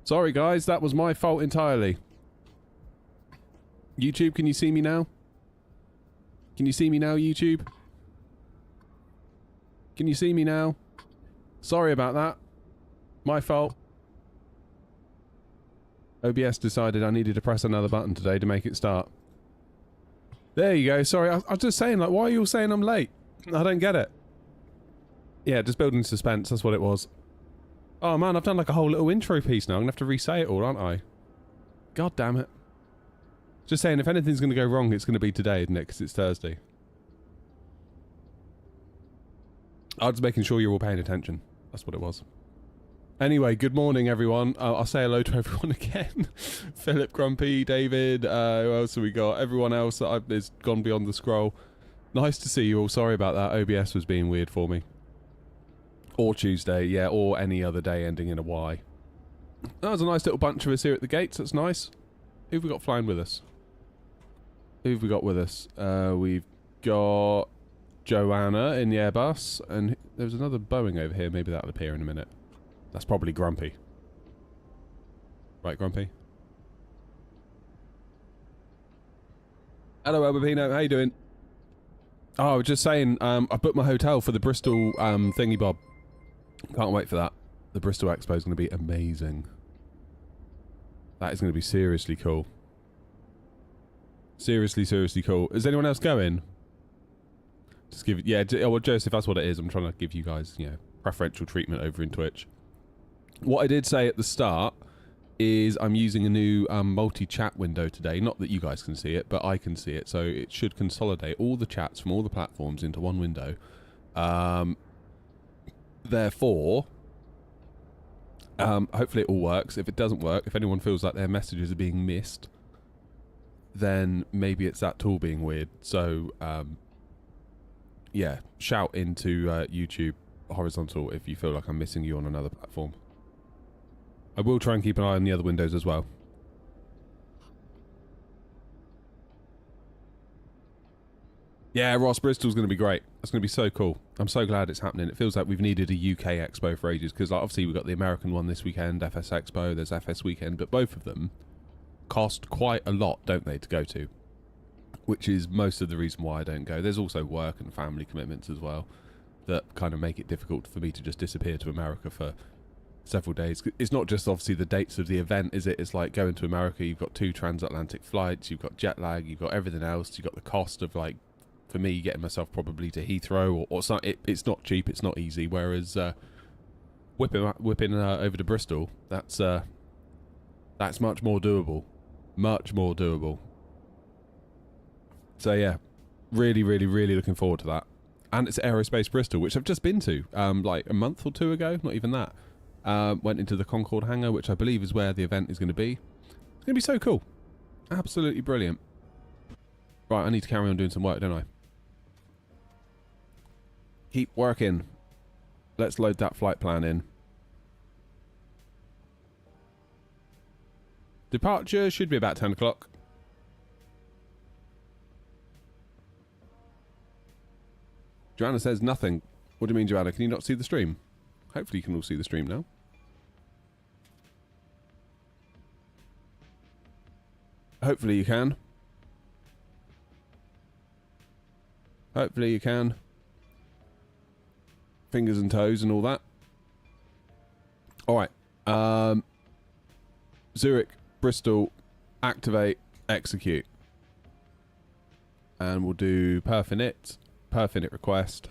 Sorry guys, that was my fault entirely. YouTube, can you see me now? Can you see me now, YouTube? Can you see me now? Sorry about that. My fault. OBS decided I needed to press another button today to make it start. There you go. Sorry, I was just saying, like, why are you all saying I'm late? I don't get it. Yeah, just building suspense, that's what it was. Oh man, I've done like a whole little intro piece now. I'm gonna have to re-say it all, aren't I? God damn it. Just saying, if anything's gonna go wrong, it's gonna be today, isn't it? Because it's Thursday. I was making sure you're all paying attention. That's what it was. Anyway, good morning, everyone. I'll say hello to everyone again. Philip, Grumpy, David, who else have we got? Everyone else that is gone beyond the scroll. Nice to see you all. Sorry about that. OBS was being weird for me. Or Tuesday, yeah, or any other day ending in a Y. That was a nice little bunch of us here at the gates. That's nice. Who have we got flying with us? Who have we got with us? We've got Joanna in the Airbus, and there's another Boeing over here. Maybe that'll appear in a minute. That's probably Grumpy. Right, Grumpy? Hello, Albino. How you doing? Oh, I was just saying, I booked my hotel for the Bristol thingy bob. Can't wait for that. The Bristol Expo is going to be amazing. That is going to be seriously cool. Seriously, seriously cool. Is anyone else going? Just give it... Yeah, well, Joseph, that's what it is. I'm trying to give you guys, you know, preferential treatment over in Twitch. What I did say at the start is I'm using a new multi-chat window today. Not that you guys can see it, but I can see it. So it should consolidate all the chats from all the platforms into one window. Therefore, hopefully it all works. If it doesn't work, if anyone feels like their messages are being missed, then maybe it's that tool being weird. So, yeah, shout into YouTube horizontal if you feel like I'm missing you on another platform. I will try and keep an eye on the other windows as well. Yeah, Ross, Bristol's going to be great. It's going to be so cool. I'm so glad it's happening. It feels like we've needed a UK Expo for ages, because like, obviously we've got the American one this weekend, FS Expo, there's FS Weekend, but both of them cost quite a lot, don't they, to go to? Which is most of the reason why I don't go. There's also work and family commitments as well that kind of make it difficult for me to just disappear to America for several days. It's not just obviously the dates of the event, is it? It's like going to America, you've got 2 transatlantic flights, you've got jet lag, you've got everything else, you've got the cost of, like, for me, getting myself probably to Heathrow or something. It's not cheap, it's not easy, whereas whipping over to Bristol, that's much more doable. Much more doable. So yeah, really, really, really looking forward to that. And it's Aerospace Bristol, which I've just been to, like a month or 2 ago, not even that. Went into the Concorde hangar, which I believe is where the event is going to be. It's going to be so cool. Absolutely brilliant. Right, I need to carry on doing some work, don't I? Keep working. Let's load that flight plan in. Departure should be about 10 o'clock. Joanna says nothing. What do you mean, Joanna? Can you not see the stream? Hopefully you can all see the stream now. Hopefully you can. Hopefully you can. Fingers and toes and all that. Alright. Zurich, Bristol, activate, execute. And we'll do perf init request.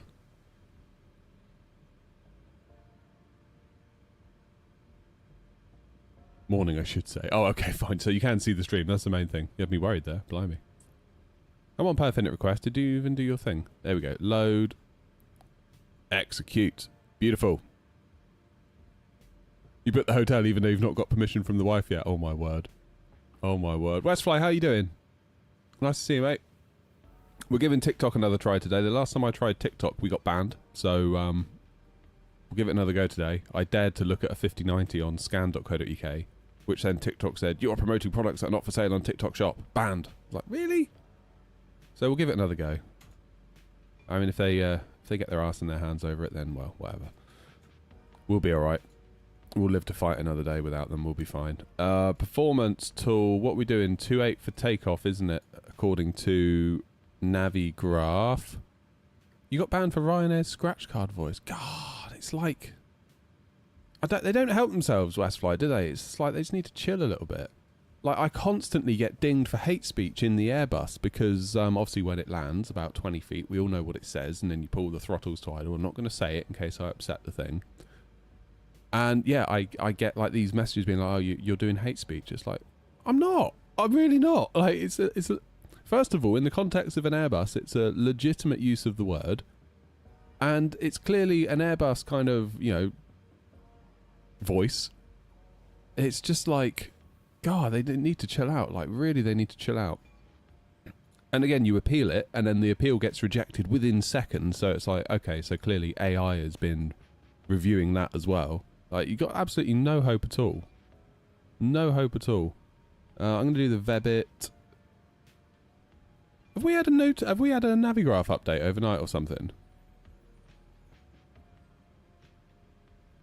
Morning, I should say. Oh, okay, fine. So you can see the stream. That's the main thing. You had me worried there. Blimey. I'm on perf init request. Did you even do your thing? There we go. Load. Execute. Beautiful. You booked the hotel even though you've not got permission from the wife yet. Oh, my word. Oh, my word. Westfly, how you doing? Nice to see you, mate. We're giving TikTok another try today. The last time I tried TikTok, we got banned. So, we'll give it another go today. I dared to look at a 5090 on scan.co.uk, which then TikTok said, you are promoting products that are not for sale on TikTok shop. Banned. I was like, really? So we'll give it another go. I mean, if they get their ass in their hands over it, then, well, whatever. We'll be alright. We'll live to fight another day without them. We'll be fine. Performance tool. What we doing? 2.8 for takeoff, isn't it? According to Navigraph. You got banned for Ryanair's scratch card voice. God, it's like... they don't help themselves, Westfly, do they? It's like they just need to chill a little bit. Like, I constantly get dinged for hate speech in the Airbus because, obviously, when it lands about 20 feet, we all know what it says, and then you pull the throttles to idle. I'm not going to say it in case I upset the thing. And, yeah, I get, like, these messages being like, oh, you're doing hate speech. It's like, I'm not. I'm really not. Like, it's a... First of all, in the context of an Airbus, it's a legitimate use of the word. And it's clearly an Airbus kind of, you know, voice. It's just like... God, they need to chill out. Like, really, they need to chill out. And again, you appeal it, and then the appeal gets rejected within seconds. So it's like, okay, so clearly AI has been reviewing that as well. Like, you got absolutely no hope at all. No hope at all. I'm going to do the Vebit. Have we had a Navigraph update overnight or something?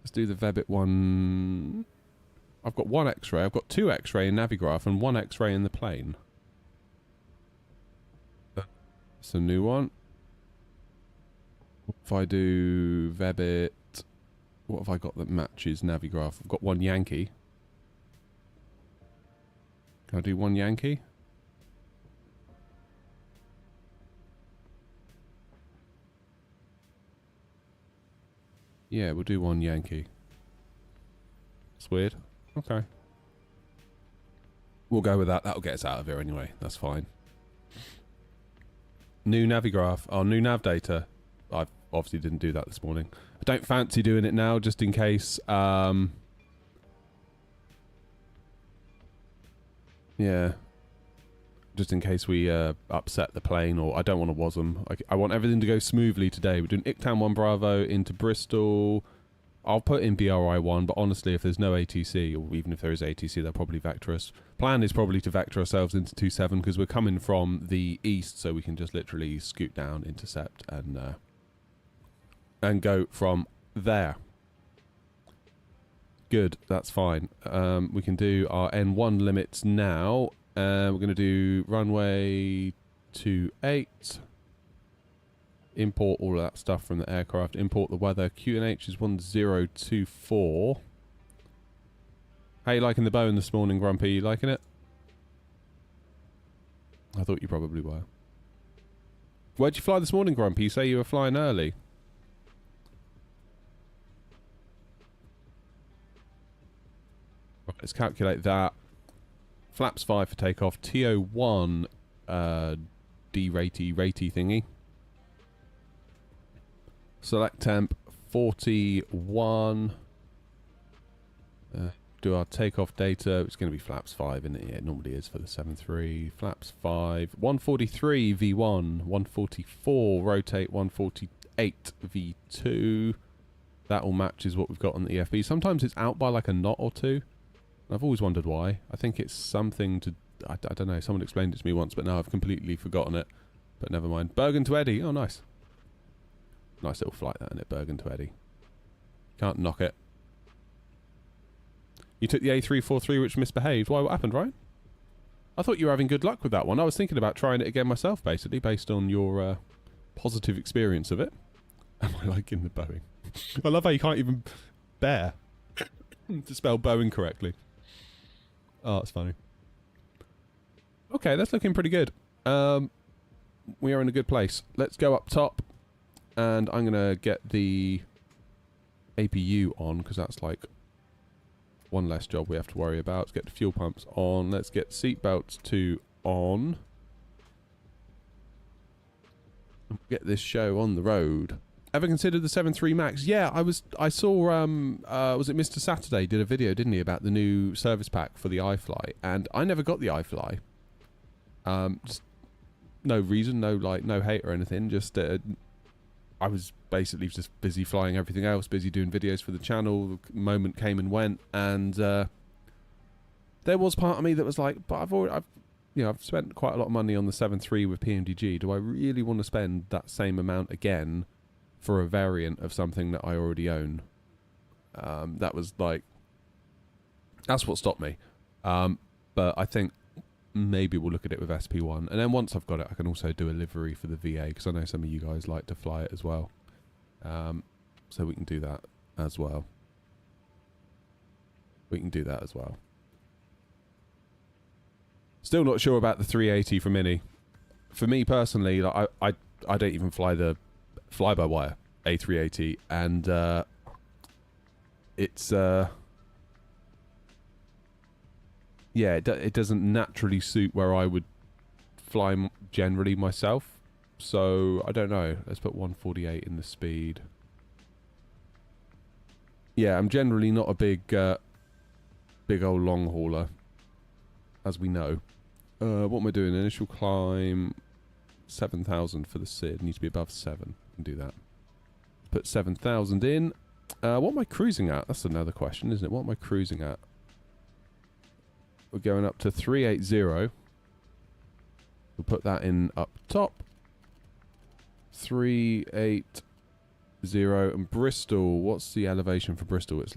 Let's do the Vebit one. I've got one X-ray. I've got two X-ray in Navigraph and one X-ray in the plane. It's a new one. If I do Vebit, what have I got that matches Navigraph? I've got one Yankee. Can I do one Yankee? Yeah, we'll do one Yankee. It's weird. Okay. We'll go with that. That'll get us out of here anyway. That's fine. New Navigraph. Oh, new nav data. I obviously didn't do that this morning. I don't fancy doing it now just in case. Yeah. Just in case we upset the plane, or I don't want to WASM. I want everything to go smoothly today. We're doing ICTAM 1 Bravo into Bristol. I'll put in BRI 1, but honestly, if there's no ATC, or even if there is ATC, they'll probably vector us. Plan is probably to vector ourselves into 27 because we're coming from the east, so we can just literally scoot down, intercept, and go from there. Good, that's fine. We can do our N1 limits now. We're going to do runway 28. Import all of that stuff from the aircraft. Import the weather. QNH is 1024. How you liking the Boeing this morning, Grumpy? You liking it? I thought you probably were. Where'd you fly this morning, Grumpy? You say you were flying early. Right, let's calculate that. Flaps 5 for takeoff. TO1 D-ratey thingy. Select temp 41. Do our takeoff data. It's going to be flaps 5, isn't it? Yeah, it normally is for the 7.3. Flaps 5. 143 V1. 144 rotate. 148 V2. That all matches what we've got on the EFB. Sometimes it's out by like a knot or two. I've always wondered why. I think it's something to... I don't know. Someone explained it to me once, but now I've completely forgotten it. But never mind. Bergen to Eddie. Oh, nice. Nice little flight, that, isn't it? Bergen to Eddie. Can't knock it. You took the A343, which misbehaved. Why? What happened, Ryan? I thought you were having good luck with that one. I was thinking about trying it again myself, basically, based on your positive experience of it. Am I liking the Boeing? I love how you can't even bear to spell Boeing correctly. Oh, it's funny. Okay, that's looking pretty good. We are in a good place. Let's go up top. And I'm going to get the APU on, because that's like one less job we have to worry about. Let's get the fuel pumps on. Let's get seatbelts 2 on. And get this show on the road. Ever considered the 7.3 Max? Yeah, I saw, was it Mr. Saturday did a video, didn't he, about the new service pack for the iFly. And I never got the iFly. Just no reason, no hate or anything. Just... I was basically just busy flying everything else, busy doing videos for the channel. The moment came and went, and there was part of me that was like, but I've spent quite a lot of money on the 7.3 with PMDG. Do I really want to spend that same amount again for a variant of something that I already own? That was like That's what stopped me. But I think maybe we'll look at it with SP1. And then once I've got it, I can also do a livery for the VA, because I know some of you guys like to fly it as well. So we can do that as well. We can do that as well. Still not sure about the 380 for Mini. For me personally, like, I don't even fly the fly-by-wire A380, and it's yeah, it doesn't naturally suit where I would fly generally myself. So I don't know. Let's put 148 in the speed. Yeah, I'm generally not a big old long hauler, as we know. What am I doing? Initial climb 7,000 for the SID. Needs to be above 7. Can do that. Put 7,000 in. What am I cruising at? That's another question, isn't it? What am I cruising at? We're going up to 380. We'll put that in up top. 380. And Bristol, what's the elevation for Bristol? It's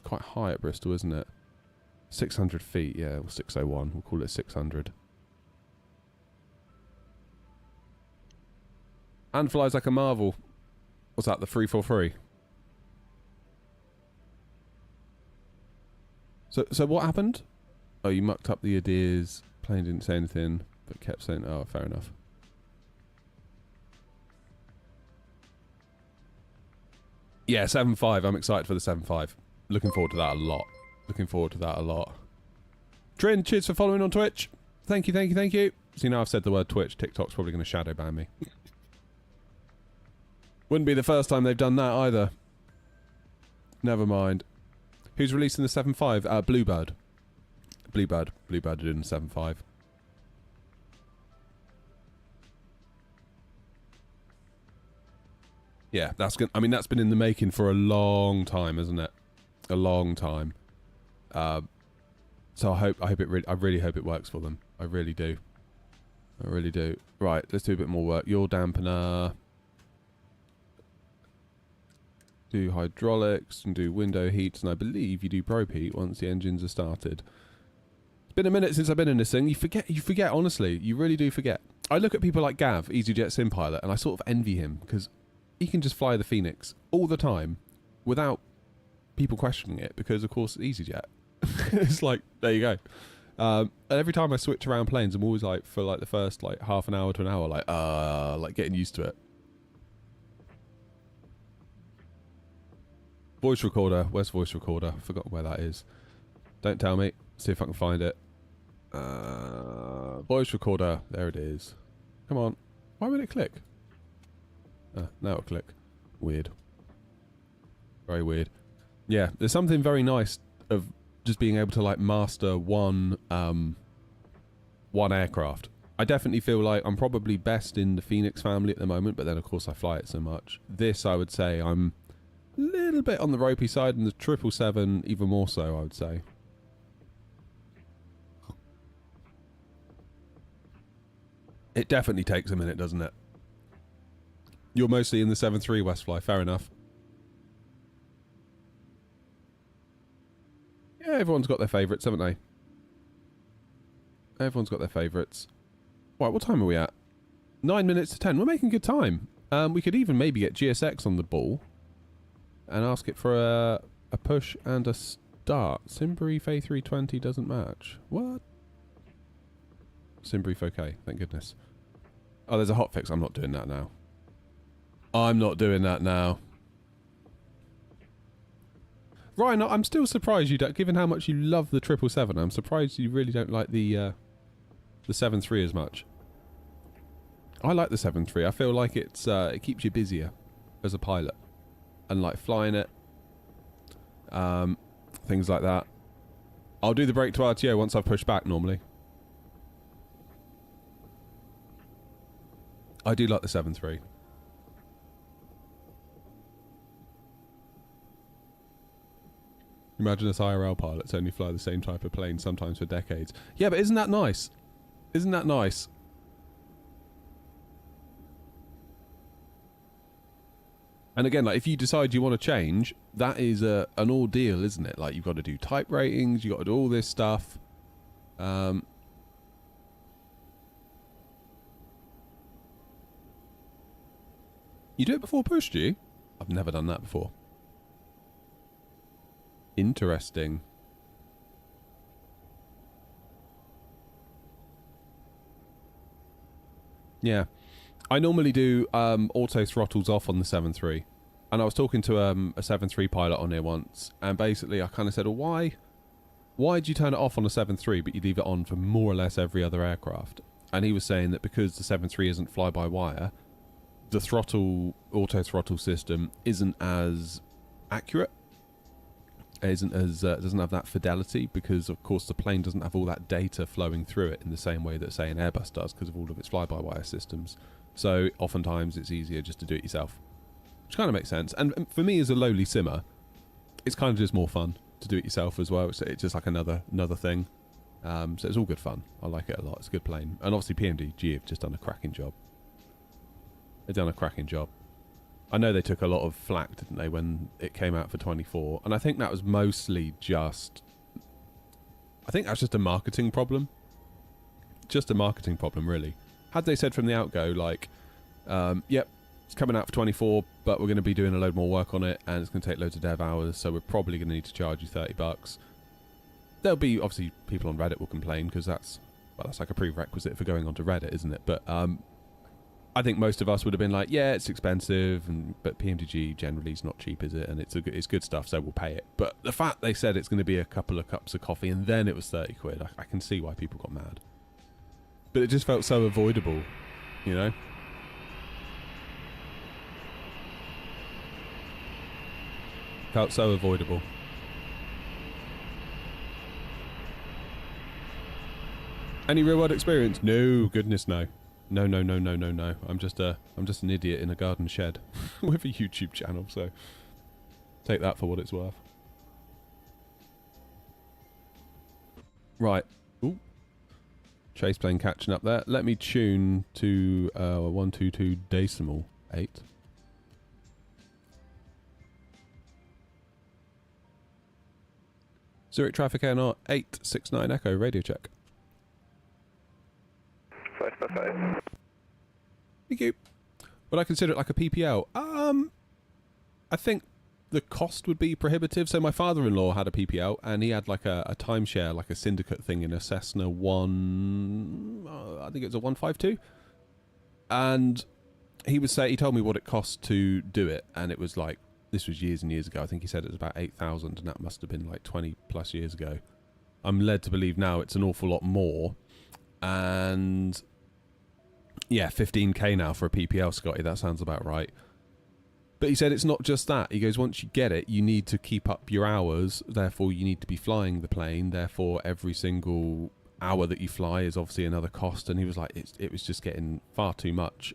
quite high at Bristol, isn't it? 600 feet, yeah, or 601. We'll call it 600. And flies like a marvel. What's that, the 343? So what happened? Oh, you mucked up the ideas. Plane didn't say anything, but kept saying, oh, fair enough. Yeah, 7.5. I'm excited for the 7.5. Looking forward to that a lot. Looking forward to that a lot. Trin, cheers for following on Twitch. Thank you, thank you, thank you. See, now I've said the word Twitch, TikTok's probably going to shadow ban me. Wouldn't be the first time they've done that either. Never mind. Who's releasing the 7.5? Bluebird. Bluebird did in 7.5. Yeah, that's good. I mean, that's been in the making for a long time, isn't it? A long time. So I really hope it works for them. I really do. I really do. Right, let's do a bit more work. Yaw dampener. Do hydraulics and do window heats, and I believe you do probe heat once the engines are started. It's been a minute since I've been in this thing. You forget, honestly. You really do forget. I look at people like Gav, EasyJet Sim Pilot, and I sort of envy him, because he can just fly the Phoenix all the time without people questioning it, because of course it's EasyJet. It's like, there you go. And every time I switch around planes, I'm always like, for like the first like half an hour to an hour, like getting used to it. Voice recorder. Where's voice recorder? Forgot where that is. Don't tell me. See if I can find it. Voice recorder. There it is. Come on. Why would it click? Now it'll click. Weird. Very weird. Yeah, there's something very nice of just being able to like master one aircraft. I definitely feel like I'm probably best in the Phoenix family at the moment, but then of course I fly it so much. This, I would say, I'm a little bit on the ropey side, and the 777 even more so, I would say. It definitely takes a minute, doesn't it? You're mostly in the 7.3 Westfly, fair enough. Yeah, everyone's got their favourites, haven't they? Everyone's got their favourites. Right, what time are we at? 9 minutes to 10. We're making good time. We could even maybe get GSX on the ball and ask it for a push and a start. Simbrief A320 doesn't match. What? Simbrief okay, thank goodness. Oh, there's a hotfix. I'm not doing that now. I'm not doing that now. Ryan, I'm still surprised you don't, given how much you love the 777, I'm surprised you really don't like the 7.3 as much. I like the 7.3. I feel like it keeps you busier as a pilot. And like flying it. Things like that. I'll do the brake to RTO once I've pushed back normally. I do like the 7.3. Imagine us IRL pilots only fly the same type of plane sometimes for decades. Yeah, but isn't that nice? Isn't that nice? And again, like if you decide you want to change, that is an ordeal, isn't it? Like you've got to do type ratings, you've got to do all this stuff. You do it before push, do you? I've never done that before. Interesting. Yeah. I normally do auto throttles off on the 7.3. And I was talking to a 7.3 pilot on here once, and basically I kind of said, well, why do you turn it off on a 7.3 but you leave it on for more or less every other aircraft? And he was saying that because the 7.3 isn't fly-by-wire, the auto throttle system isn't as accurate. It isn't as doesn't have that fidelity because, of course, the plane doesn't have all that data flowing through it in the same way that, say, an Airbus does because of all of its fly-by-wire systems. So oftentimes it's easier just to do it yourself, which kind of makes sense. And for me as a lowly simmer, it's kind of just more fun to do it yourself as well. It's just like another thing. So it's all good fun. I like it a lot. It's a good plane. And obviously PMDG have just done a cracking job. They've done a cracking job. I know they took a lot of flack, didn't they, when it came out for 24? And I think that was mostly just... I think that's just a marketing problem. Just a marketing problem, really. Had they said from the outgo, like, yep, it's coming out for 24, but we're going to be doing a load more work on it, and it's going to take loads of dev hours, so we're probably going to need to charge you $30. There'll be, obviously, people on Reddit will complain, because that's like a prerequisite for going onto Reddit, isn't it? But I think most of us would have been like, yeah, it's expensive, but PMDG generally is not cheap, is it? And it's good stuff, so we'll pay it. But the fact they said it's going to be a couple of cups of coffee, and then it was 30 quid, I can see why people got mad. But it just felt so avoidable, you know? Felt so avoidable. Any real world experience? No, goodness no. No. I'm just an idiot in a garden shed with a YouTube channel, so take that for what it's worth. Right. Ooh. Chase plane catching up there. Let me tune to 122 decimal 8. Zurich traffic NR 869 Echo, radio check. 555. Thank you. Would I consider it like a PPL? I think the cost would be prohibitive. So my father-in-law had a PPL, and he had like a timeshare, like a syndicate thing in a Cessna 1... I think it was a 152. And he told me what it cost to do it, and it was like, this was years and years ago. I think he said it was about 8,000, and that must have been like 20 plus years ago. I'm led to believe now it's an awful lot more. And yeah, 15k now for a PPL, Scotty. That sounds about right. But he said it's not just that. He goes, once you get it, you need to keep up your hours. Therefore, you need to be flying the plane. Therefore, every single hour that you fly is obviously another cost. And he was like, it was just getting far too much.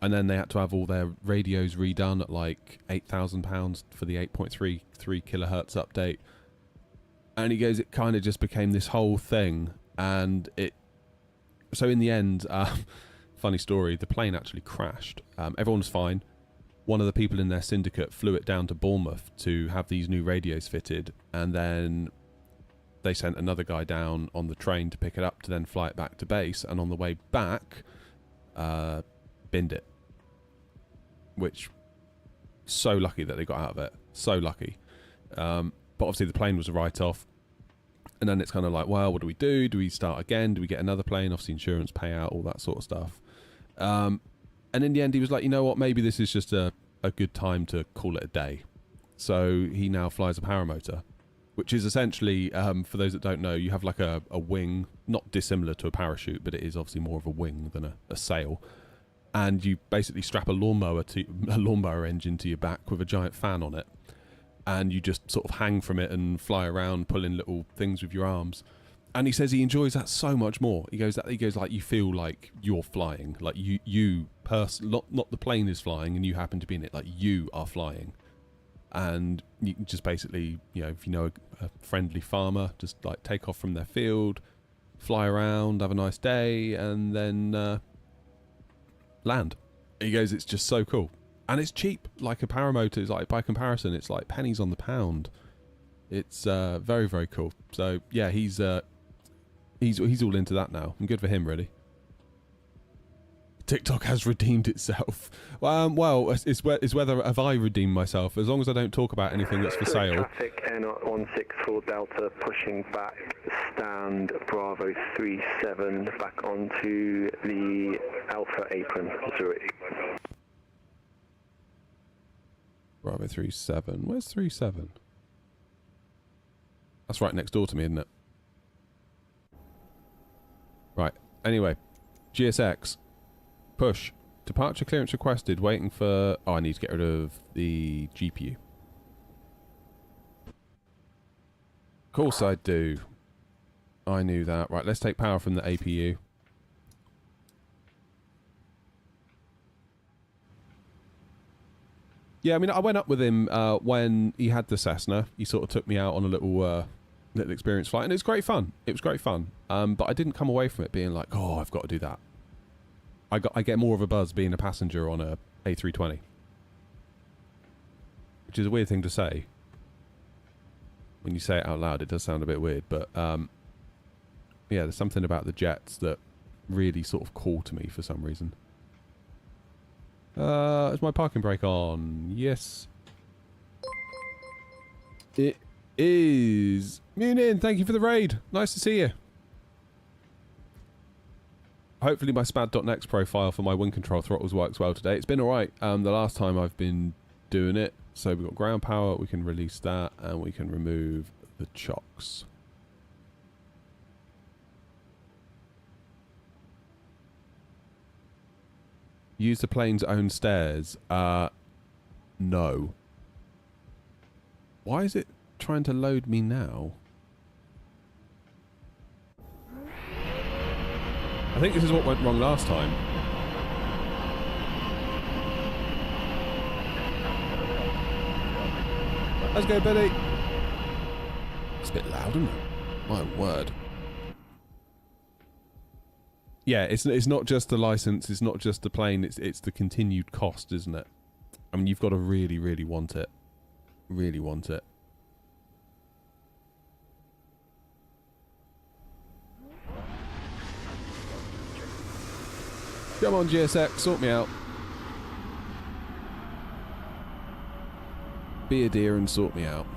And then they had to have all their radios redone at like £8,000 for the 8.33 kilohertz update. And he goes, it kind of just became this whole thing. And so in the end, funny story, the plane actually crashed. Everyone was fine. One of the people in their syndicate flew it down to Bournemouth to have these new radios fitted, and then they sent another guy down on the train to pick it up to then fly it back to base, and on the way back, binned it. Which, so lucky that they got out of it. So lucky. But obviously the plane was a write-off. And then it's kind of like, well, what do we do? Do we start again? Do we get another plane? Obviously insurance payout, all that sort of stuff. And in the end, he was like, you know what? Maybe this is just a good time to call it a day. So he now flies a paramotor, which is essentially, for those that don't know, you have like a wing, not dissimilar to a parachute, but it is obviously more of a wing than a sail. And you basically strap a lawnmower engine to your back with a giant fan on it. And you just sort of hang from it and fly around, pulling little things with your arms. And he says he enjoys that so much more. He goes like you feel like you're flying, like not the plane is flying and you happen to be in it, like you are flying. And you can just basically, if you know a friendly farmer, just like take off from their field, fly around, have a nice day, and then land. He goes, it's just so cool. And it's cheap. Like a paramotor is like, by comparison, it's like pennies on the pound. It's very, very cool. So yeah, he's all into that now. And good for him, really. TikTok has redeemed itself. Well, it's whether have I redeemed myself. As long as I don't talk about anything that's for sale. Traffic N164 Delta pushing back stand Bravo 37 back onto the Alpha apron, Zurich. Bravo 37. Where's 37? That's right next door to me, isn't it? Right. Anyway, GSX. Push. Departure clearance requested. Waiting for... Oh, I need to get rid of the GPU. Of course I do. I knew that. Right, let's take power from the APU. Yeah, I mean, I went up with him when he had the Cessna. He sort of took me out on a little experience flight, and it was great fun. It was great fun. But I didn't come away from it being like, oh, I've got to do that. I get more of a buzz being a passenger on a A320. Which is a weird thing to say. When you say it out loud, it does sound a bit weird. But, yeah, there's something about the jets that really sort of call to me for some reason. Is my parking brake on? Yes. It is. Munin, thank you for the raid. Nice to see you. Hopefully my spad.next profile for my wind control throttles works well today. It's been alright the last time I've been doing it. So we've got ground power, we can release that, and we can remove the chocks. Use the plane's own stairs. No. Why is it trying to load me now? I think this is what went wrong last time. Let's go, Billy. It's a bit loud, isn't it? My word. Yeah, it's not just the license, it's not just the plane, it's the continued cost, isn't it? I mean, you've got to really, really want it. Really want it. Come on, GSX, sort me out. Be a dear and sort me out.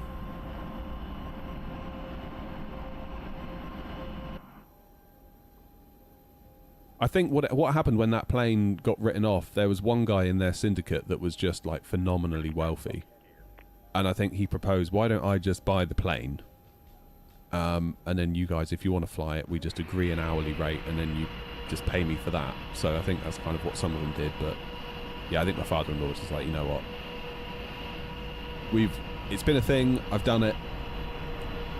I think what happened when that plane got written off, there was one guy in their syndicate that was just like phenomenally wealthy. And I think he proposed, why don't I just buy the plane? And then you guys, if you want to fly it, we just agree an hourly rate and then you just pay me for that. So I think that's kind of what some of them did. But yeah, I think my father-in-law was just like, you know what? It's been a thing, I've done it.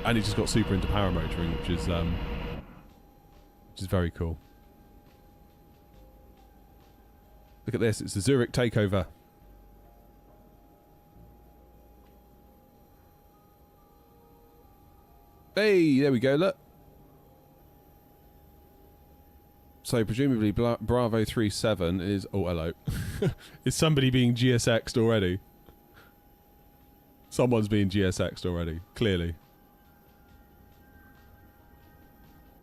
And he just got super into paramotoring, which is very cool. Look at this, it's the Zurich takeover. Hey, there we go, look. So presumably Bravo 37 is... Oh, hello. Is somebody being GSX'd already? Someone's being GSX'd already, clearly.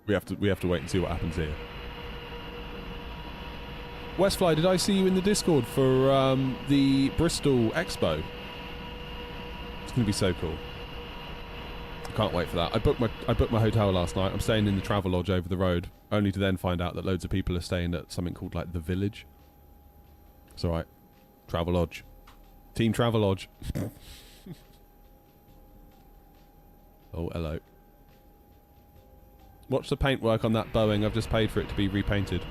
We have to wait and see what happens here. Westfly, did I see you in the Discord for the Bristol Expo? It's going to be so cool. I can't wait for that. I booked my hotel last night. I'm staying in the Travelodge over the road, only to then find out that loads of people are staying at something called like the Village. It's alright. Travelodge. Team Travelodge. Oh, hello. Watch the paintwork on that Boeing. I've just paid for it to be repainted.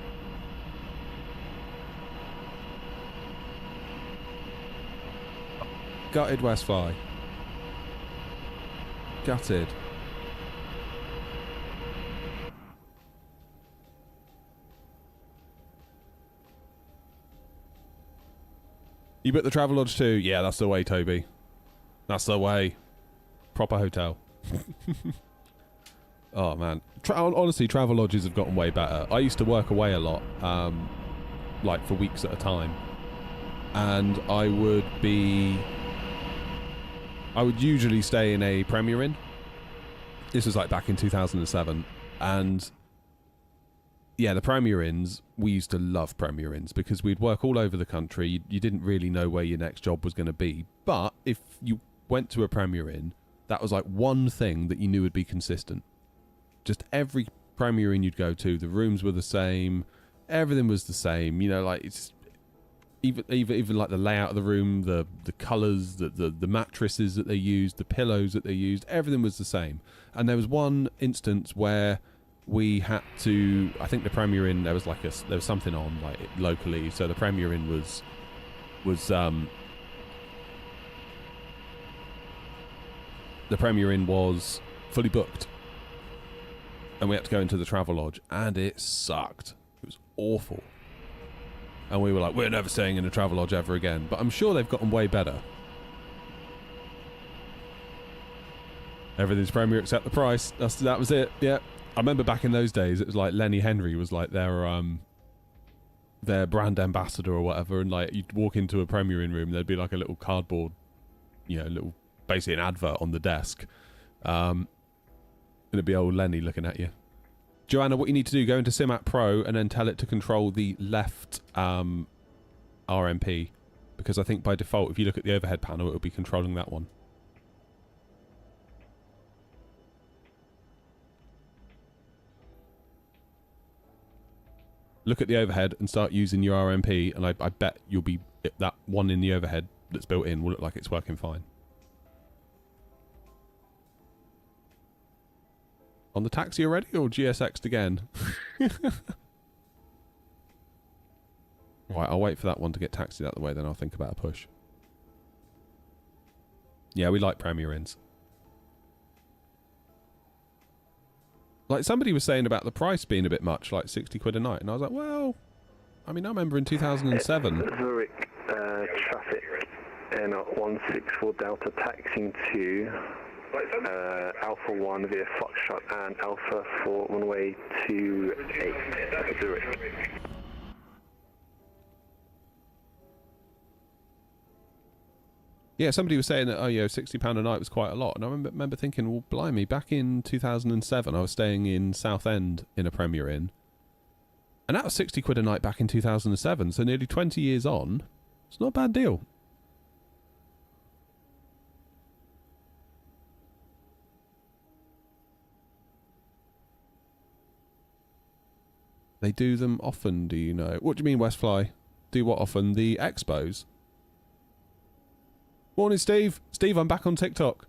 Gutted, Westfly. Gutted. You booked the Travelodge too? Yeah, that's the way, Toby. That's the way. Proper hotel. Oh, man. Honestly, Travelodges have gotten way better. I used to work away a lot, like for weeks at a time. and I would usually stay in a Premier Inn. This was like back in 2007, and yeah, the Premier Inns, we used to love Premier Inns because we'd work all over the country. You didn't really know where your next job was going to be, but if you went to a Premier Inn, that was like one thing that you knew would be consistent. Just every Premier Inn you'd go to, the rooms were the same, everything was the same. You know, like it's even like the layout of the room, the colours, the mattresses that they used, the pillows that they used, everything was the same. And there was one instance where we had to, I think the Premier Inn, there was something on like locally, so the Premier Inn was the Premier Inn was fully booked, and we had to go into the Travelodge, and it sucked. It was awful, and we were like, we're never staying in a Travelodge ever again. But I'm sure they've gotten way better. Everything's Premier except the price. That was it. Yeah, I remember back in those days, it was like Lenny Henry was like their brand ambassador or whatever, and like you'd walk into a Premier Inn room, there'd be like a little cardboard, basically an advert on the desk. And it'd be old Lenny looking at you. Joanna, what you need to do, go into SimApp Pro and then tell it to control the left RMP, because I think by default, if you look at the overhead panel, it'll be controlling that one. Look at the overhead and start using your RMP, and I bet you'll be, that one in the overhead that's built in will look like it's working fine. On the taxi already, or GSX'd again? Right, I'll wait for that one to get taxied out of the way, then I'll think about a push. Yeah, we like Premier Inns. Like, somebody was saying about the price being a bit much, like 60 quid a night, and I was like, well, I mean, I remember in 2007... Zurich, traffic, N164 Delta, taxiing to Alpha 1 via Foxtrot and Alpha 4 runway 28, Zurich. Yeah, somebody was saying that, oh, yeah, £60 a night was quite a lot. And I remember thinking, well, blimey, back in 2007, I was staying in Southend in a Premier Inn. And that was 60 quid a night back in 2007. So nearly 20 years on, it's not a bad deal. They do them often, do you know? What do you mean, Westfly? Do what often? The expos? Morning, Steve. Steve, I'm back on TikTok.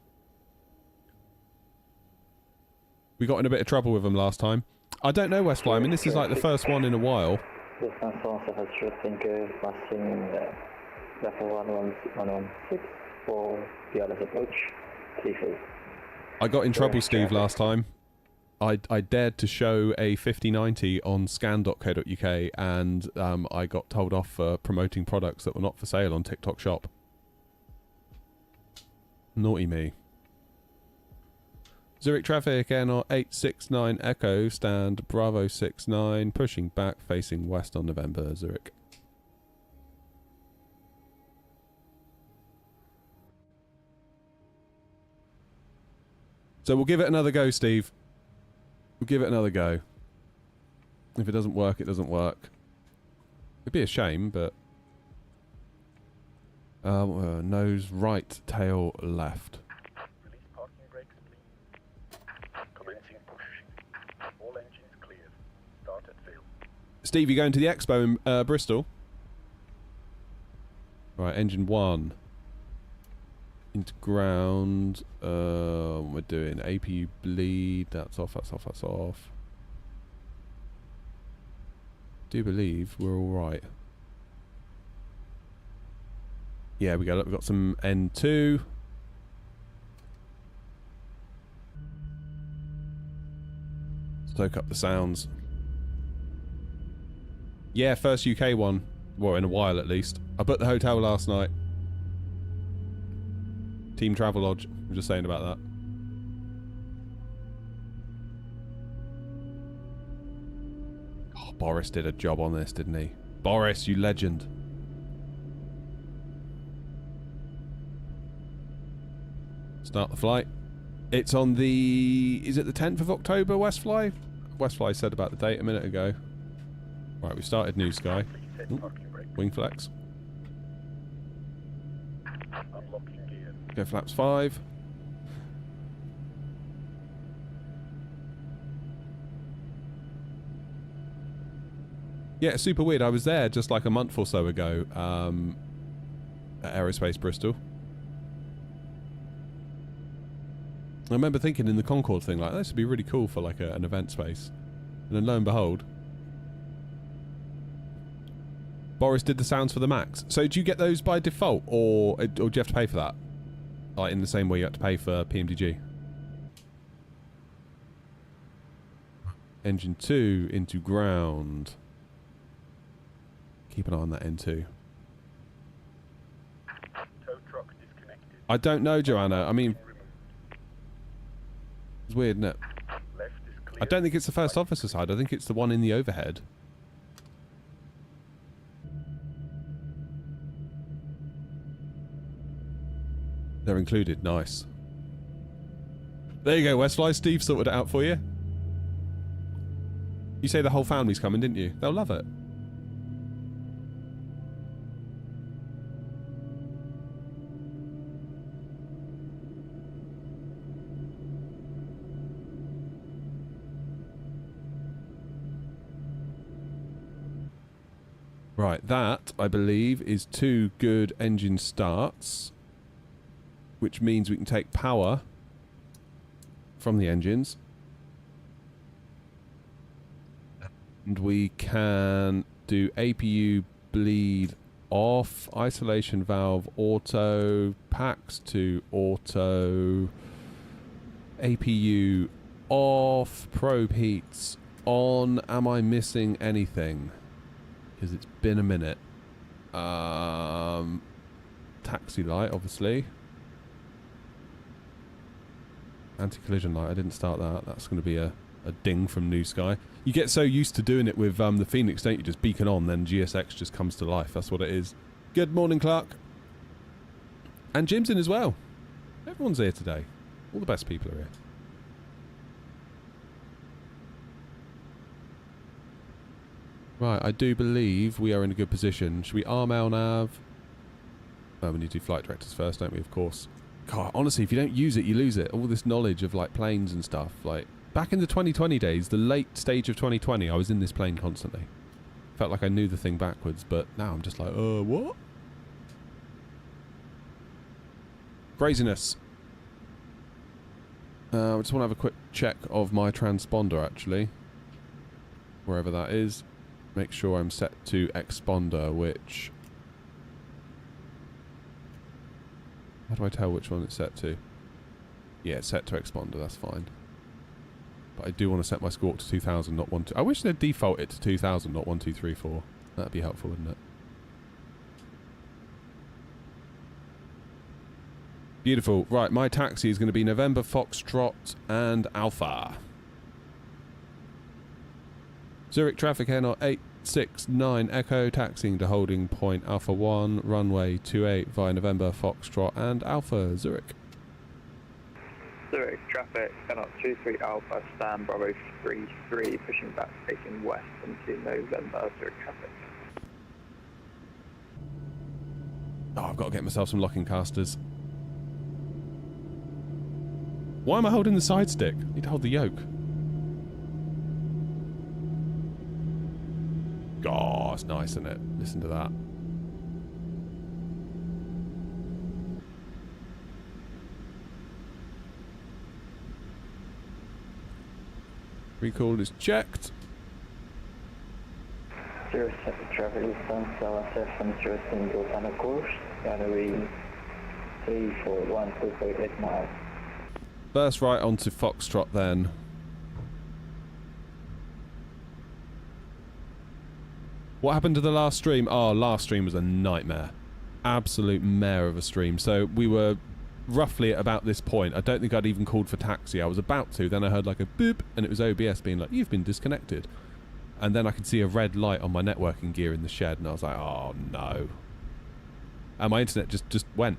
We got in a bit of trouble with them last time. I don't know, Westfly. I mean, this is like the first one in a while. I got in trouble, Steve, last time. I dared to show a 5090 on scan.co.uk, and I got told off for promoting products that were not for sale on TikTok Shop. Naughty me. Zurich traffic, NR 869 Echo, stand Bravo 69, pushing back, facing west on November, Zurich. So we'll give it another go, Steve. We'll give it another go. If it doesn't work, it doesn't work. It'd be a shame, but... nose right, tail left. Release parking brakes, please. Commencing push. All engines cleared. Start at sail. Steve, you going to the expo in Bristol? Right, engine 1. Into ground. What we're doing? APU bleed. That's off, that's off, that's off. Do believe we're alright. Yeah, we got some N2. Soak up the sounds. Yeah, first UK one. Well, in a while at least. I booked the hotel last night. Team Travelodge. I'm just saying about that. Oh, Boris did a job on this, didn't he? Boris, you legend. Start the flight. It's on the... Is it the 10th of October, Westfly? Westfly said about the date a minute ago. Right, we started New Sky. Please set Ooh, parking brake. wing flex. Unlocking gear. Go flaps 5. Yeah, it's super weird. I was there just like a month or so ago at Aerospace Bristol. I remember thinking in the Concorde thing, like, this would be really cool for like an event space. And then lo and behold, Boris did the sounds for the Max. So do you get those by default, or do you have to pay for that? Like in the same way you have to pay for PMDG? Engine 2 into ground. Keep an eye on that N2. Tow truck disconnected. I don't know, Joanna. I mean, Removed. it's weird, isn't it? Left is clear. I don't think it's the first officer side. I think it's the one in the overhead. They're included. Nice. There you go, Westfly. Steve sorted it out for you. You say the whole family's coming, didn't you? They'll love it. Right, that, I believe, is 2 good engine starts, which means we can take power from the engines. And we can do APU bleed off, isolation valve auto, packs to auto, APU off, probe heats on. Am I missing anything? Because it's been a minute. Taxi light, obviously. Anti-collision light, I didn't start that. That's going to be a ding from New Sky. You get so used to doing it with the Phoenix, don't you? Just beacon on, then GSX just comes to life. That's what it is. Good morning, Clark. And Jim's in as well. Everyone's here today. All the best people are here. Right, I do believe we are in a good position. Should we arm our nav? Oh, we need to do flight directors first, don't we? Of course. God, honestly, if you don't use it, you lose it. All this knowledge of like planes and stuff. Like back in the 2020 days, the late stage of 2020, I was in this plane constantly. Felt like I knew the thing backwards, but now I'm just like, what? Craziness. I just want to have a quick check of my transponder, actually. Wherever that is. Make sure I'm set to exponder, which... How do I tell which one it's set to? Yeah, it's set to exponder, that's fine. But I do want to set my squawk to 2000, not 1, 2... I wish they'd default it to 2000, not 1, 2, 3, 4. That'd be helpful, wouldn't it? Beautiful. Right, my taxi is going to be November, Foxtrot, and Alpha. Zurich traffic air 869 Echo, taxiing to holding point Alpha 1, runway 28 via November, Foxtrot, and Alpha, Zurich. Zurich traffic, air 23 Alpha, stand Bravo 33, pushing back facing west into November, Zurich traffic. Oh, I've got to get myself some locking casters. Why am I holding the side stick? I need to hold the yoke. Oh, it's nice, isn't it? Listen to that. Recall is checked. 07 traffic distance, LSF and 07 goes on a course, runway 341 miles. Burst right onto Foxtrot then. What happened to the last stream? Oh, last stream was a nightmare. Absolute mare of a stream. So we were roughly at about this point. I don't think I'd even called for taxi. I was about to. Then I heard like a boop, and it was OBS being like, you've been disconnected. And then I could see a red light on my networking gear in the shed, and I was like, oh no. And my internet just went.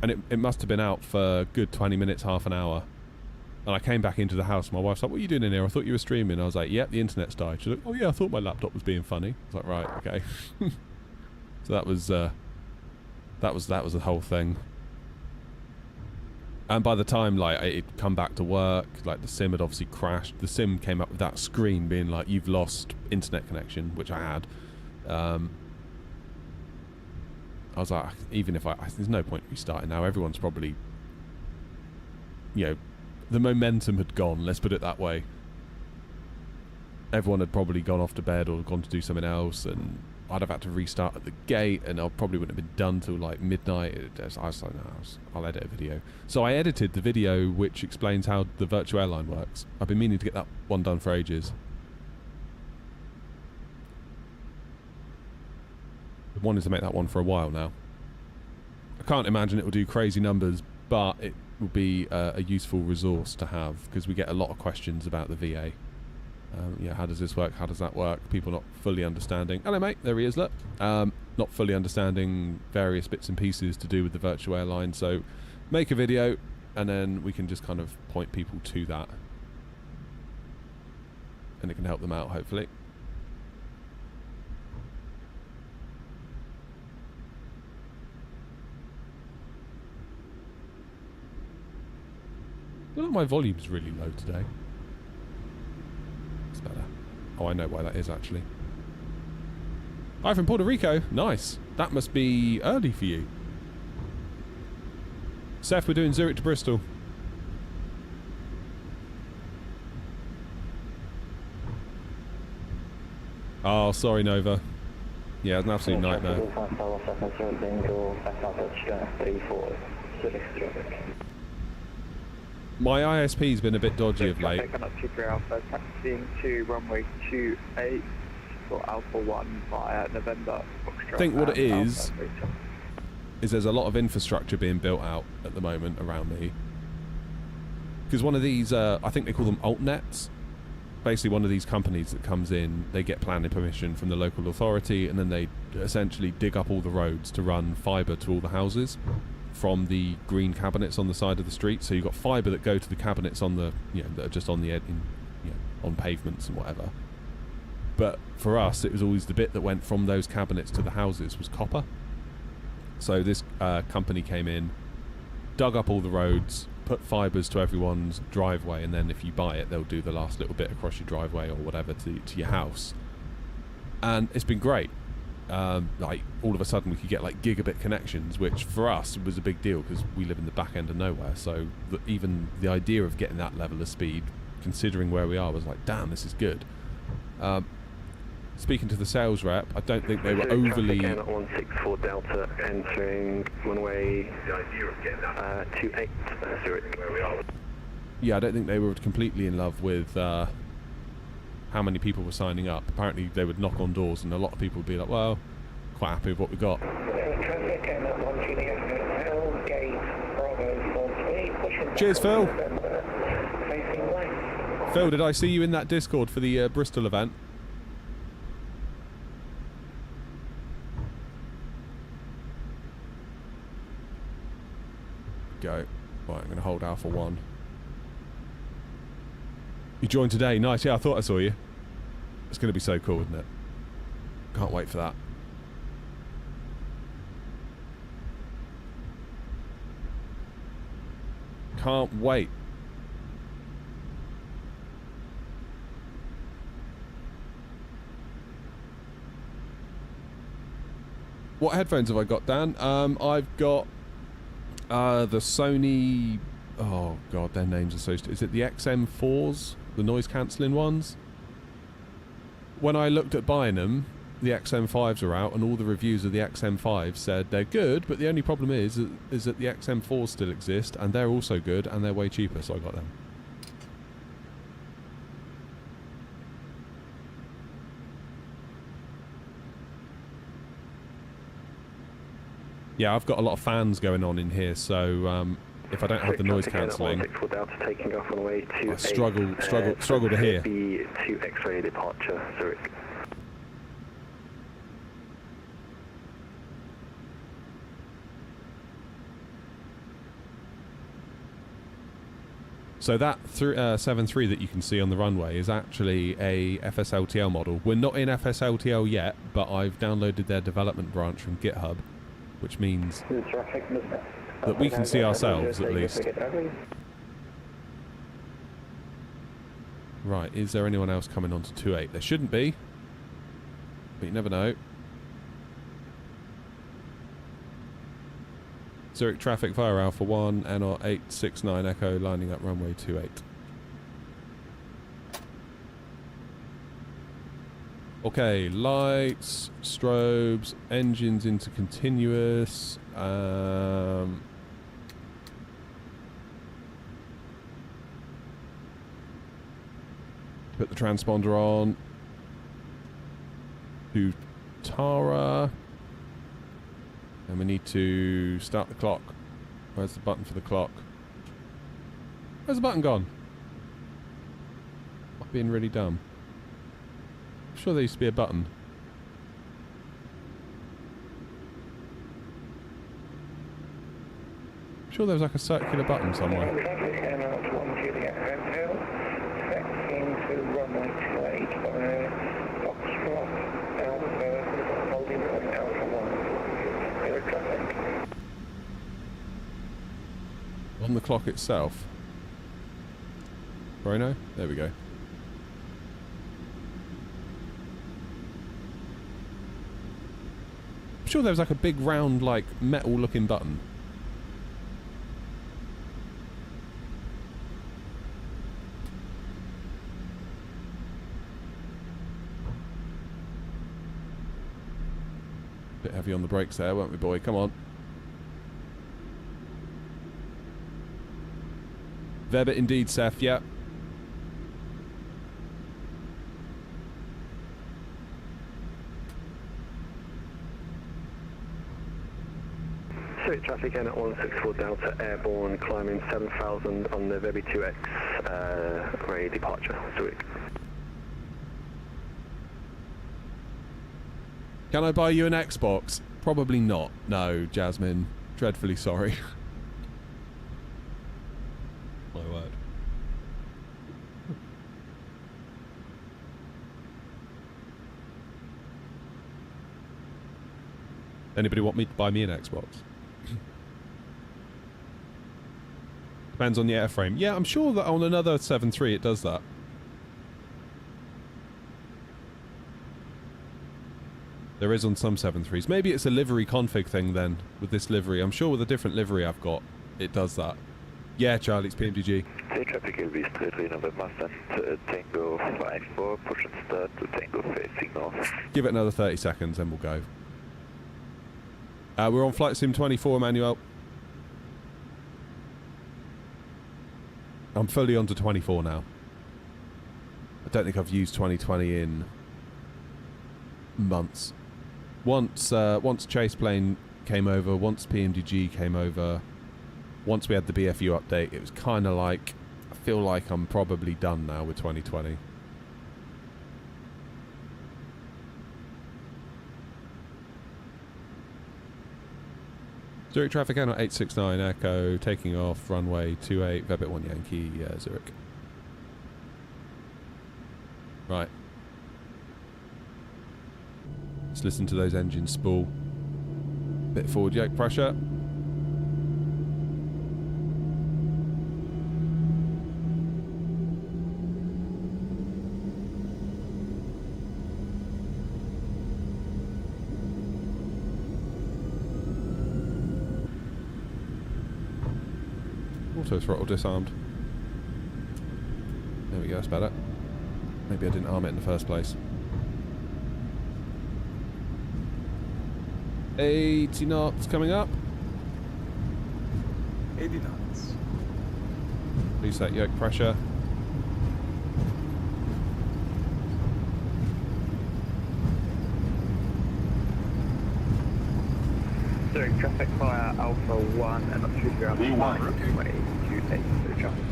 And it must have been out for a good 20 minutes, half an hour. And I came back into the house. My wife's like, what are you doing in here? I thought you were streaming. I was like, yep, the internet's died. She's like, oh yeah, I thought my laptop was being funny. I was like, right, okay. So that was the whole thing. And by the time like it'd come back to work, like the sim had obviously crashed. The sim came up with that screen being like, you've lost internet connection, which I had. I was like, even if there's no point restarting now. Everyone's probably, you know, the momentum had gone, let's put it that way. Everyone had probably gone off to bed or gone to do something else, and I'd have had to restart at the gate, and I probably wouldn't have been done till like midnight. I was like, no, I'll edit a video. So I edited the video which explains how the virtual airline works. I've been meaning to get that one done for ages. I've wanted to make that one for a while now. I can't imagine it will do crazy numbers, but it will be a useful resource to have, because we get a lot of questions about the VA. Yeah, how does this work? How does that work? People not fully understanding. Hello, mate. There he is, look. Not fully understanding various bits and pieces to do with the virtual airline. So make a video, and then we can just kind of point people to that. And it can help them out, hopefully. I feel like my volume's really low today. It's better. Oh, I know why that is, actually. Hi from Puerto Rico. Nice. That must be early for you. Seth, we're doing Zurich to Bristol. Oh, sorry, Nova. Yeah, it's an absolute nightmare. My ISP's been a bit dodgy of late. Alpha, taxiing to runway 28 for Alpha 1 via November. I think what it is there's a lot of infrastructure being built out at the moment around me. Because one of these, I think they call them altnets. Basically one of these companies that comes in, they get planning permission from the local authority, and then they essentially dig up all the roads to run fibre to all the houses from the green cabinets on the side of the street. So you've got fibre that go to the cabinets on the, you know, that are just on the on pavements and whatever. But for us, it was always the bit that went from those cabinets to the houses was copper. So this company came in, dug up all the roads, put fibres to everyone's driveway, and then if you buy it, they'll do the last little bit across your driveway or whatever to your house. And it's been great. Like all of a sudden we could get like gigabit connections, which for us was a big deal because we live in the back end of nowhere. So even the idea of getting that level of speed, considering where we are, was like, damn, this is good. Speaking to the sales rep, I don't think they were overly... 164 Delta entering runway 28 Zurich. Yeah, I don't think they were completely in love with how many people were signing up. Apparently they would knock on doors and a lot of people would be like, well, quite happy with what we got. Cheers, Phil. Phil, did I see you in that Discord for the Bristol event? Go. Right, I'm going to hold Alpha 1. You joined today? Nice. Yeah, I thought I saw you. It's going to be so cool, isn't it? Can't wait for that. Can't wait. What headphones have I got, Dan? I've got the Sony... Oh, God, their names are so... Is it the XM4s? The noise-cancelling ones? When I looked at buying them, the XM5s are out, and all the reviews of the XM5 said they're good, but the only problem is that the XM4s still exist, and they're also good, and they're way cheaper, so I got them. Yeah, I've got a lot of fans going on in here, so if I don't have the noise cancelling, I struggle to hear. To X-ray departure, Zurich. So that 7.3 that you can see on the runway is actually a FSLTL model. We're not in FSLTL yet, but I've downloaded their development branch from GitHub, which means that we can see ourselves at least. Right, is there anyone else coming on to 2.8? There shouldn't be, but you never know. Zurich traffic via Alpha 1, NR 869 Echo, lining up runway 28. Okay, lights, strobes, engines into continuous. Put the transponder on. To Tara. And we need to start the clock. Where's the button for the clock? Where's the button gone? I'm being really dumb. I'm sure there used to be a button. I'm sure there was like a circular button somewhere. On the clock itself. Bruno? There we go. I'm sure there was like a big round, like, metal looking button. Bit heavy on the brakes there, weren't we, boy? Come on. Verbit indeed, Seth, yeah. Zurich traffic in at 164 Delta, airborne, climbing 7000 on the Verbit 2X, ready departure, Zurich. Can I buy you an Xbox? Probably not. No, Jasmine. Dreadfully sorry. My word. Anybody want me to buy me an Xbox? Depends on the airframe. Yeah, I'm sure that on another 7.3 it does that. There is on some 7.3s. Maybe it's a livery config thing then, with this livery. I'm sure with a different livery I've got, it does that. Yeah, Charlie, it's PMDG. Sea traffic will be straight in November and Tango 54, push and start to Tango facing north. Give it another 30 seconds and we'll go. We're on Flight Sim 24, Emmanuel. I'm fully onto 24 now. I don't think I've used 2020 in months. Once Chase Plane came over, once PMDG came over, once we had the BFU update, it was kind of like, I feel like I'm probably done now with 2020. Zurich traffic out 869 Echo, taking off runway 28, Verbit 1 Yankee, Zurich. Right. Let's listen to those engines spool. Bit forward yoke pressure. Auto throttle disarmed. There we go, that's better. Maybe I didn't arm it in the first place. 80 knots coming up. 80 knots. Release that yoke pressure. Zurich traffic via Alpha 1 and up to ground V1, way 28 Zurich traffic.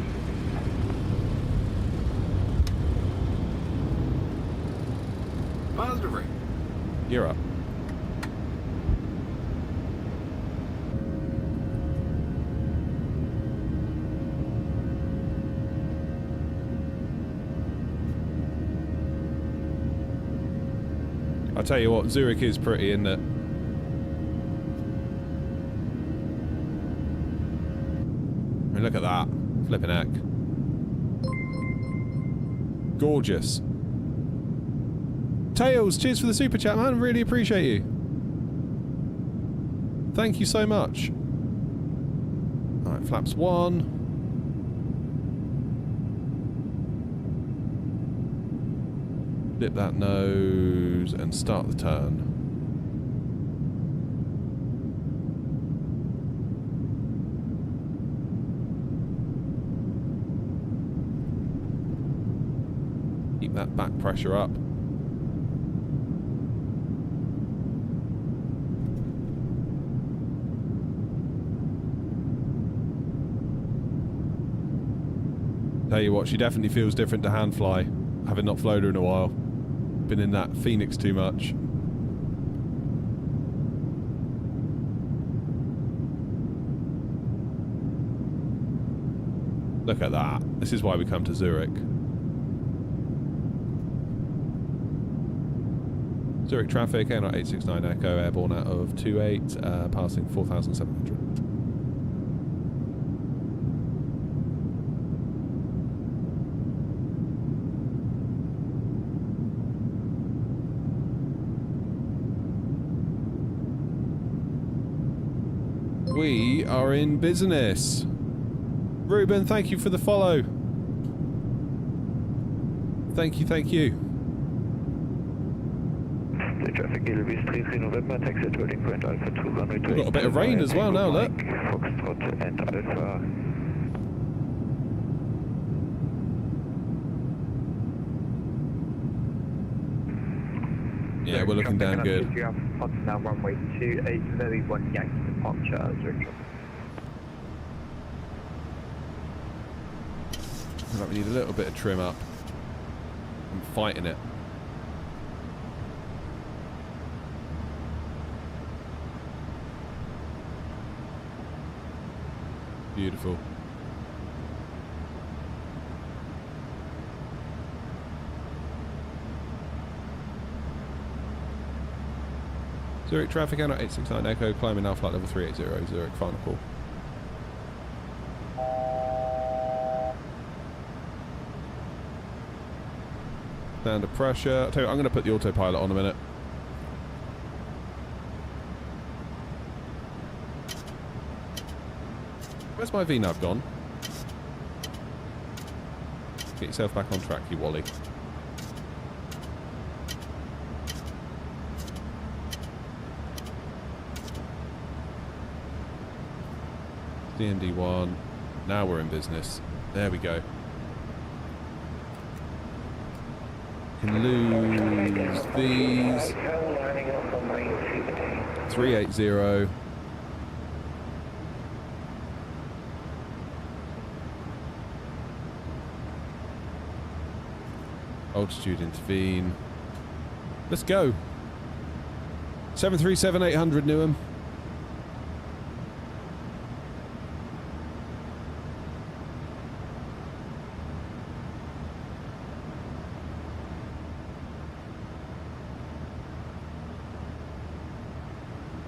Positive rate. You're up. I tell you what, Zurich is pretty, isn't it? I mean, look at that. Flipping heck. Gorgeous. Tails, cheers for the super chat, man. Really appreciate you. Thank you so much. Alright, flaps 1. Dip that nose and start the turn. Keep that back pressure up. Tell you what, she definitely feels different to hand fly, having not flown her in a while. Been in that Phoenix too much. Look at that. This is why we come to Zurich. Zurich traffic, ANR 869 Echo, airborne out of 28, passing 4,700. We are in business. Ruben, thank you for the follow. Thank you, thank you. The traffic Gilbis 33 November, taxi at holding point Alpha 2 runway 28. We've got a bit of rain as well now, look. Foxtrot and Alpha. Yeah, we're looking damn good. You have now runway 28, very 1 Yankee departure, Zurich. Right, we need a little bit of trim up. I'm fighting it. Beautiful. Zurich traffic, ANR 869 Echo, climbing now flight level 380, Zurich, final call. Under pressure. I'll tell you what, I'm going to put the autopilot on a minute. Where's my VNAV gone? Get yourself back on track, you Wally. DND1. Now we're in business. There we go. Can lose these. 380. Altitude intervene. Let's go. 737-800 Newham.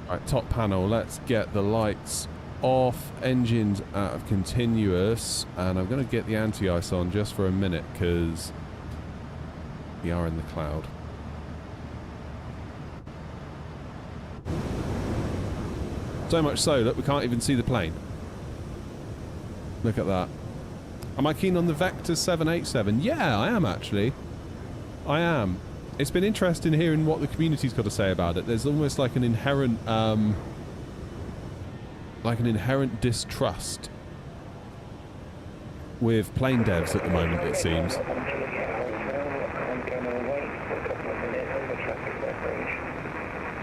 Right, top panel, let's get the lights off, engines out of continuous, and I'm going to get the anti-ice on just for a minute because we are in the cloud. So much so that we can't even see the plane. Look at that. Am I keen on the Vector 787? Yeah, I am actually. I am. It's been interesting hearing what the community's got to say about it. There's almost like an inherent distrust with plane devs at the moment, it seems.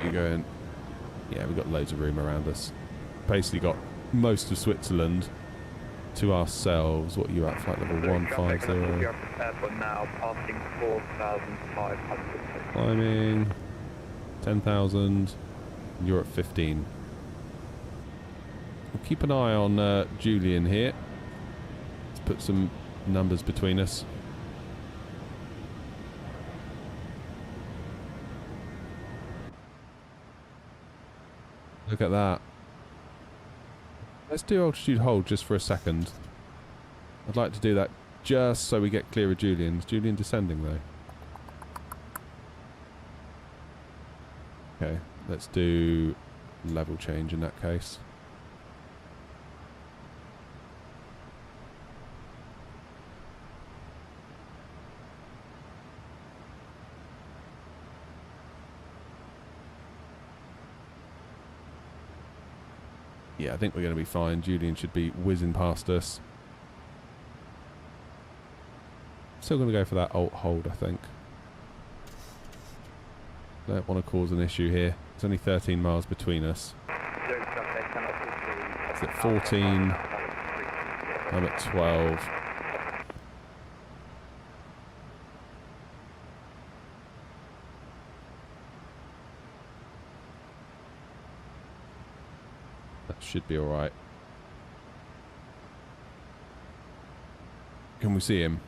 You're going, yeah, we've got loads of room around us. Basically got most of Switzerland to ourselves. What are you at? Flight level 150. Airport now, passing 4,500. Climbing 10,000. You're at 15. We'll keep an eye on Julian here. Let's put some numbers between us. Look at that. Let's do altitude hold just for a second. I'd like to do that just so we get clear of Julian. Is Julian descending though? Okay, let's do level change in that case. Yeah, I think we're going to be fine. Julian should be whizzing past us. Still going to go for that alt hold, I think. Don't want to cause an issue here. It's only 13 miles between us. It's at 14. I'm at 12. That should be alright. Can we see him?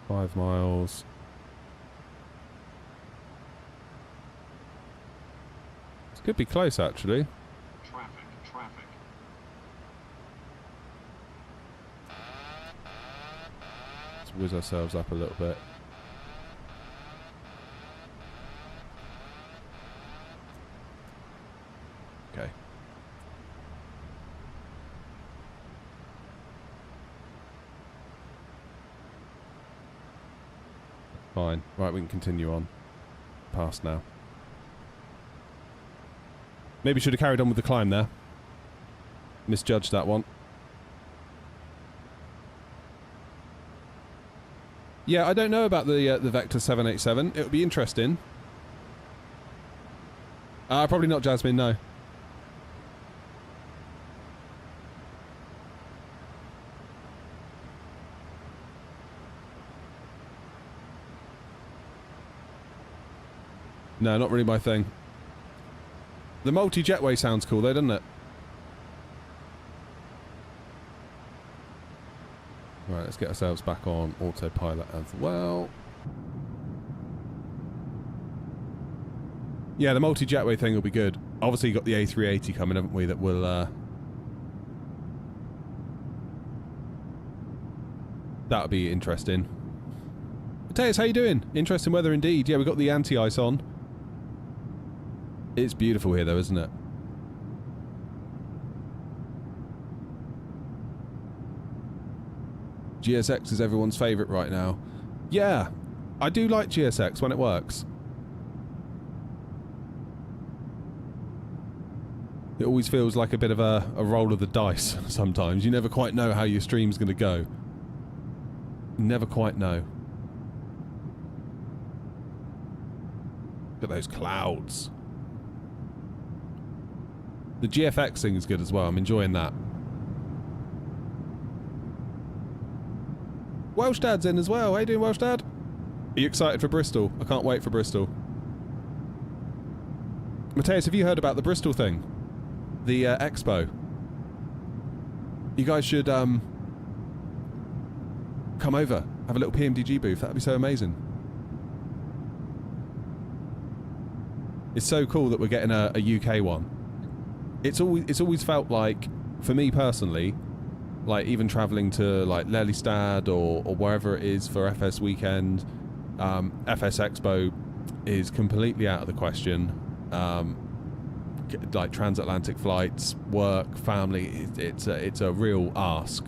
Five miles. This could be close, actually. Traffic. Let's whiz ourselves up a little bit. Okay. Fine. Right, we can continue on. Past now. Maybe should have carried on with the climb there. Misjudged that one. Yeah, I don't know about the Vector 787. It would be interesting. Probably not Jasmine, no. No, not really my thing. The multi-jetway sounds cool though, doesn't it? Right, let's get ourselves back on autopilot as well. Yeah, the multi-jetway thing will be good. Obviously, you've got the A380 coming, haven't we, that will... that'll be interesting. Mateus, how you doing? Interesting weather indeed. Yeah, we've got the anti-ice on. It's beautiful here, though, isn't it? GSX is everyone's favourite right now. Yeah, I do like GSX when it works. It always feels like a bit of a roll of the dice sometimes. You never quite know how your stream's going to go. Never quite know. Look at those clouds. The GFX thing is good as well. I'm enjoying that. Welsh Dad's in as well. How you doing, Welsh Dad? Are you excited for Bristol? I can't wait for Bristol. Mateus, have you heard about the Bristol thing? The expo. You guys should come over. Have a little PMDG booth. That'd be so amazing. It's so cool that we're getting a UK one. It's always felt like, for me personally, like even travelling to like Lelystad or wherever it is for FS weekend, FS Expo is completely out of the question. Like transatlantic flights, work, family, it's a real ask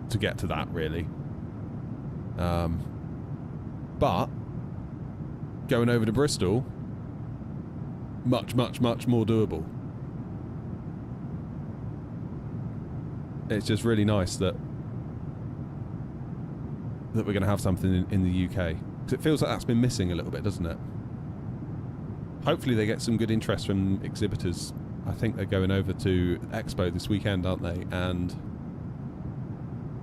to get to that, really. But going over to Bristol, much more doable. It's just really nice that we're going to have something in the UK. Because it feels like that's been missing a little bit, doesn't it? Hopefully they get some good interest from exhibitors. I think they're going over to Expo this weekend, aren't they? And...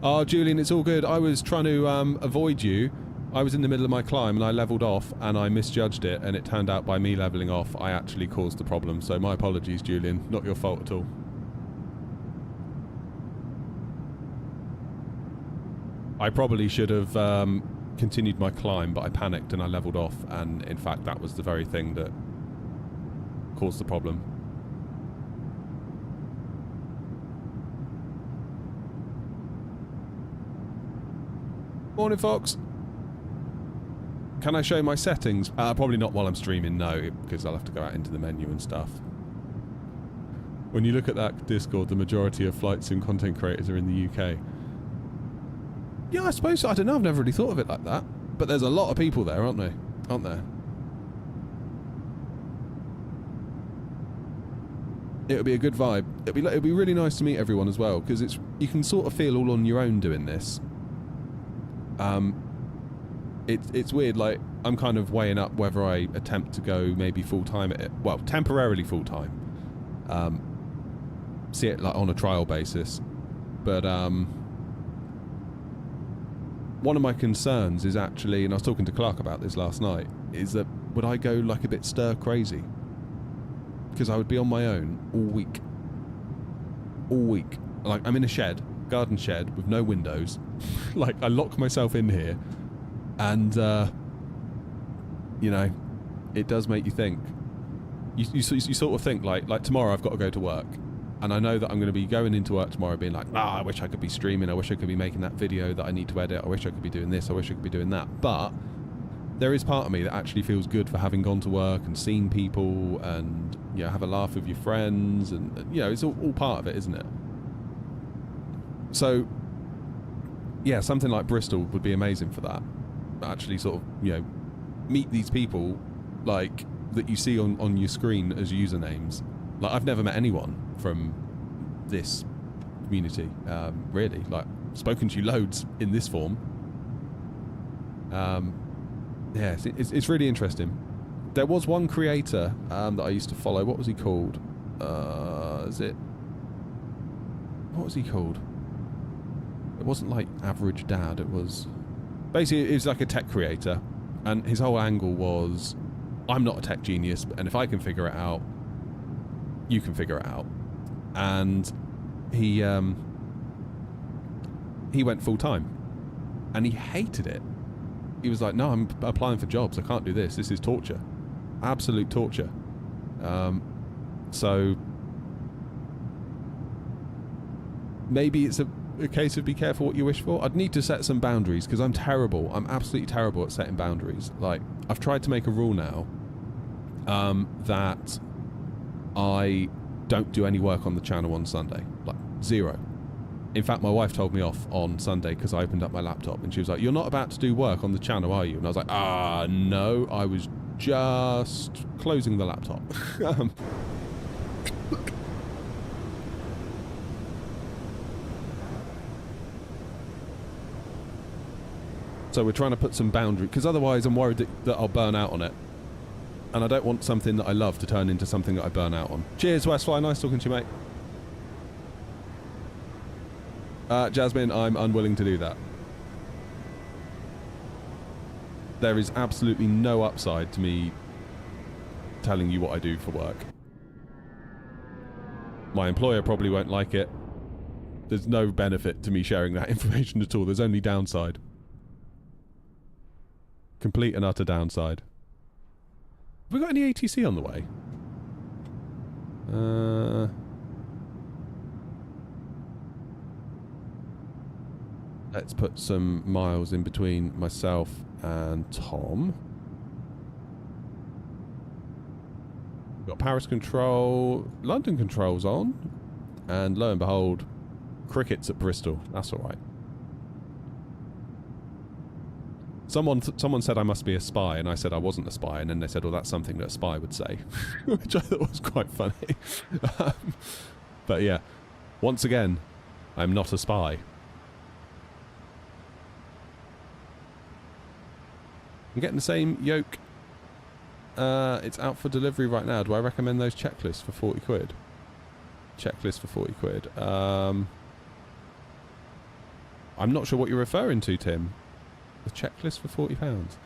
oh, Julian, it's all good. I was trying to avoid you I was in the middle of my climb and I levelled off and I misjudged it, and it turned out by me levelling off I actually caused the problem. So my apologies, Julian. Not your fault at all. I probably should have continued my climb, but I panicked and I levelled off, and in fact that was the very thing that caused the problem. Morning, Fox. Can I show my settings? Probably not while I'm streaming, no, because I'll have to go out into the menu and stuff. When you look at that Discord, the majority of flight sim content creators are in the UK. Yeah, I suppose, I don't know, I've never really thought of it like that. But there's a lot of people there, aren't there? Aren't there? It'll be a good vibe. It'll be really nice to meet everyone as well, because you can sort of feel all on your own doing this. It's weird, like, I'm kind of weighing up whether I attempt to go maybe full-time at it. Well, temporarily full-time. See it, like, on a trial basis. But, one of my concerns is actually, and I was talking to Clark about this last night, is that would I go, like, a bit stir-crazy? Because I would be on my own all week. All week. Like, I'm in a shed, garden shed, with no windows. Like, I lock myself in here. And, you know, it does make you think. You sort of think, like tomorrow I've got to go to work. And I know that I'm going to be going into work tomorrow being like, I wish I could be streaming. I wish I could be making that video that I need to edit. I wish I could be doing this. I wish I could be doing that. But there is part of me that actually feels good for having gone to work and seen people and, you know, have a laugh with your friends. And, you know, it's all part of it, isn't it? So, yeah, something like Bristol would be amazing for that. Actually sort of, you know, meet these people like that you see on your screen as usernames. Like, I've never met anyone from this community, really. Like, spoken to you loads in this form. Yeah, it's really interesting. There was one creator that I used to follow. What was he called? What was he called? It wasn't like Average Dad, it was... Basically, it was like a tech creator, and his whole angle was, I'm not a tech genius, and if I can figure it out, you can figure it out. And he went full-time, and he hated it. He was like, no, I'm applying for jobs, I can't do this, this is torture. Absolute torture. So, maybe it's a case of be careful what you wish for. I'd need to set some boundaries, because I'm terrible. I'm absolutely terrible at setting boundaries. Like, I've tried to make a rule now that I don't do any work on the channel on Sunday. Like, zero. In fact, my wife told me off on Sunday because I opened up my laptop and she was like, you're not about to do work on the channel, are you? And I was like, no, I was just closing the laptop. So we're trying to put some boundary, because otherwise I'm worried that I'll burn out on it. And I don't want something that I love to turn into something that I burn out on. Cheers, Westfly. Nice talking to you, mate. Jasmine, I'm unwilling to do that. There is absolutely no upside to me telling you what I do for work. My employer probably won't like it. There's no benefit to me sharing that information at all. There's only downside. Complete and utter downside. Have we got any ATC on the way? Let's put some miles in between myself and Tom. We've got Paris control, London controls on, and lo and behold, crickets at Bristol. That's all right. Someone said I must be a spy, and I said I wasn't a spy, and then they said, well, that's something that a spy would say, which I thought was quite funny. But yeah, once again, I'm not a spy. I'm getting the same yoke. It's out for delivery right now. Do I recommend those checklists for 40 quid? Checklist for 40 quid. I'm not sure what you're referring to, Tim. The checklist for £40.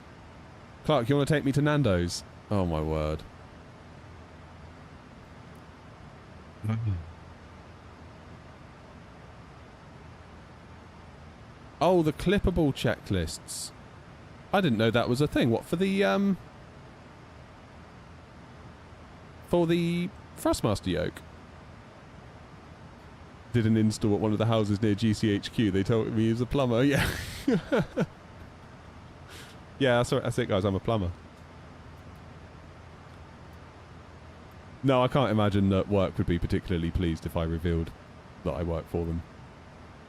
Clark, you want to take me to Nando's? Oh my word. Oh, the clippable checklists. I didn't know that was a thing. What, for the Thrustmaster yoke? Did an install at one of the houses near GCHQ. They told me he was a plumber. Yeah. Yeah, that's it, guys. I'm a plumber. No, I can't imagine that work would be particularly pleased if I revealed that I work for them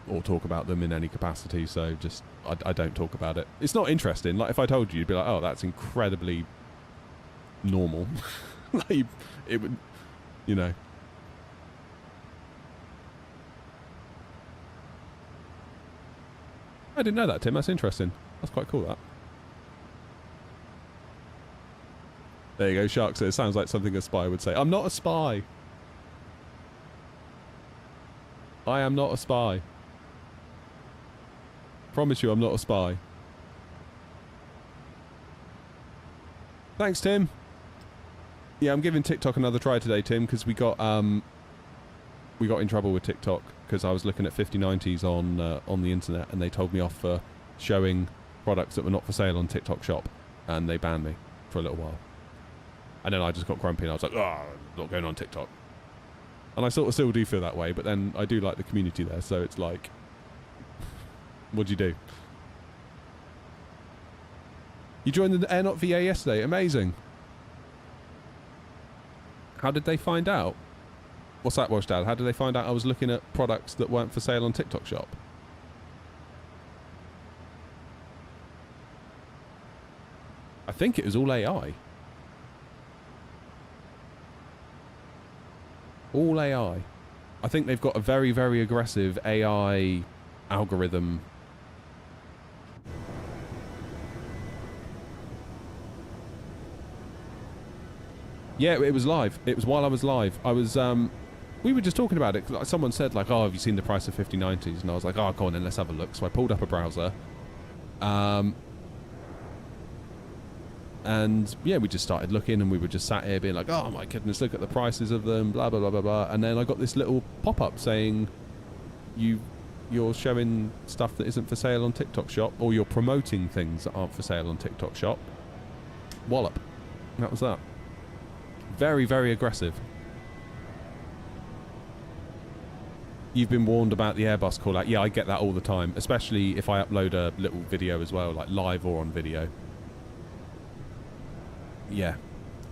or talk about them in any capacity. So just, I don't talk about it. It's not interesting. Like, if I told you, you'd be like, oh, that's incredibly normal. Like, it would, you know. I didn't know that, Tim. That's interesting. That's quite cool, that. There you go, Shark says, sounds like something a spy would say. I'm not a spy. I am not a spy. Promise you I'm not a spy. Thanks, Tim. Yeah, I'm giving TikTok another try today, Tim, because we got in trouble with TikTok because I was looking at 5090s on the internet and they told me off for showing products that were not for sale on TikTok Shop, and they banned me for a little while. And then I just got grumpy and I was like, oh, I'm not going on TikTok. And I sort of still do feel that way, but then I do like the community there, so it's like, what'd you do? You joined the Airnot VA yesterday. Amazing. How did they find out? What's that, Welsh Dad? How did they find out I was looking at products that weren't for sale on TikTok Shop? I think it was all AI. All AI. I think they've got a very, very aggressive AI algorithm. Yeah, it was live. It was while I was live. I was, we were just talking about it. Someone said, like, oh, have you seen the price of 5090s? And I was like, oh, go on then, let's have a look. So I pulled up a browser. And yeah, we just started looking and we were just sat here being like, oh my goodness, look at the prices of them, blah, blah, blah, blah, blah. And then I got this little pop-up saying you're showing stuff that isn't for sale on TikTok Shop, or you're promoting things that aren't for sale on TikTok Shop. Wallop. And that was that. Very, very aggressive. You've been warned about the Airbus call out. Yeah, I get that all the time, especially if I upload a little video as well, like live or on video. Yeah,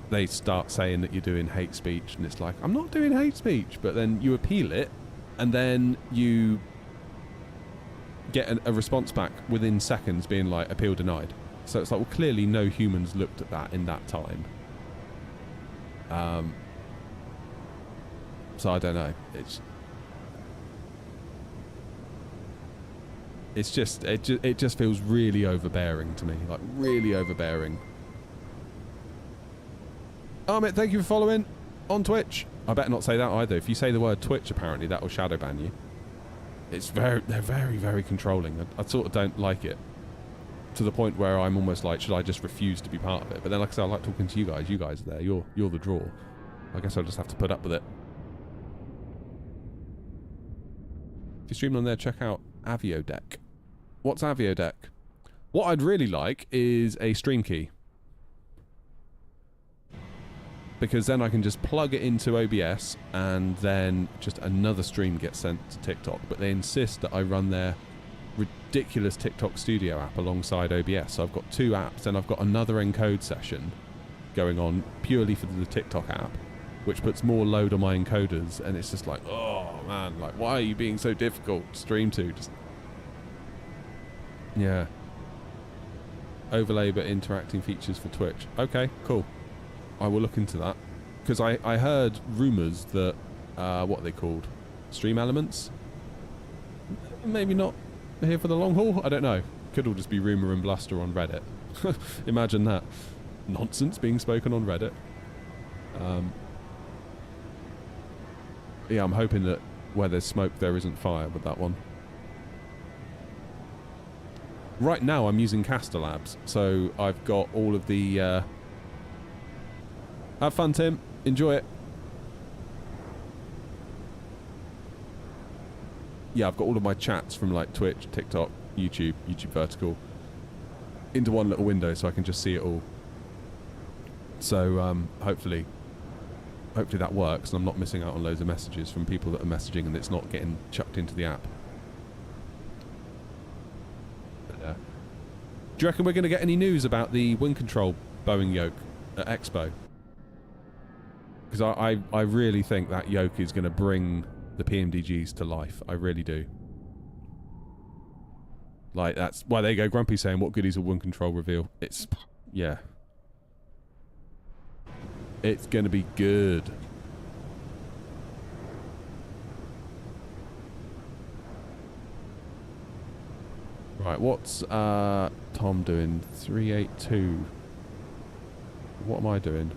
they start saying that you're doing hate speech, and it's like, I'm not doing hate speech, but then you appeal it, and then you get a response back within seconds being like, appeal denied. So it's like, well, clearly no humans looked at that in that time. So I don't know. It just feels really overbearing to me, like really overbearing. Amit, thank you for following on Twitch. I better not say that either. If you say the word Twitch, apparently that will shadow ban you. They're very, very controlling. I sort of don't like it, to the point where I'm almost like, should I just refuse to be part of it? But then, like I said, I like talking to you guys. You guys are there. You're the draw. I guess I'll just have to put up with it. If you're streaming on there, check out Aviodeck. What's Aviodeck? What I'd really like is a stream key, because then I can just plug it into OBS and then just another stream gets sent to TikTok. But they insist that I run their ridiculous TikTok Studio app alongside OBS. So I've got two apps, and I've got another encode session going on purely for the TikTok app, which puts more load on my encoders. And it's just like, oh man, like, why are you being so difficult to stream to? Just, yeah. Overlay but interacting features for Twitch. Okay, cool. I will look into that, because I heard rumours that what are they called, stream elements, maybe not here for the long haul. I don't know. Could all just be rumour and bluster on Reddit. Imagine that nonsense being spoken on Reddit. Yeah, I'm hoping that where there's smoke there isn't fire with that one. right now I'm using Caster Labs, so I've got all of the... Have fun, Tim. Enjoy it. Yeah, I've got all of my chats from like Twitch, TikTok, YouTube Vertical into one little window so I can just see it all. So hopefully that works and I'm not missing out on loads of messages from people that are messaging and it's not getting chucked into the app. But, do you reckon we're going to get any news about the wind control Boeing yoke at Expo? Because I really think that yoke is going to bring the PMDGs to life. I really do. Like, that's... Well, there you go. Grumpy saying, what goodies will wind control reveal? It's... Yeah. It's going to be good. Right, what's Tom doing? 382. What am I doing?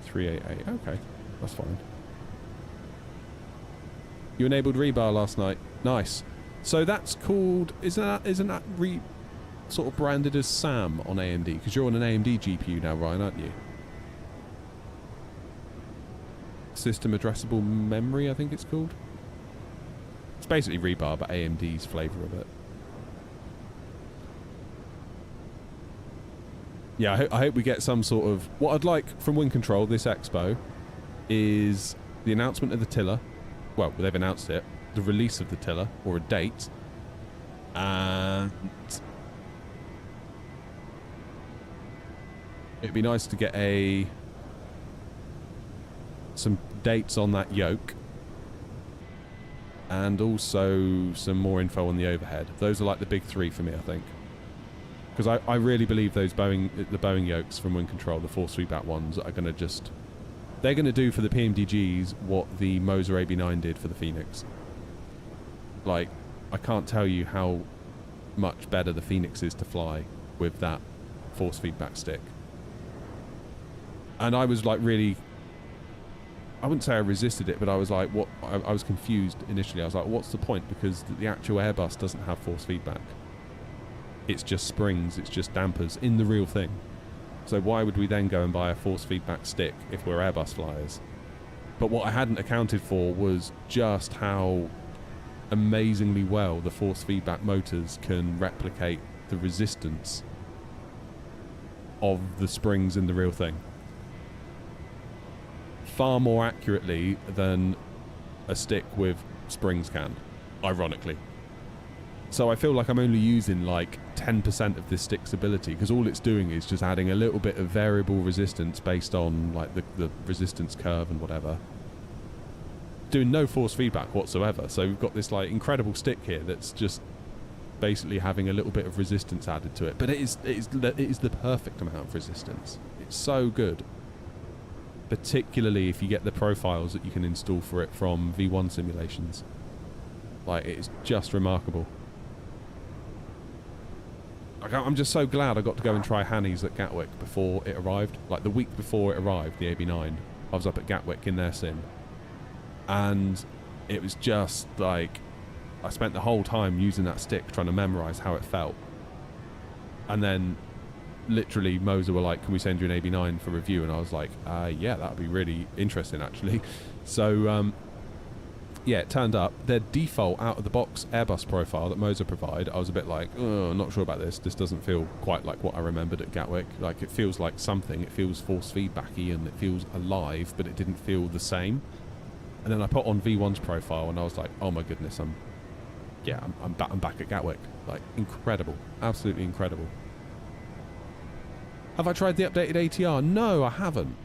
388. Okay, that's fine. You enabled rebar last night. Nice. So that's called... Isn't that sort of branded as SAM on AMD? Because you're on an AMD GPU now, Ryan, aren't you? System addressable memory, I think it's called. It's basically rebar, but AMD's flavour of it. Yeah, I hope we get some sort of... What I'd like from Wind Control this Expo is the announcement of the tiller. Well, they've announced it. The release of the tiller, or a date. And... it'd be nice to get some dates on that yoke. And also some more info on the overhead. Those are like the big three for me, I think. Because I really believe those the Boeing yokes from Wind Control, the force feedback ones, are going to just... They're going to do for the PMDGs what the Moser AB9 did for the Phoenix. Like, I can't tell you how much better the Phoenix is to fly with that force feedback stick. And I was like really... I wouldn't say I resisted it, but I was like, what? I was confused initially. I was like, what's the point? Because the actual Airbus doesn't have force feedback. It's just springs, it's just dampers in the real thing. So why would we then go and buy a force feedback stick if we're Airbus flyers? But what I hadn't accounted for was just how amazingly well the force feedback motors can replicate the resistance of the springs in the real thing. Far more accurately than a stick with springs can, ironically. So I feel like I'm only using like 10% of this stick's ability, because all it's doing is just adding a little bit of variable resistance based on like the resistance curve and whatever. Doing no force feedback whatsoever. So we've got this like incredible stick here that's just basically having a little bit of resistance added to it. But it is the perfect amount of resistance. It's so good. Particularly if you get the profiles that you can install for it from V1 simulations. Like, it is just remarkable. I'm just so glad I got to go and try Hanny's at Gatwick before it arrived. Like, the week before it arrived, the AB9, I was up at Gatwick in their sim. And it was just like, I spent the whole time using that stick trying to memorise how it felt. And then literally Moser were like, can we send you an AB9 for review? And I was like, yeah, that would be really interesting actually. So yeah, it turned up their default out of the box Airbus profile that Moser provide. I was a bit like, oh, I'm not sure about this. This doesn't feel quite like what I remembered at Gatwick. Like, it feels like something. It feels force feedbacky and it feels alive, but it didn't feel the same. And then I put on V1's profile and I was like, oh my goodness, I'm back at Gatwick. Like, incredible, absolutely incredible. Have I tried the updated ATR? No, I haven't.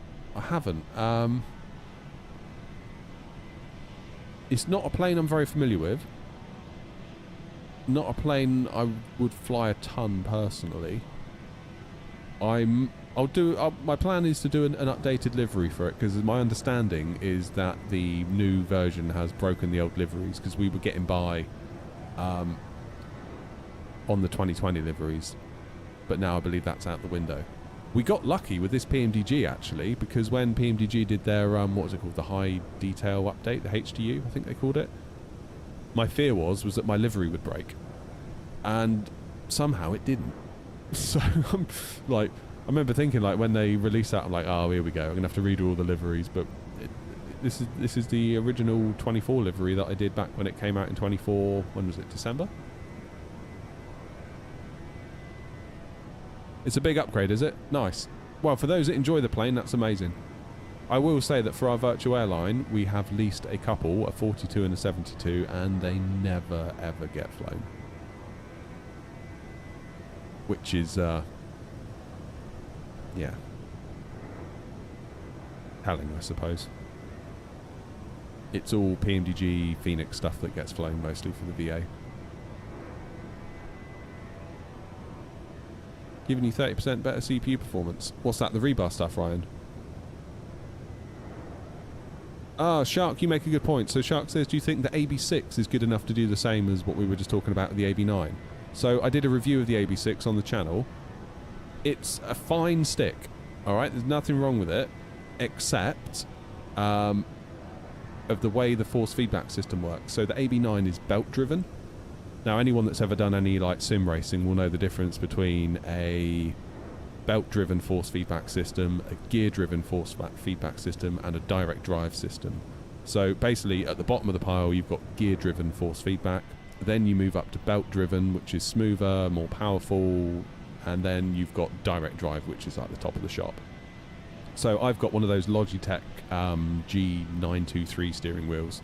It's not a plane I'm very familiar with. Not a plane I would fly a ton personally. My plan is to do an updated livery for it, because my understanding is that the new version has broken the old liveries, because we were getting by on the 2020 liveries, but now I believe that's out the window. We got lucky with this PMDG actually, because when PMDG did their what was it called, the high detail update, the HDU I think they called it, my fear was that my livery would break, and somehow it didn't. So I'm like, I remember thinking like when they released that, I'm like, oh, here we go. I'm gonna have to redo all the liveries, but this is the original 24 livery that I did back when it came out in 24. When was it? December. It's a big upgrade, is it? Nice. Well, for those that enjoy the plane, that's amazing. I will say that for our virtual airline, we have leased a couple, a 42 and a 72, and they never ever get flown. Which is, yeah, telling, I suppose. It's all PMDG Phoenix stuff that gets flown mostly for the VA. Giving you 30% better CPU performance. What's that, the rebar stuff, Ryan? Ah, Shark, you make a good point. So Shark says, do you think the AB6 is good enough to do the same as what we were just talking about with the AB9? So I did a review of the AB6 on the channel. It's a fine stick, alright? There's nothing wrong with it, except of the way the force feedback system works. So the AB9 is belt driven. Now anyone that's ever done any like sim racing will know the difference between a belt driven force feedback system, a gear driven force feedback system, and a direct drive system. So basically at the bottom of the pile you've got gear driven force feedback, then you move up to belt driven, which is smoother, more powerful, and then you've got direct drive, which is like the top of the shop. So I've got one of those Logitech G923 steering wheels,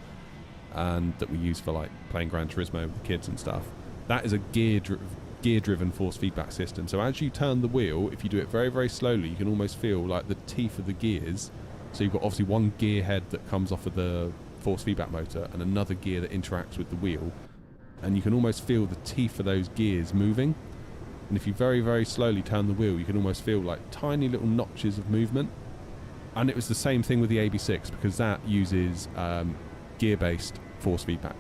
and that we use for like playing Gran Turismo with the kids and stuff. That is a gear-driven force feedback system. So as you turn the wheel, if you do it very, very slowly, you can almost feel like the teeth of the gears. So you've got obviously one gear head that comes off of the force feedback motor and another gear that interacts with the wheel. And you can almost feel the teeth of those gears moving. And if you very, very slowly turn the wheel, you can almost feel like tiny little notches of movement. And it was the same thing with the AB6, because that uses gear-based force feedback.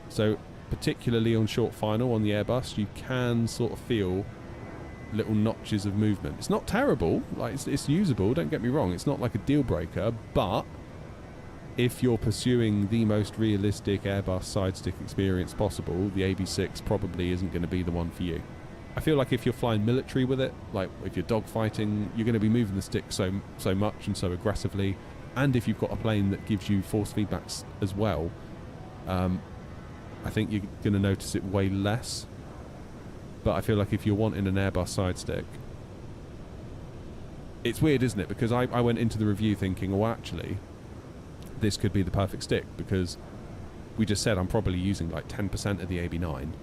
So particularly on short final on the Airbus, you can sort of feel little notches of movement. It's not terrible, like it's usable, don't get me wrong, it's not like a deal breaker, but if you're pursuing the most realistic Airbus side stick experience possible, the AB6 probably isn't going to be the one for you. I feel like if you're flying military with it, like if you're dogfighting, you're going to be moving the stick so much and so aggressively. And if you've got a plane that gives you force feedbacks as well, I think you're going to notice it way less. But I feel like if you're wanting an Airbus side stick, it's weird, isn't it? Because I went into the review thinking, oh, actually, this could be the perfect stick, because we just said I'm probably using like 10% of the AB9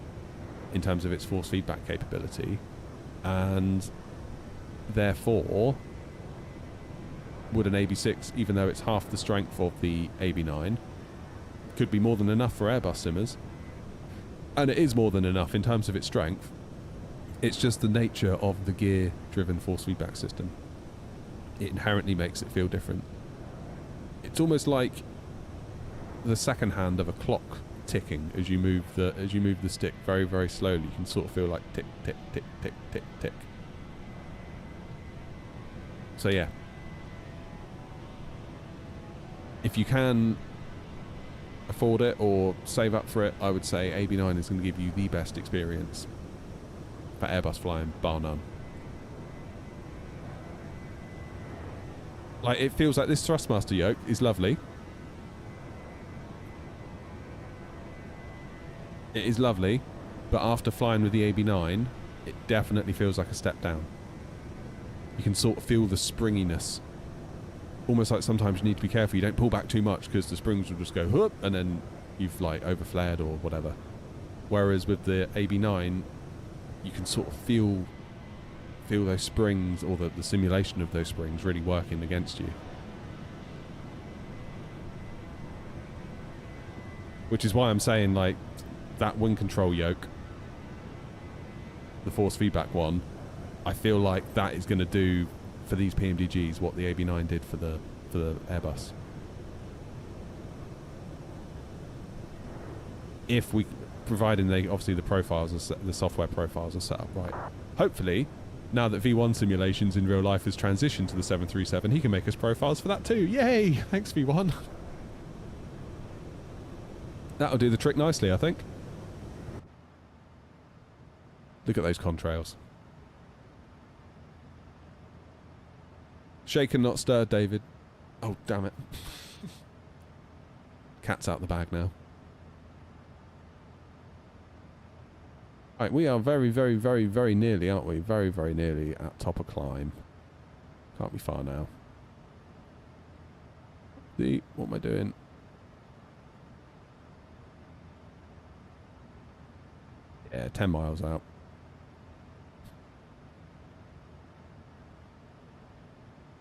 in terms of its force feedback capability, and therefore would an AB6, even though it's half the strength of the AB9, could be more than enough for Airbus simmers. And it is more than enough in terms of its strength. It's just the nature of the gear-driven force feedback system. It inherently makes it feel different. It's almost like the second hand of a clock ticking as you move the stick very, very slowly. You can sort of feel like tick, tick, tick, tick, tick, tick. So yeah, if you can afford it or save up for it, I would say AB9 is going to give you the best experience for Airbus flying, bar none. Like, it feels like this Thrustmaster yoke is lovely. It is lovely, but after flying with the AB9, it definitely feels like a step down. You can sort of feel the springiness. Almost like sometimes you need to be careful you don't pull back too much, because the springs will just go whoop, and then you've like overflared or whatever. Whereas with the AB9, you can sort of feel those springs, or the simulation of those springs really working against you. Which is why I'm saying, like, that wind control yoke, the force feedback one, I feel like that is going to do for these PMDGs what the AB9 did for the Airbus. If we, providing they, obviously the profiles, the software profiles are set up right. Hopefully, now that V1 simulations in real life has transitioned to the 737, he can make us profiles for that too. Yay! Thanks, V1. That'll do the trick nicely, I think. Look at those contrails. Shaken, not stirred, David. Oh, damn it. Cat's out the bag now. Right, we are very, very, very, very nearly, aren't we? Very, very nearly at top of climb. Can't be far now. What am I doing? Yeah, 10 miles out.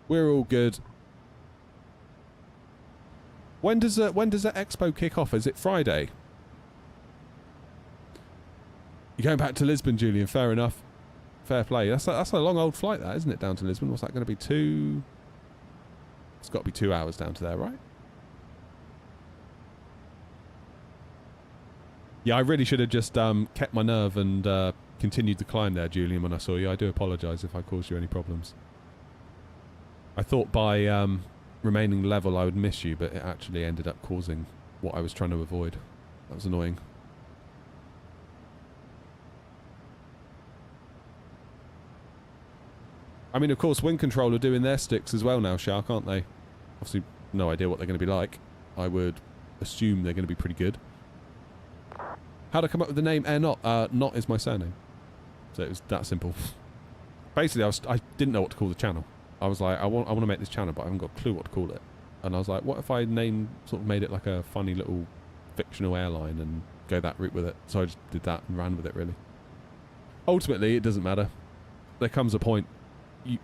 We're all good. When does that expo kick off? Is it Friday? You're going back to Lisbon, Julian. Fair enough. Fair play. That's a long old flight, that, isn't it, down to Lisbon? What's that going to be? It's got to be 2 hours down to there, right? Yeah, I really should have just kept my nerve and continued the climb there, Julian, when I saw you. I do apologise if I caused you any problems. I thought by remaining level I would miss you, but it actually ended up causing what I was trying to avoid. That was annoying. I mean, of course, Wind Control are doing their sticks as well now, Shark, aren't they? Obviously, no idea what they're going to be like. I would assume they're going to be pretty good. How'd I come up with the name Air Not? Not is my surname. So it was that simple. Basically, I didn't know what to call the channel. I was like, I want to make this channel, but I haven't got a clue what to call it. And I was like, what if I sort of made it like a funny little fictional airline and go that route with it? So I just did that and ran with it, really. Ultimately, it doesn't matter. There comes a point,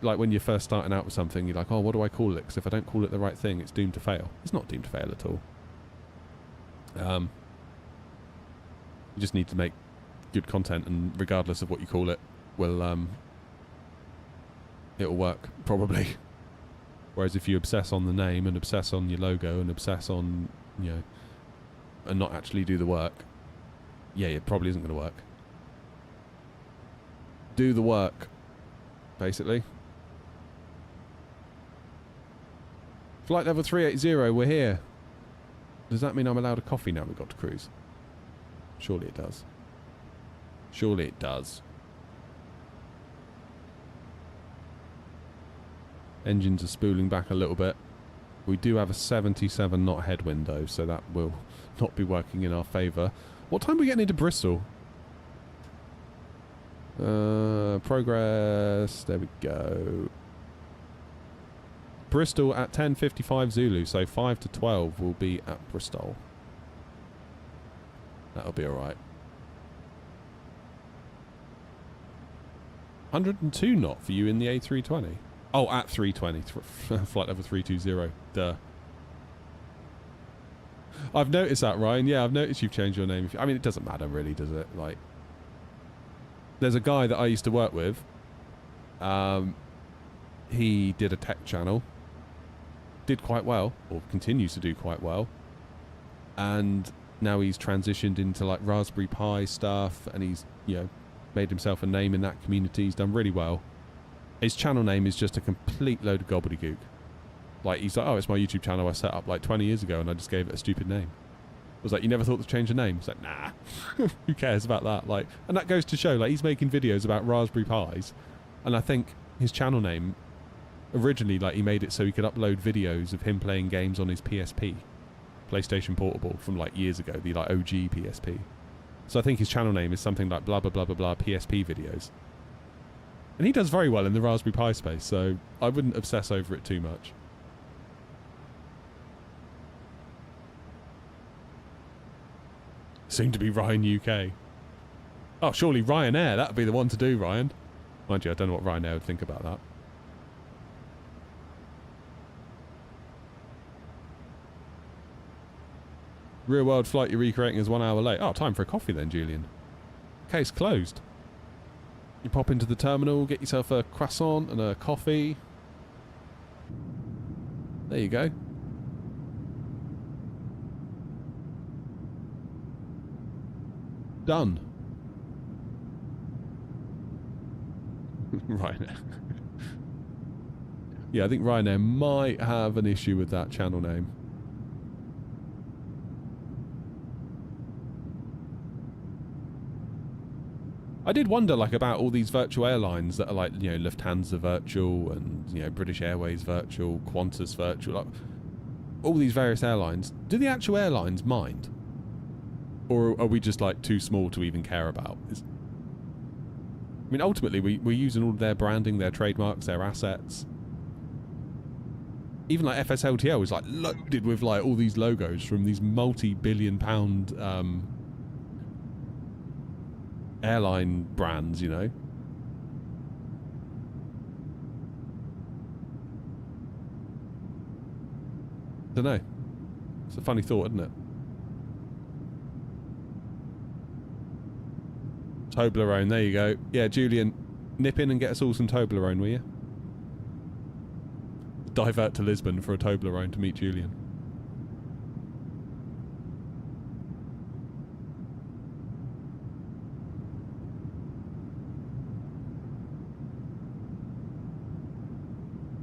like when you're first starting out with something, you're like, oh, what do I call it? Because if I don't call it the right thing, it's doomed to fail. It's not doomed to fail at all. You just need to make good content, and regardless of what you call it, it'll work, probably. Whereas if you obsess on the name and obsess on your logo and obsess on, you know, and not actually do the work, yeah, it probably isn't going to work. Do the work, basically. Flight level 380, we're here. Does that mean I'm allowed a coffee now we've got to cruise? Surely it does. Surely it does. Engines are spooling back a little bit. We do have a 77 knot headwind though, so that will not be working in our favour. What time are we getting into Bristol? Progress. There we go. Bristol at 10:55 Zulu, so 5 to 12 will be at Bristol. That'll be alright. 102 knot for you in the A320. Oh, at 320. Flight level 320. Duh. I've noticed that, Ryan. Yeah, I've noticed you've changed your name. I mean, it doesn't matter really, does it? Like, there's a guy that I used to work with. He did a tech channel. Did quite well, or continues to do quite well. And now he's transitioned into like Raspberry Pi stuff, and he's, you know, made himself a name in that community. He's done really well. His channel name is just a complete load of gobbledygook. Like, he's like, oh, it's my YouTube channel I set up like 20 years ago and I just gave it a stupid name. I was like, you never thought to change the name? It's like, nah. Who cares about that? Like, and that goes to show, like, he's making videos about Raspberry Pis, and I think his channel name originally, like, he made it so he could upload videos of him playing games on his PSP, PlayStation Portable, from like years ago, the like OG PSP. So I think his channel name is something like blah blah blah blah blah PSP videos. And he does very well in the Raspberry Pi space, so I wouldn't obsess over it too much. Soon to be Ryan UK. Oh, surely Ryanair, that would be the one to do, Ryan. Mind you, I don't know what Ryanair would think about that. Real world flight you're recreating is 1 hour late. Oh, time for a coffee then, Julian. Case closed. You pop into the terminal, get yourself a croissant and a coffee. There you go. Done. Ryanair. Yeah, I think Ryanair might have an issue with that channel name. I did wonder, like, about all these virtual airlines that are like, you know, Lufthansa virtual and, you know, British Airways virtual, Qantas virtual, like, all these various airlines. Do the actual airlines mind? Or are we just, like, too small to even care about? I mean, ultimately, we're using all of their branding, their trademarks, their assets. Even, like, FSLTL is, like, loaded with, like, all these logos from these multi-billion-pound airline brands, you know. Don't know. It's a funny thought, isn't it? Toblerone, there you go. Yeah, Julian, nip in and get us all some Toblerone, will you? Divert to Lisbon for a Toblerone to meet Julian.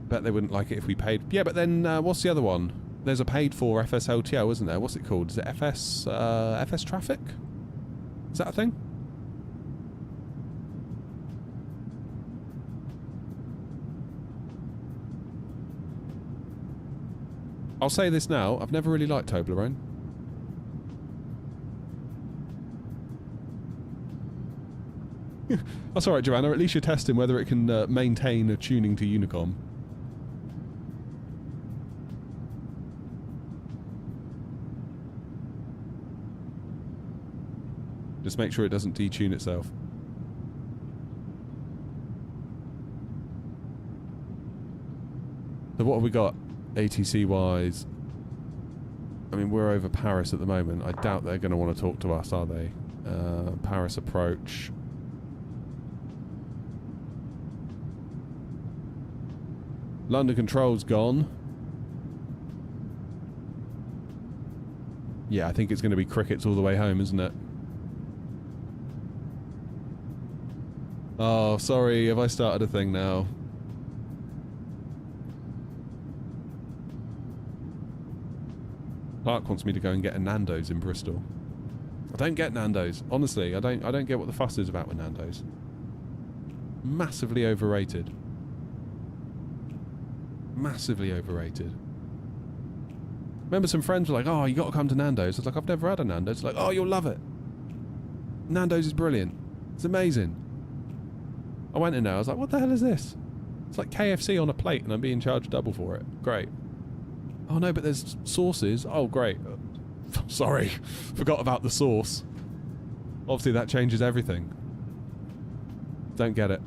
Bet they wouldn't like it if we paid. Yeah, but then what's the other one? There's a paid for FSLTL, isn't there? What's it called? Is it FS Traffic? Is that a thing? I'll say this now, I've never really liked Toblerone. That's alright, Joanna, at least you're testing whether it can maintain a tuning to Unicom. Just make sure it doesn't detune itself. So what have we got? ATC wise, I mean, we're over Paris at the moment. I doubt they're going to want to talk to us, are they? Paris approach. London control's gone. Yeah, I think it's going to be crickets all the way home, isn't it? Oh, sorry, have I started a thing now? Clark wants me to go and get a Nando's in Bristol. I don't get Nando's. Honestly, I don't get what the fuss is about with Nando's. Massively overrated. Massively overrated. Remember some friends were like, oh, you got to come to Nando's. I was like, I've never had a Nando's. Like, oh, you'll love it. Nando's is brilliant. It's amazing. I went in there. I was like, what the hell is this? It's like KFC on a plate and I'm being charged double for it. Great. Oh no, but there's sauces. Oh, great. Sorry. Forgot about the sauce. Obviously that changes everything. Don't get it.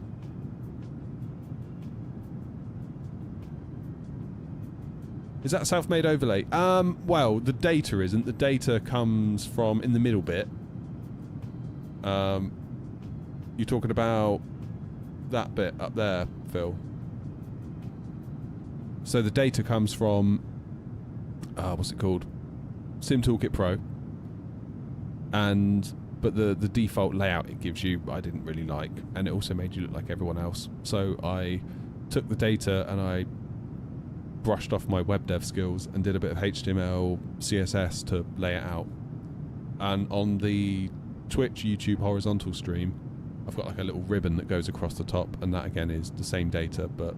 Is that a self-made overlay? Well, the data isn't. The data comes from in the middle bit. You're talking about that bit up there, Phil. So the data comes from what's it called? Sim Toolkit Pro. But the default layout it gives you I didn't really like, and it also made you look like everyone else. So I took the data and I brushed off my web dev skills and did a bit of HTML, CSS to lay it out. And on the Twitch, YouTube horizontal stream, I've got like a little ribbon that goes across the top, and that again is the same data but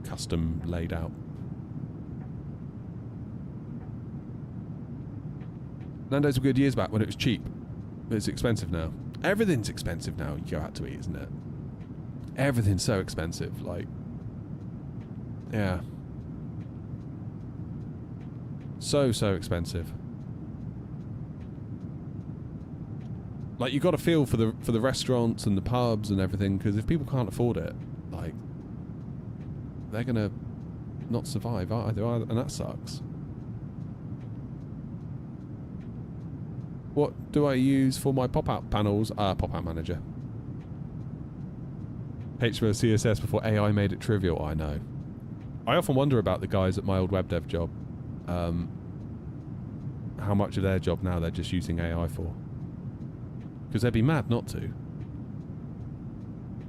custom laid out. Nando's were good years back when it was cheap. But it's expensive now. Everything's expensive now you go out to eat, isn't it? Everything's so expensive. Like, yeah. So expensive. Like, you got to feel for the restaurants and the pubs and everything, because if people can't afford it, like, they're gonna not survive either, and that sucks. What do I use for my pop-out panels? Pop-out manager. HTML CSS before AI made it trivial. I know. I often wonder about the guys at my old web dev job. How much of their job now they're just using AI for. Because they'd be mad not to.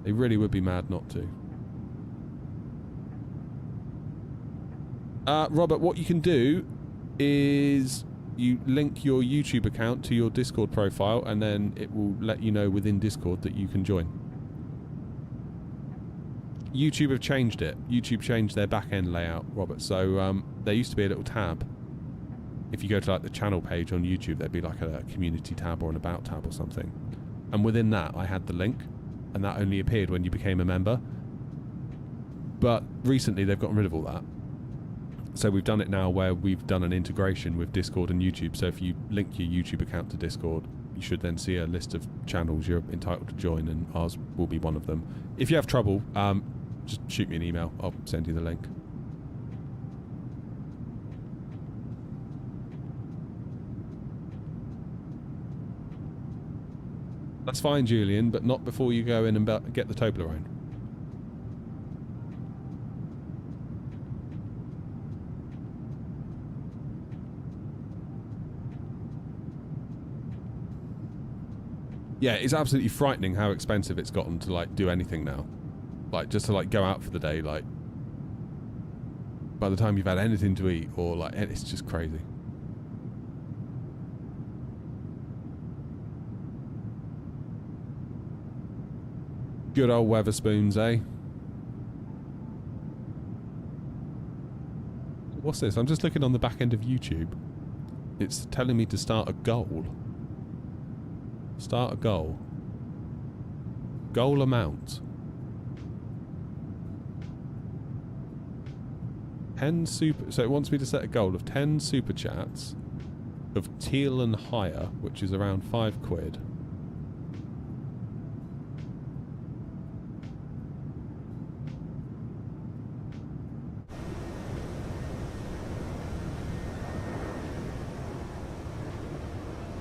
They really would be mad not to. Robert, what you can do is you link your YouTube account to your Discord profile, and then it will let you know within Discord that you can join. YouTube have changed it. YouTube changed their back-end layout, Robert. So there used to be a little tab. If you go to like the channel page on YouTube, there'd be like a community tab or an about tab or something. And within that, I had the link, and that only appeared when you became a member. But recently, they've gotten rid of all that. So we've done it now where we've done an integration with Discord and YouTube. So if you link your YouTube account to Discord, you should then see a list of channels you're entitled to join, and ours will be one of them. If you have trouble, just shoot me an email. I'll send you the link. That's fine, Julian, but not before you go in and get the Toblerone. Yeah, it's absolutely frightening how expensive it's gotten to like do anything now. Like just to like go out for the day, like by the time you've had anything to eat, or like it's just crazy. Good old Weatherspoons, eh? What's this? I'm just looking on the back end of YouTube. It's telling me to start a goal. Start a goal. Goal amount. 10 super... So it wants me to set a goal of 10 super chats of teal and higher, which is around £5.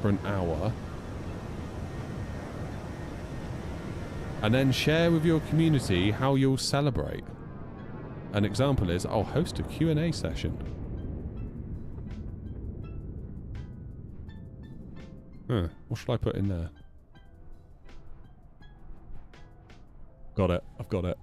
For an hour. And then share with your community how you'll celebrate. An example is, I'll host a Q&A session. What should I put in there? Got it. I've got it.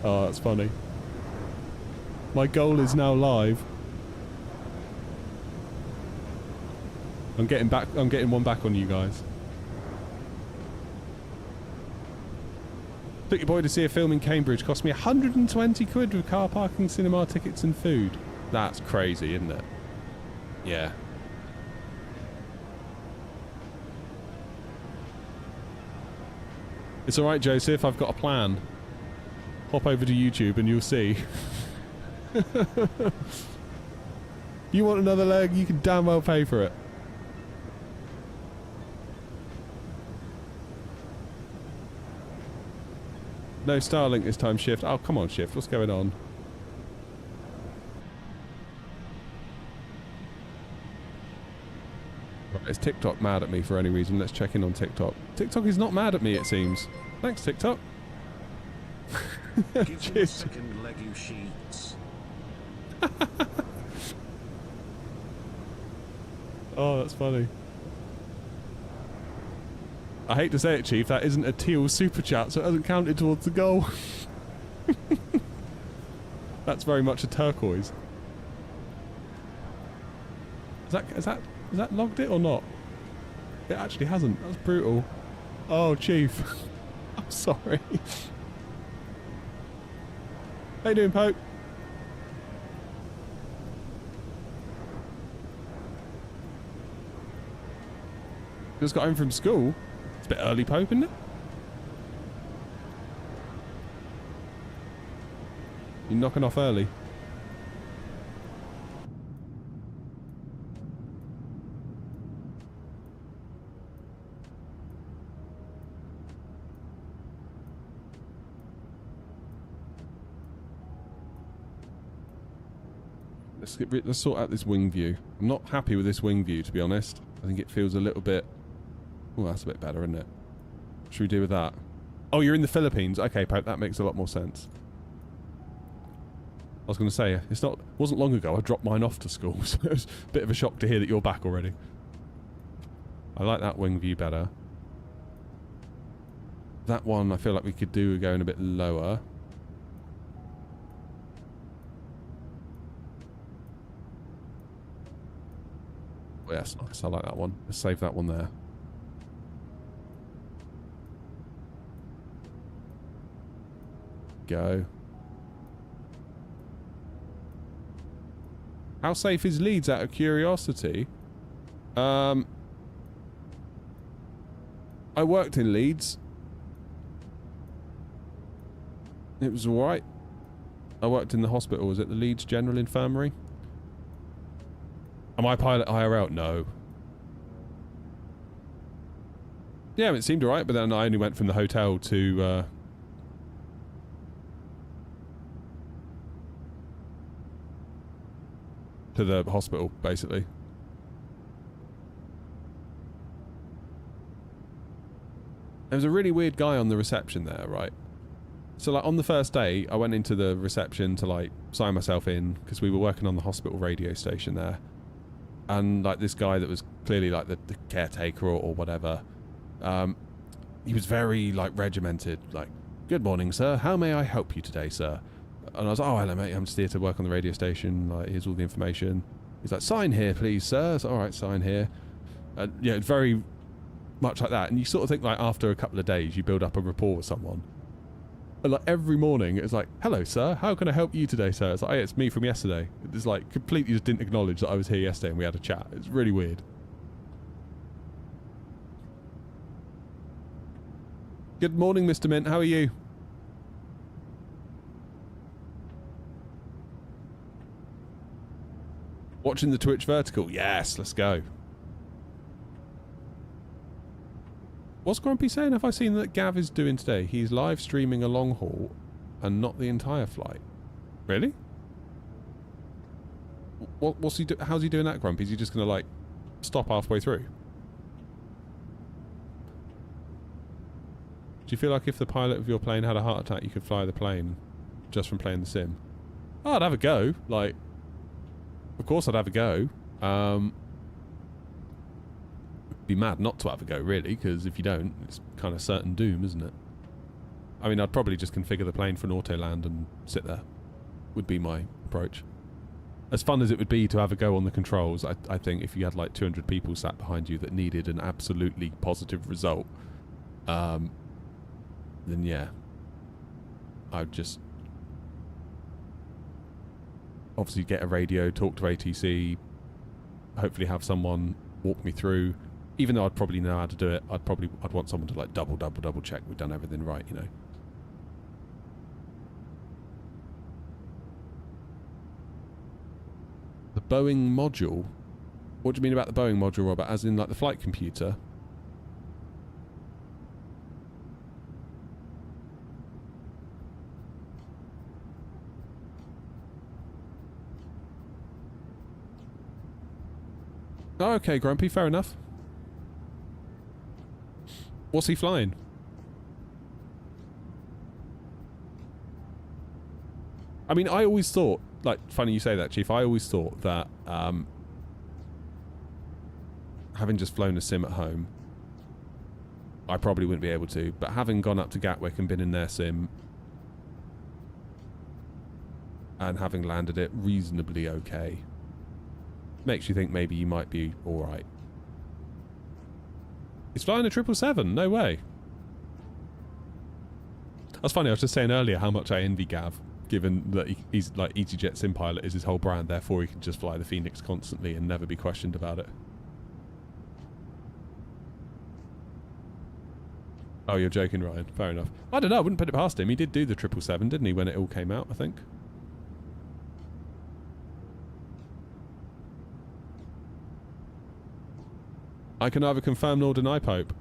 Oh, that's funny. My goal is now live. I'm getting one back on you guys. Took your boy to see a film in Cambridge. Cost me 120 quid with car parking, cinema tickets and food. That's crazy, isn't it? Yeah. It's alright, Joseph. I've got a plan. Hop over to YouTube and you'll see. You want another leg? You can damn well pay for it. No Starlink this time, Shift. Oh, come on, Shift. What's going on? Right, is TikTok mad at me for any reason? Let's check in on TikTok. TikTok is not mad at me, it seems. Thanks, TikTok. Give me a second leg, you sheets. Oh, that's funny. I hate to say it, Chief, that isn't a teal super chat, so it hasn't counted towards the goal. That's very much a turquoise. Is that logged it or not? It actually hasn't. That's brutal. Oh, Chief. I'm sorry. How you doing, Pope? Just got home from school. It's a bit early, Pope, isn't it? You're knocking off early. Let's sort out this wing view. I'm not happy with this wing view, to be honest. I think it feels a little bit... Oh, that's a bit better, isn't it? What should we do with that? Oh, you're in the Philippines. Okay, Pope, that makes a lot more sense. I was going to say, wasn't long ago I dropped mine off to school, so it was a bit of a shock to hear that you're back already. I like that wing view better. That one I feel like we could do going a bit lower. Oh, yes, nice. I like that one. Let's save that one there. Go. How safe is Leeds out of curiosity? I worked in Leeds. It was alright. I worked in the hospital. Was it the Leeds General Infirmary? Am I pilot IRL? No. Yeah, it seemed alright, but then I only went from the hotel to the hospital, basically. There was a really weird guy on the reception there, right? So, like, on the first day, I went into the reception to, like, sign myself in, because we were working on the hospital radio station there. And, like, this guy that was clearly, like, the caretaker or whatever, he was very, like, regimented. Like, good morning, sir. How may I help you today, sir? And I was like, oh, hello, mate. I'm just here to work on the radio station. Like, here's all the information. He's like, sign here, please, sir. So, all right, sign here. And, yeah, very much like that. And you sort of think, like, after a couple of days, you build up a rapport with someone. And, like, every morning, it's like, hello, sir. How can I help you today, sir? It's like, hey, it's me from yesterday. It's like, completely just didn't acknowledge that I was here yesterday and we had a chat. It's really weird. Good morning, Mr. Mint. How are you? Watching the Twitch vertical. Yes, let's go. What's Grumpy saying? Have I seen that Gav is doing today? He's live streaming a long haul and not the entire flight. Really? What's he do? How's he doing that, Grumpy? Is he just going to, like, stop halfway through? Do you feel like if the pilot of your plane had a heart attack, you could fly the plane just from playing the sim? Oh, I'd have a go. Like, of course I'd have a go. Be mad not to have a go, really, because if you don't, it's kind of certain doom, isn't it? I mean, I'd probably just configure the plane for an auto land and sit there. Would be my approach. As fun as it would be to have a go on the controls, I think if you had like 200 people sat behind you that needed an absolutely positive result, then yeah, I'd just obviously get a radio, talk to ATC, hopefully have someone walk me through. Even though I'd probably know how to do it, I'd want someone to like double check we've done everything right, you know. The Boeing module? What do you mean about the Boeing module, Robert? As in like the flight computer? Oh, okay, Grumpy, fair enough. What's he flying? I mean, I always thought, like, funny you say that, Chief, I always thought that having just flown a sim at home, I probably wouldn't be able to, but having gone up to Gatwick and been in their sim and having landed it reasonably okay, makes you think maybe you might be alright. He's flying a 777, no way. That's funny, I was just saying earlier how much I envy Gav, given that he's like EasyJet sim pilot is his whole brand, therefore he can just fly the Phoenix constantly and never be questioned about it. Oh, you're joking, Ryan. Fair enough. I don't know, I wouldn't put it past him. He did do the 777, didn't he, when it all came out, I think? I can neither confirm nor deny, Pope.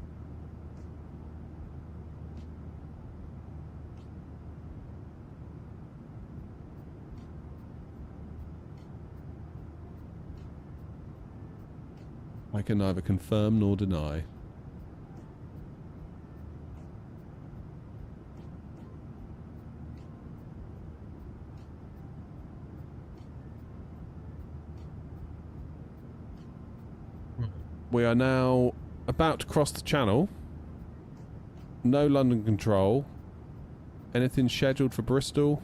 I can neither confirm nor deny. We are now about to cross the channel. No London control. Anything scheduled for Bristol?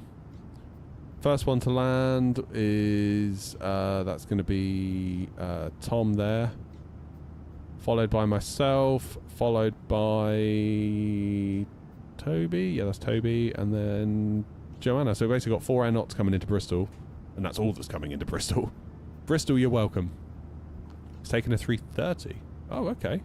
First one to land is that's going to be Tom there, followed by myself, followed by Toby. Yeah, that's Toby, and then Joanna. So we basically got 4 air knots coming into Bristol, and that's all that's coming into Bristol. Bristol, you're welcome. It's taking a 3:30. Oh, okay.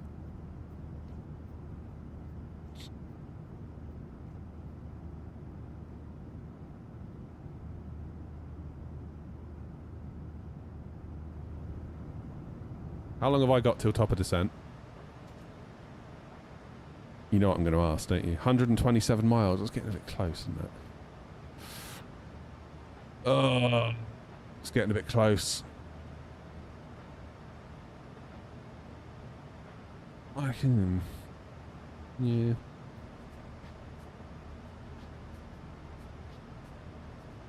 How long have I got till top of descent? You know what I'm going to ask, don't you? 127 miles. That's getting a bit close, isn't it? Oh, it's getting a bit close. I can... Yeah.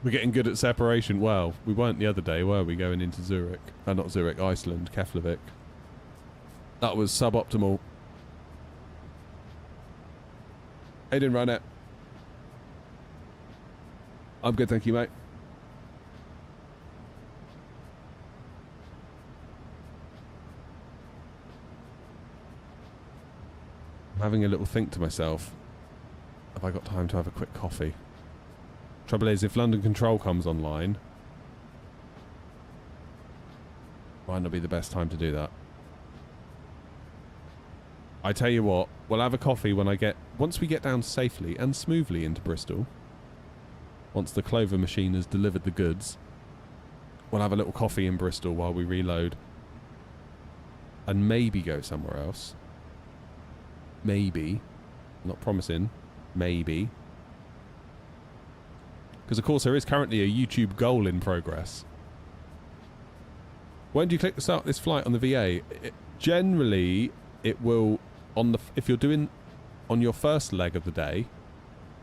We're getting good at separation. Well, we weren't the other day, were we, going into Zurich? Not Zurich, Iceland, Keflavik. That was suboptimal. Aiden, run it. I'm good, thank you, mate. I'm having a little think to myself. Have I got time to have a quick coffee? Trouble is, if London Control comes online, might not be the best time to do that. I tell you what, we'll have a coffee when once we get down safely and smoothly into Bristol. Once the Clover machine has delivered the goods, we'll have a little coffee in Bristol while we reload. And maybe go somewhere else. Maybe. Not promising. Maybe. Because of course there is currently a YouTube goal in progress. When do you click to start this flight on the VA? Generally, it will... if you're doing on your first leg of the day,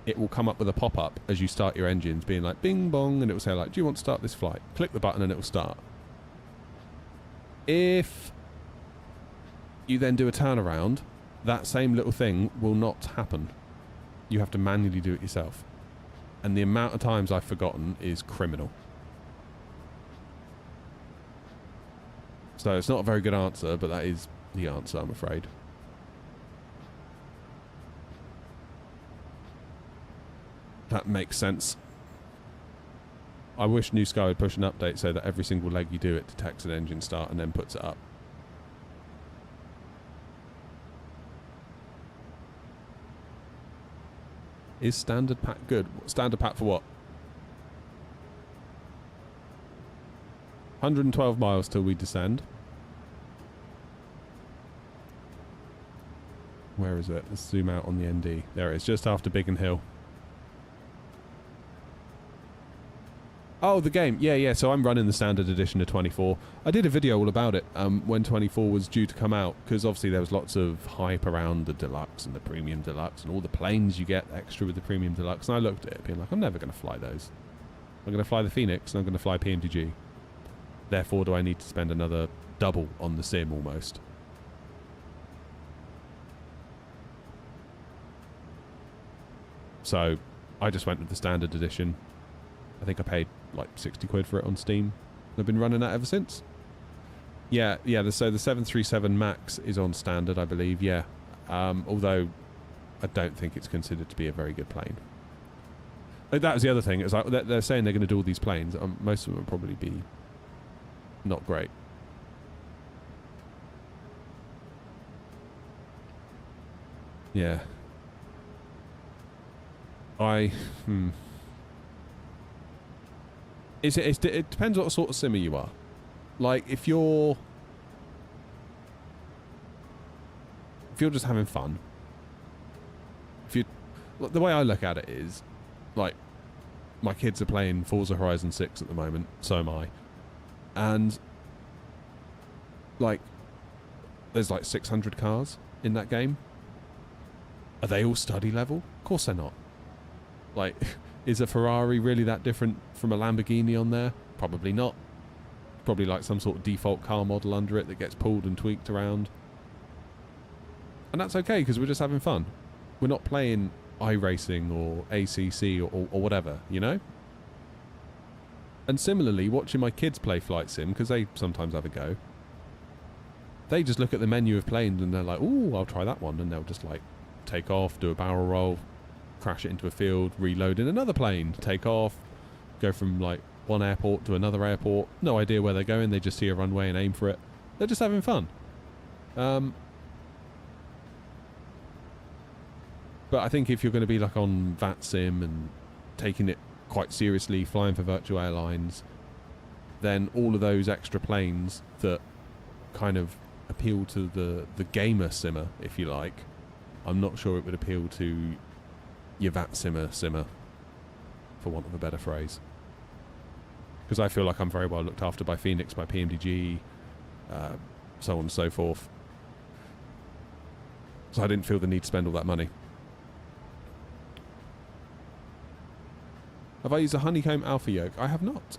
it will come up with a pop-up as you start your engines being like bing bong, and it will say like, do you want to start this flight? Click the button and it will start. If you then do a turnaround, that same little thing will not happen. You have to manually do it yourself. And the amount of times I've forgotten is criminal. So it's not a very good answer, but that is the answer, I'm afraid. That makes sense. I wish New Sky would push an update so that every single leg you do it detects an engine start and then puts it up. Is standard pack good? Standard pack for what? 112 miles till we descend. Where is it? Let's zoom out on the ND. There it is, just after Biggin Hill. Oh, the game. Yeah. So I'm running the standard edition of 24. I did a video all about it when 24 was due to come out, because obviously there was lots of hype around the deluxe and the premium deluxe and all the planes you get extra with the premium deluxe. And I looked at it being like, I'm never going to fly those. I'm going to fly the Phoenix and I'm going to fly PMDG. Therefore, do I need to spend another double on the sim almost? So I just went with the standard edition. I think I paid like 60 quid for it on Steam. I've been running that ever since. Yeah. So the 737 MAX is on standard, I believe. Yeah. Although I don't think it's considered to be a very good plane. That was the other thing. It's like they're saying they're going to do all these planes. Most of them will probably be not great. Yeah. It depends what sort of simmer you are. Like, if you're just having fun, the way I look at it is, like, my kids are playing Forza Horizon 6 at the moment, so am I. And, like, there's like 600 cars in that game. Are they all study level? Of course they're not. Like, is a Ferrari really that different from a Lamborghini on there? Probably not. Probably like some sort of default car model under it that gets pulled and tweaked around. And that's okay, because we're just having fun. We're not playing iRacing or ACC or whatever, you know? And similarly, watching my kids play Flight Sim, because they sometimes have a go, they just look at the menu of planes and they're like, ooh, I'll try that one. And they'll just like take off, do a barrel roll, crash it into a field, reload in another plane, take off, go from like one airport to another airport. No idea where they're going. They just see a runway and aim for it. They're just having fun. But I think if you're going to be like on VATSIM and taking it quite seriously, flying for virtual airlines, then all of those extra planes that kind of appeal to the gamer simmer, if you like, I'm not sure it would appeal to your simmer, for want of a better phrase. Because I feel like I'm very well looked after by Phoenix, by PMDG, so on and so forth. So I didn't feel the need to spend all that money. Have I used a honeycomb alpha yoke? I have not.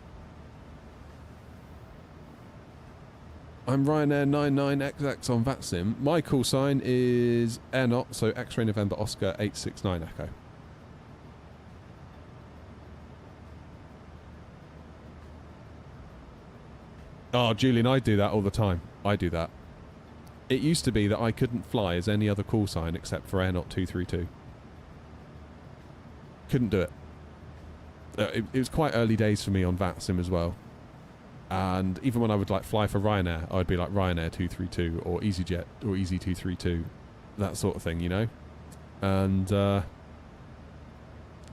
I'm Ryanair 99XX on VATSIM. My call sign is AirNot, so X-Ray November Oscar 869 Echo. Oh, Julian, I do that all the time. I do that. It used to be that I couldn't fly as any other call sign except for AirNot 232. Couldn't do it. It was quite early days for me on VATSIM as well. And even when I would like fly for Ryanair, I'd be like Ryanair 232 or EasyJet or Easy 232, that sort of thing, you know? And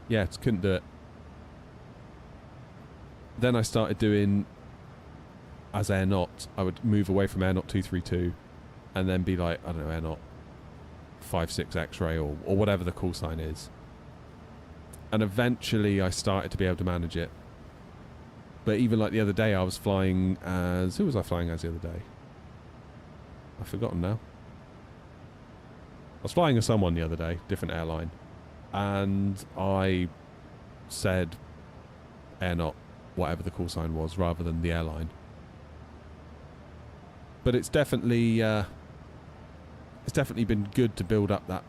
yeah, just couldn't do it. Then I started doing as AirNot. I would move away from AirNot 232 and then be like, I don't know, AirNot 56 X-Ray or whatever the call sign is. And eventually I started to be able to manage it. But even like the other day I was flying as... Who was I flying as the other day? I've forgotten now. I was flying as someone the other day, different airline. And I said AirNot, whatever the call sign was, rather than the airline. But it's definitely been good to build up that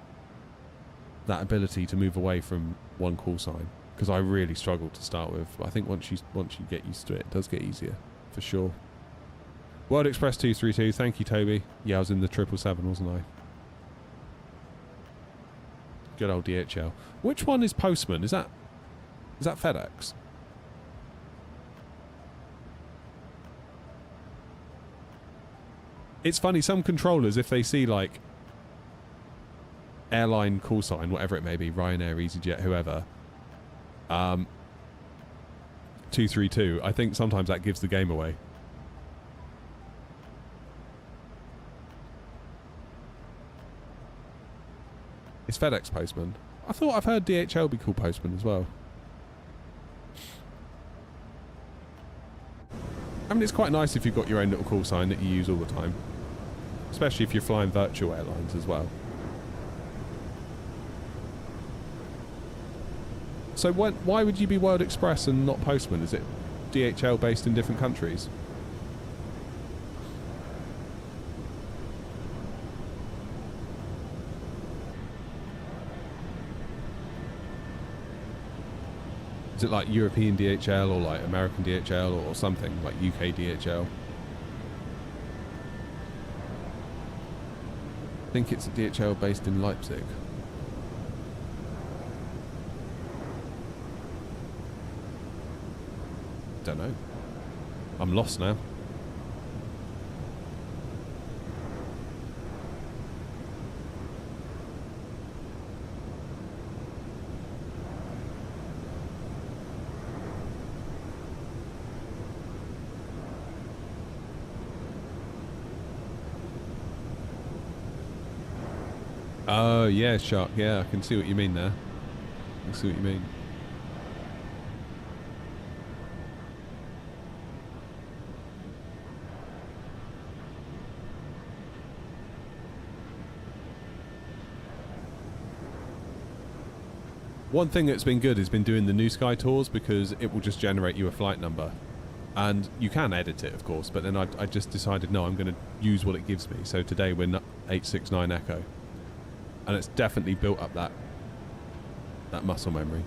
ability to move away from one call sign, because I really struggled to start with. I think once you get used to it, it does get easier for sure. World Express 232, thank you, Toby. Yeah, I was in the 777, wasn't I? Good old DHL. Which one is Postman? Is that FedEx? It's funny, some controllers, if they see like airline call sign, whatever it may be, Ryanair, EasyJet, whoever, 232, I think sometimes that gives the game away. It's FedEx Postman. I thought I've heard DHL be called Postman as well. I mean, it's quite nice if you've got your own little call sign that you use all the time. Especially if you're flying virtual airlines as well. So why would you be World Express and not Postman? Is it DHL based in different countries? Is it like European DHL or like American DHL or something, like UK DHL? I think it's a DHL based in Leipzig. Don't know. I'm lost now. Oh, yeah, Shark. Yeah, I can see what you mean there. I can see what you mean. One thing that's been good has been doing the New Sky tours, because it will just generate you a flight number. And you can edit it, of course, but then I just decided, no, I'm going to use what it gives me. So today we're 869 Echo. And it's definitely built up that muscle memory.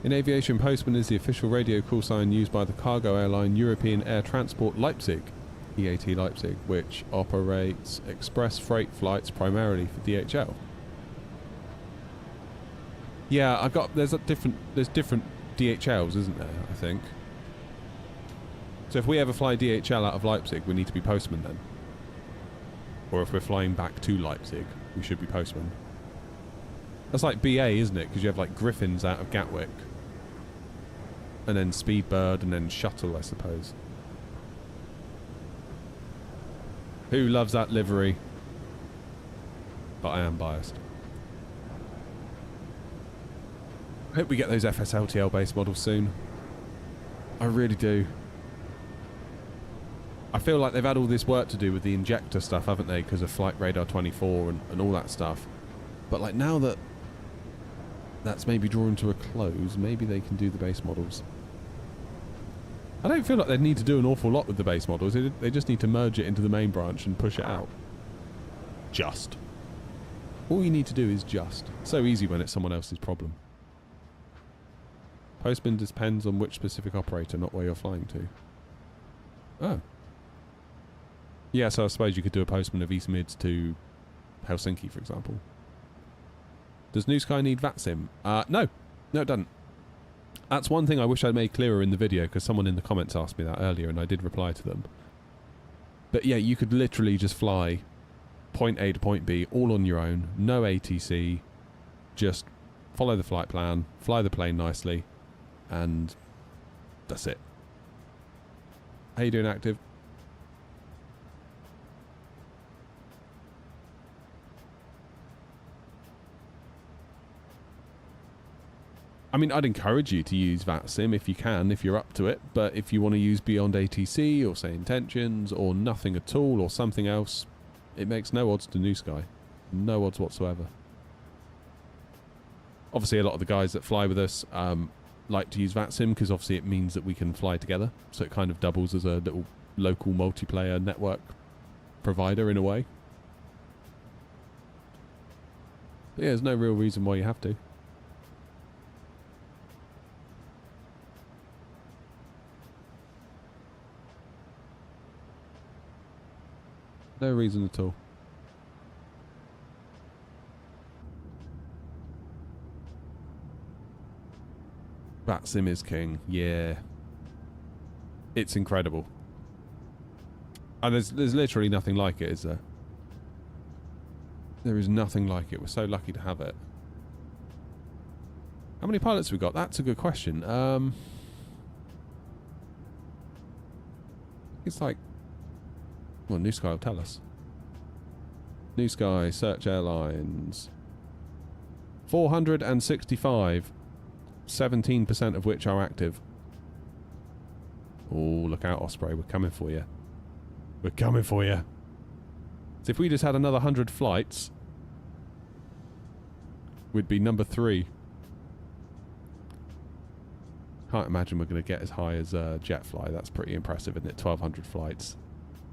In aviation, Postman is the official radio call sign used by the cargo airline European Air Transport Leipzig, EAT Leipzig, which operates express freight flights primarily for DHL. Yeah, there's different DHLs, isn't there, I think. So if we ever fly DHL out of Leipzig, we need to be Postman then. Or if we're flying back to Leipzig, we should be Postman. That's like BA, isn't it? Because you have like Griffins out of Gatwick. And then Speedbird and then Shuttle, I suppose. Who loves that livery? But I am biased. I hope we get those FSLTL base models soon. I really do. I feel like they've had all this work to do with the injector stuff, haven't they? Because of Flight Radar 24 and all that stuff. But like now that that's maybe drawing to a close, maybe they can do the base models. I don't feel like they need to do an awful lot with the base models. They just need to merge it into the main branch and push it out. Just. All you need to do is just. So easy when it's someone else's problem. Postman depends on which specific operator, not where you're flying to. Oh. Yeah, so I suppose you could do a postman of East Mids to Helsinki, for example. Does New Sky need VATSIM? No. No, it doesn't. That's one thing I wish I'd made clearer in the video, because someone in the comments asked me that earlier, and I did reply to them. But yeah, you could literally just fly point A to point B all on your own, no ATC, just follow the flight plan, fly the plane nicely, and that's it. How you doing, Active? I mean, I'd encourage you to use VATSIM if you can, if you're up to it, but if you want to use Beyond ATC or say Intentions or nothing at all or something else, it makes no odds to New Sky. No odds whatsoever. Obviously, a lot of the guys that fly with us like to use VATSIM because obviously it means that we can fly together, so it kind of doubles as a little local multiplayer network provider in a way. But yeah, there's no real reason why you have to. No reason at all. VATSIM is king, yeah. It's incredible. And there's literally nothing like it, is there? There is nothing like it. We're so lucky to have it. How many pilots have we got? That's a good question. It's like... Well, New Sky will tell us. New Sky, search airlines. 465. 17% of which are active. Oh, look out, Osprey. We're coming for you. We're coming for you. So if we just had another 100 flights, we'd be number 3. Can't imagine we're going to get as high as Jetfly. That's pretty impressive, isn't it? 1,200 flights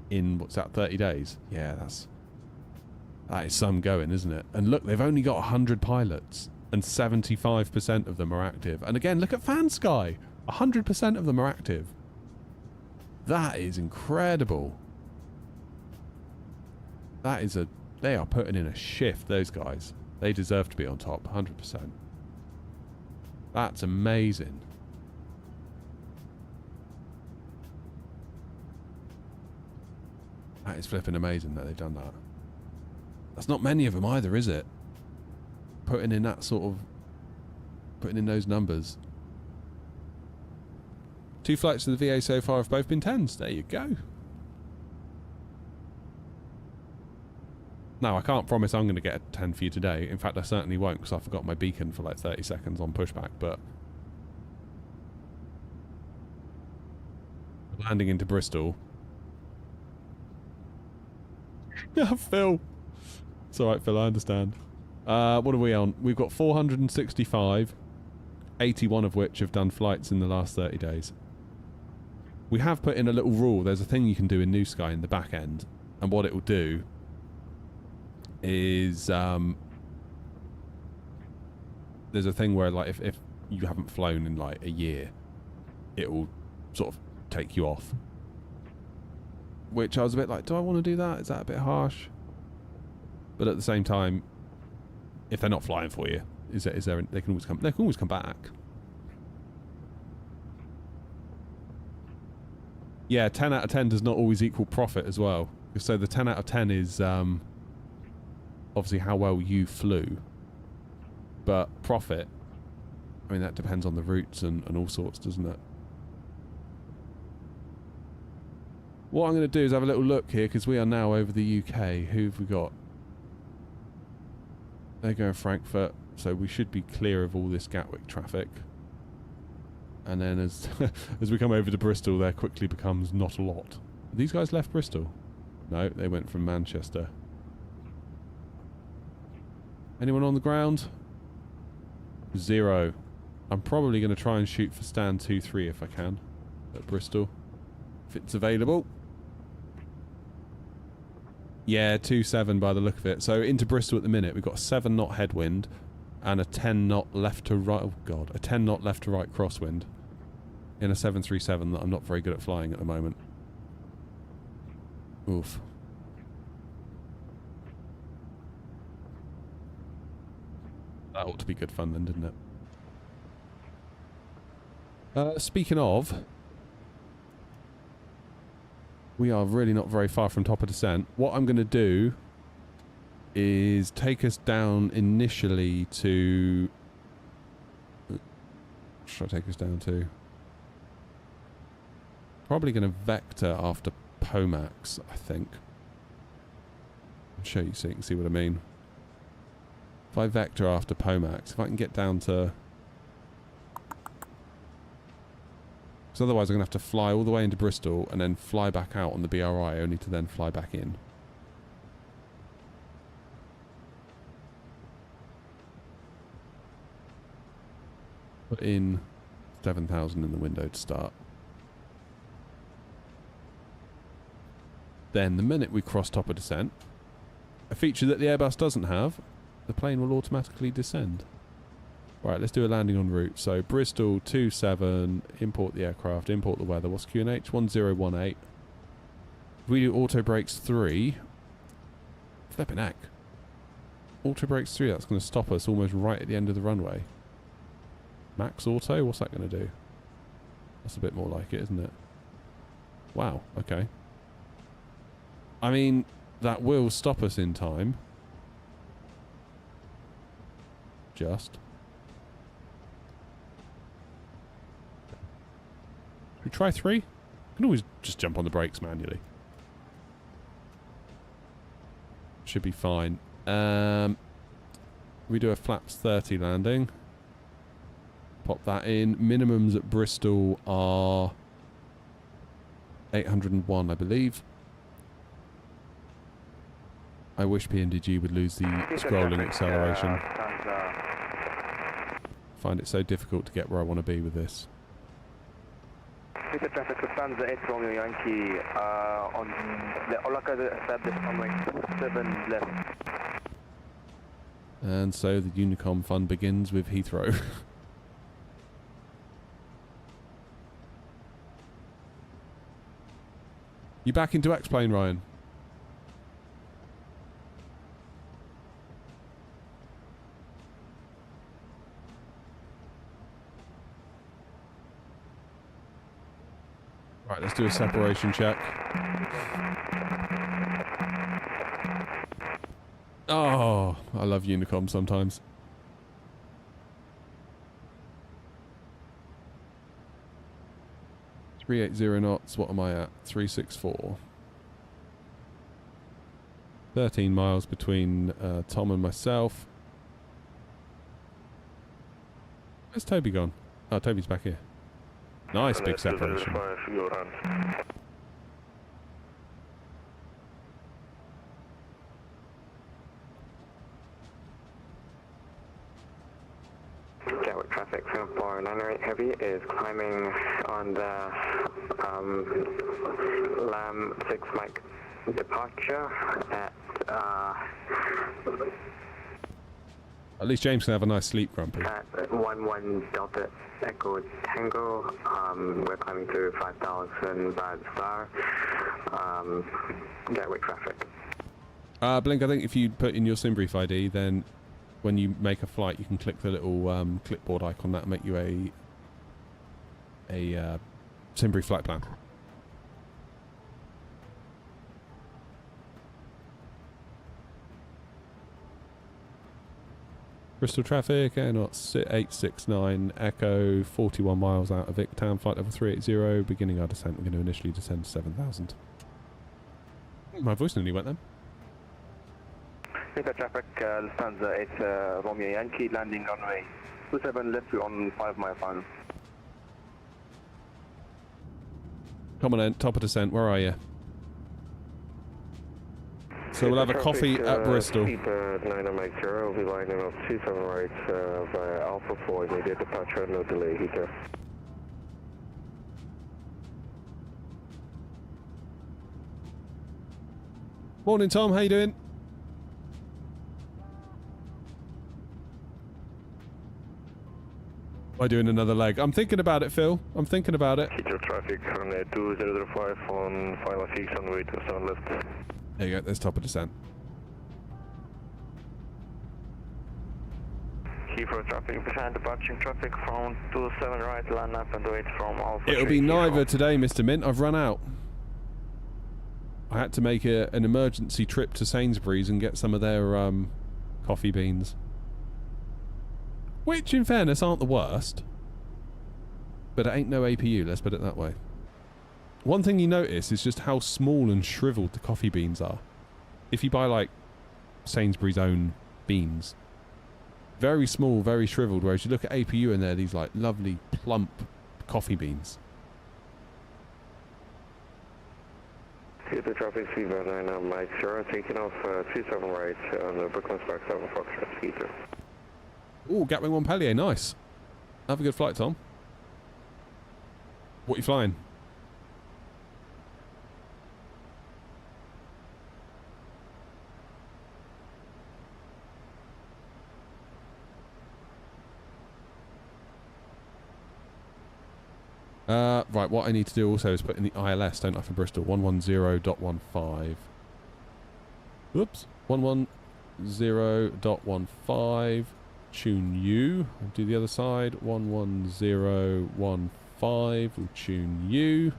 in, what's that, 30 days? Yeah, that is some going, isn't it? And look, they've only got 100 pilots, and 75% of them are active. And again, look at FanSky. 100% of them are active. That is incredible. That is they are putting in a shift, those guys. They deserve to be on top, 100%. That's amazing. That is flipping amazing that they've done that. That's not many of them either, is it? Putting in that sort of... Putting in those numbers. 2 flights to the VA so far have both been 10s. There you go. Now, I can't promise I'm going to get a 10 for you today. In fact, I certainly won't because I forgot my beacon for like 30 seconds on pushback, but... Landing into Bristol... Phil. It's alright, Phil, I understand. What are we on? We've got 465, 81 of which have done flights in the last 30 days. We have put in a little rule. There's a thing you can do in New Sky in the back end And what it will do is there's a thing where, like, if you haven't flown in like a year, it will sort of take you off. Which I was a bit like, do I want to do that? Is that a bit harsh? But at the same time, if they're not flying for you, is there they can always come back. Yeah, 10 out of 10 does not always equal profit as well. So the 10 out of 10 is obviously how well you flew. But profit, I mean, that depends on the routes and all sorts, doesn't it? What I'm going to do is have a little look here, because we are now over the UK. Who have we got? They're going Frankfurt, so we should be clear of all this Gatwick traffic. And then as as we come over to Bristol, there quickly becomes not a lot. These guys left Bristol? No, they went from Manchester. Anyone on the ground? 0. I'm probably going to try and shoot for stand 2-3 if I can at Bristol, if it's available. Yeah, 2-7 by the look of it. So into Bristol at the minute, we've got a 7 knot headwind and a 10 knot left to right. Oh god, a 10 knot left to right crosswind in a 737 that I'm not very good at flying at the moment. Oof. That ought to be good fun then, didn't it? Speaking of, we are really not very far from top of descent. What I'm going to do is take us down initially to... What should I take us down to? Probably going to vector after Pomax, I think. I'll show you so you can see what I mean. If I vector after Pomax, if I can get down to... Because otherwise I'm going to have to fly all the way into Bristol and then fly back out on the BRI, only to then fly back in. Put in 7,000 in the window to start. Then the minute we cross top of descent, a feature that the Airbus doesn't have, the plane will automatically descend. Right, let's do a landing en route. So Bristol 27, import the aircraft, import the weather. What's QNH? 1018. If we do auto brakes 3, flipping heck. Auto brakes 3, that's going to stop us almost right at the end of the runway. Max auto, what's that going to do? That's a bit more like it, isn't it? Wow, okay. I mean, that will stop us in time. Just. Should we try 3? I can always just jump on the brakes manually. Should be fine. We do a flaps 30 landing. Pop that in. Minimums at Bristol are 801, I believe. I wish PMDG would lose the scrolling acceleration. Find it so difficult to get where I want to be with this. Traffic Lufthansa 8 Romeo Yankee on the Olaka established runway 7 left. And so the Unicom fun begins with Heathrow. You back into X-Plane, Ryan? Right, let's do a separation check. Oh, I love Unicom sometimes. .380 knots, what am I at? 364. 13 miles between Tom and myself. Where's Toby gone? Oh, Toby's back here. Nice big separation. Gatwick traffic 7498 Heavy is climbing on the LAM 6 Mike Departure at At least James can have a nice sleep, Grumpy. at 11 Delta Echo Tango. We're climbing through 5,000 by the star. Gatwick traffic. Blink, I think if you put in your SimBrief ID, then when you make a flight, you can click the little clipboard icon. That'll make you a SimBrief flight plan. Bristol traffic, airnauts 869, Echo, 41 miles out of Victown, flight level 380, beginning our descent. We're going to initially descend to 7,000. My voice nearly went then. Victor traffic, Lufthansa 8 Romeo Yankee, landing runway 27 left, we're on 5 mile final. Come on then, top of descent, where are you? So we'll have a coffee at Bristol. Keeper 980, we'll be lining up 27 right via Alpha 4, immediate departure, no delay, Heathrow. Morning Tom, how you doing? Am I doing another leg? I'm thinking about it, Phil. I'm thinking about it. Heathrow traffic on 2005 on final 6 on way to 7 left. There you go, there's top of descent. Heathrow traffic, behind departing traffic from 27 right, line up and wait from Alpha. It'll be neither today, Mr. Mint. I've run out. I had to make an emergency trip to Sainsbury's and get some of their coffee beans. Which, in fairness, aren't the worst. But it ain't no APU, let's put it that way. One thing you notice is just how small and shriveled the coffee beans are. If you buy, like, Sainsbury's own beans. Very small, very shriveled, whereas you look at APU and they're these, like, lovely, plump coffee beans. Heathrow traffic, Fever 9 Mike 0, taking off 27 right on the Brooklyn Spark 7 Foxtrot, Heathrow. Ooh, Gatwing Montpellier, nice. Have a good flight, Tom. What are you flying? Right, what I need to do also is put in the ILS, don't I, for Bristol. 110.15. Oops. 110.15. Tune U. I'll do the other side. 110.15. We'll tune U.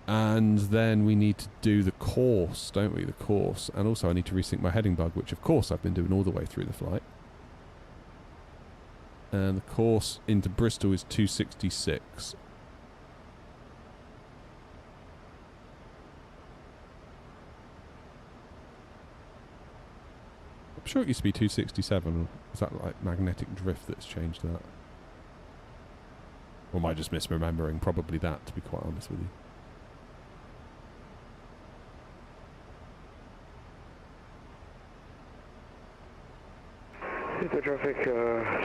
And then we need to do the course, don't we? The course. And also I need to resync my heading bug, which of course I've been doing all the way through the flight. And the course into Bristol is 266. I'm sure it used to be 267. Or is that like magnetic drift that's changed that? Or am I just misremembering? Probably that, to be quite honest with you. Heathrow traffic,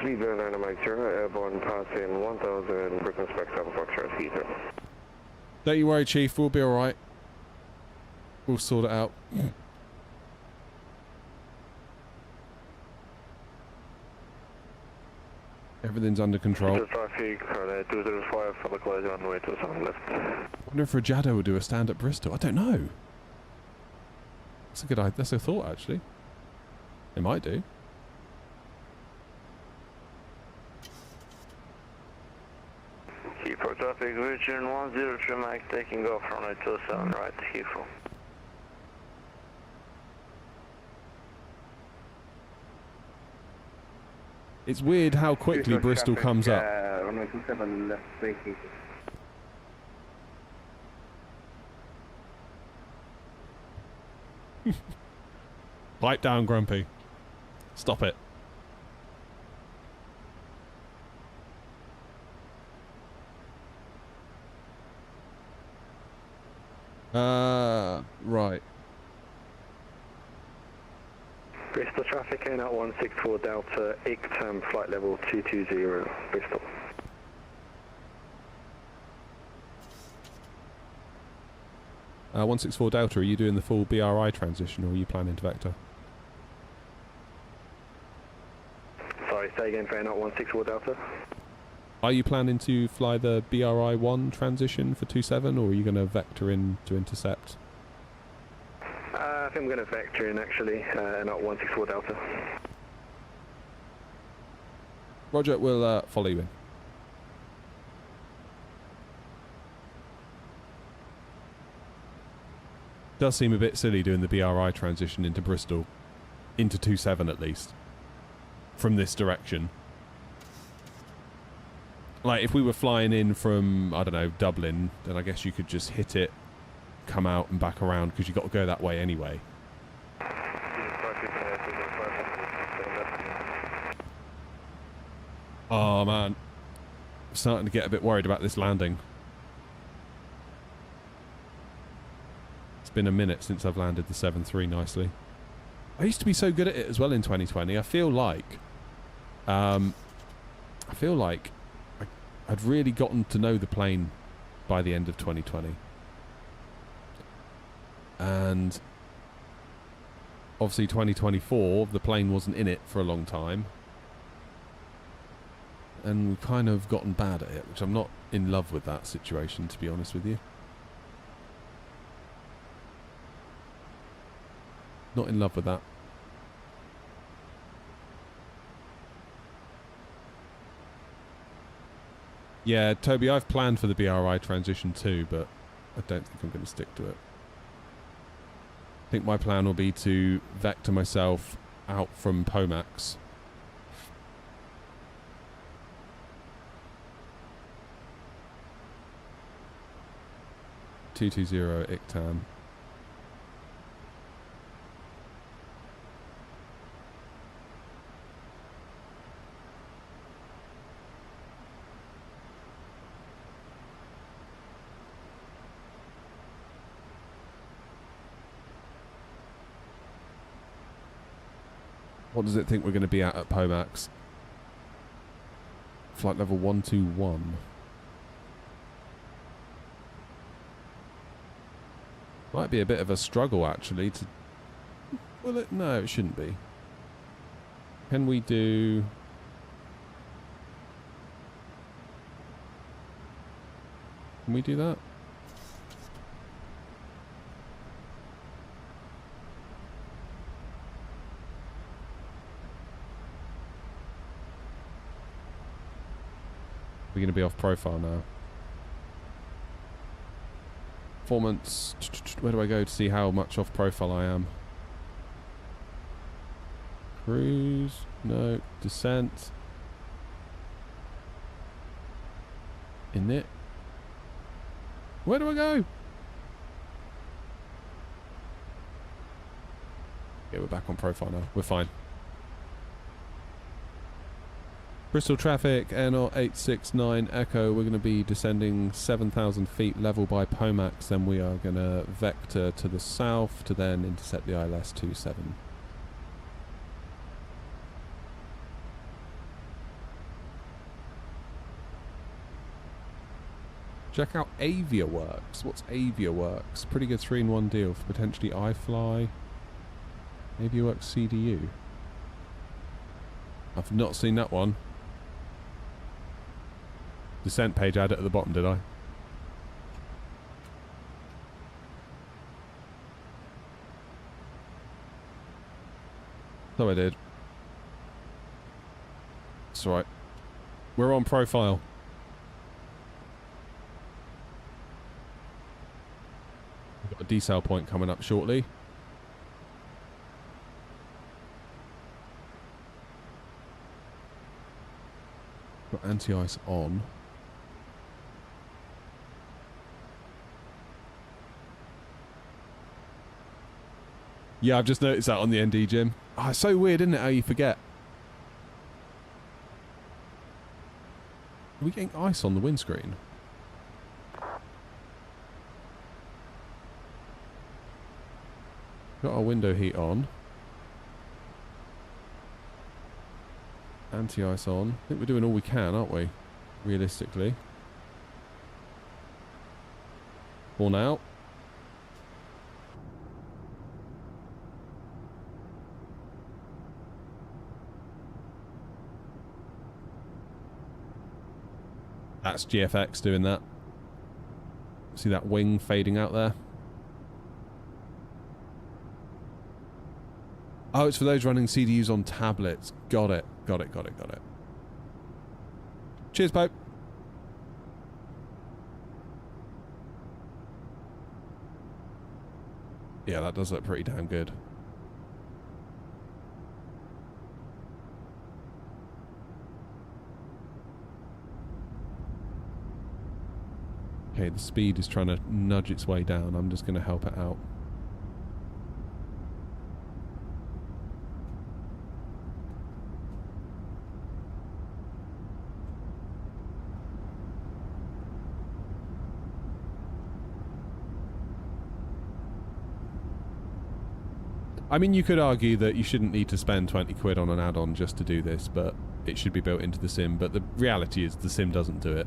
Fever 9 Mike 0, airborne passing 1000 Brooklyn Spark 7 Foxtrot, Heathrow. Don't you worry, Chief. We'll be alright. We'll sort it out. Everything's under control. Heathrow traffic, 205 for the collision on way to 7 left. I wonder if Rajado will do a stand at Bristol. I don't know. That's a good idea. That's a thought, actually. They might do. Heathrow traffic, Virgin 103 Mike taking off runway 27 right, Heathrow. It's weird how quickly Bristol comes up. Runway 27 left, breaking. Pipe down, Grumpy. Stop it. Right. Bristol traffic in at 164 Delta, ICTAM flight level 220, Bristol. 164 Delta, are you doing the full BRI transition or are you planning to vector? Sorry, say again, fair not 164 Delta. Are you planning to fly the BRI-1 transition for 27 or are you going to vector in to intercept? I think I'm going to vector in actually, not 164 Delta. Roger, we'll follow you in. Does seem a bit silly doing the BRI transition into Bristol, into 27 at least, from this direction. Like, if we were flying in from, I don't know, Dublin, then I guess you could just hit it, come out and back around, because you've got to go that way anyway. Oh, man. I'm starting to get a bit worried about this landing. It's been a minute since I've landed the 7-3 nicely. I used to be so good at it as well in 2020. I feel like I'd really gotten to know the plane by the end of 2020. And obviously 2024, the plane wasn't in it for a long time. And we've kind of gotten bad at it, which I'm not in love with that situation, to be honest with you. Not in love with that. Yeah, Toby, I've planned for the BRI transition too, but I don't think I'm going to stick to it. I think my plan will be to vector myself out from Pomax. (220) ICTAN. What does it think we're going to be at Pomax? Flight level 121. Might be a bit of a struggle actually to... Well, no, it shouldn't be. Can we do... Can we do that? We're going to be off profile now. Performance. Where do I go to see how much off profile I am? Cruise. No. Descent. In it. Where do I go? Yeah, we're back on profile now. We're fine. Bristol traffic, Air 869 Echo. We're going to be descending 7,000 feet level by Pomax. Then we are going to vector to the south to then intercept the ILS 27. Check out AviaWorks. What's AviaWorks? Pretty good 3-in-1 deal for potentially iFly. AviaWorks CDU. I've not seen that one. Descent page, I had it at the bottom, did I? So I did. That's right. We're on profile. We've got a decel point coming up shortly. Got anti-ice on. Yeah, I've just noticed that on the ND, Jim. Oh, it's so weird, isn't it, how you forget? Are we getting ice on the windscreen? Got our window heat on. Anti-ice on. I think we're doing all we can, aren't we? Realistically. For now. That's GFX doing that. See that wing fading out there? Oh, it's for those running CDUs on tablets. Got it. Got it, got it, got it. Cheers, Pope. Yeah, that does look pretty damn good. Okay, the speed is trying to nudge its way down. I'm just going to help it out. I mean, you could argue that you shouldn't need to spend 20 quid on an add-on just to do this, but it should be built into the sim. But the reality is the sim doesn't do it.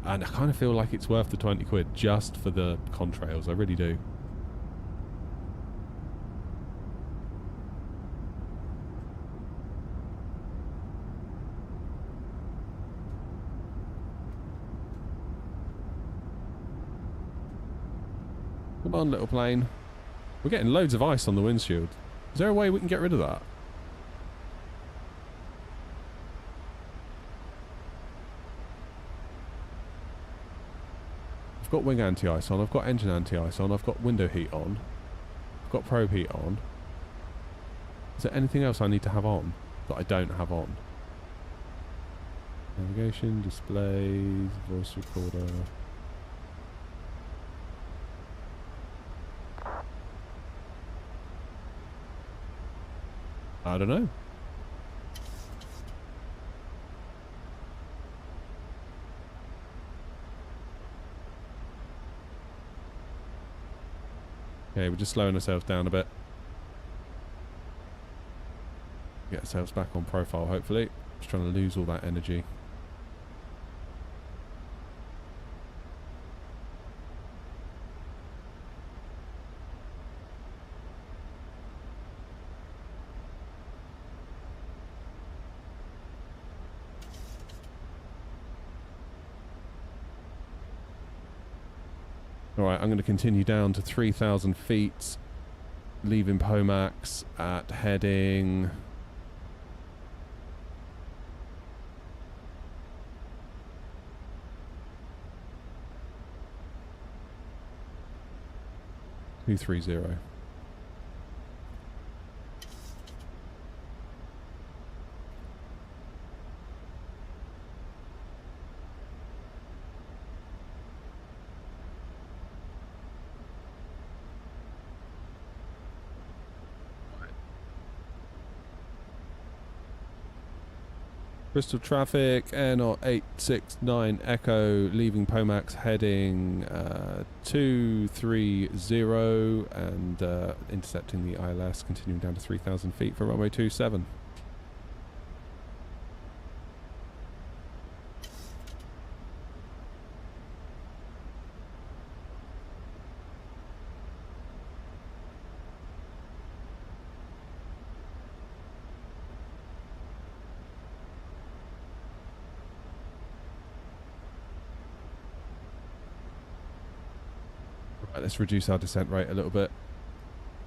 And I kind of feel like it's worth the 20 quid just for the contrails. I really do. Come on, little plane. We're getting loads of ice on the windshield. Is there a way we can get rid of that? I've got wing anti-ice on, I've got engine anti-ice on, I've got window heat on, I've got probe heat on. Is there anything else I need to have on that I don't have on? Navigation, displays, voice recorder. I don't know. Okay, we're just slowing ourselves down a bit. Get ourselves back on profile, hopefully. Just trying to lose all that energy. Alright, I'm going to continue down to 3,000 feet, leaving Pomax at heading... (230). Bristol traffic, Air Knot 869 Echo, leaving Pomax heading 230 and intercepting the ILS, continuing down to 3,000 feet for runway 27. Let's reduce our descent rate a little bit.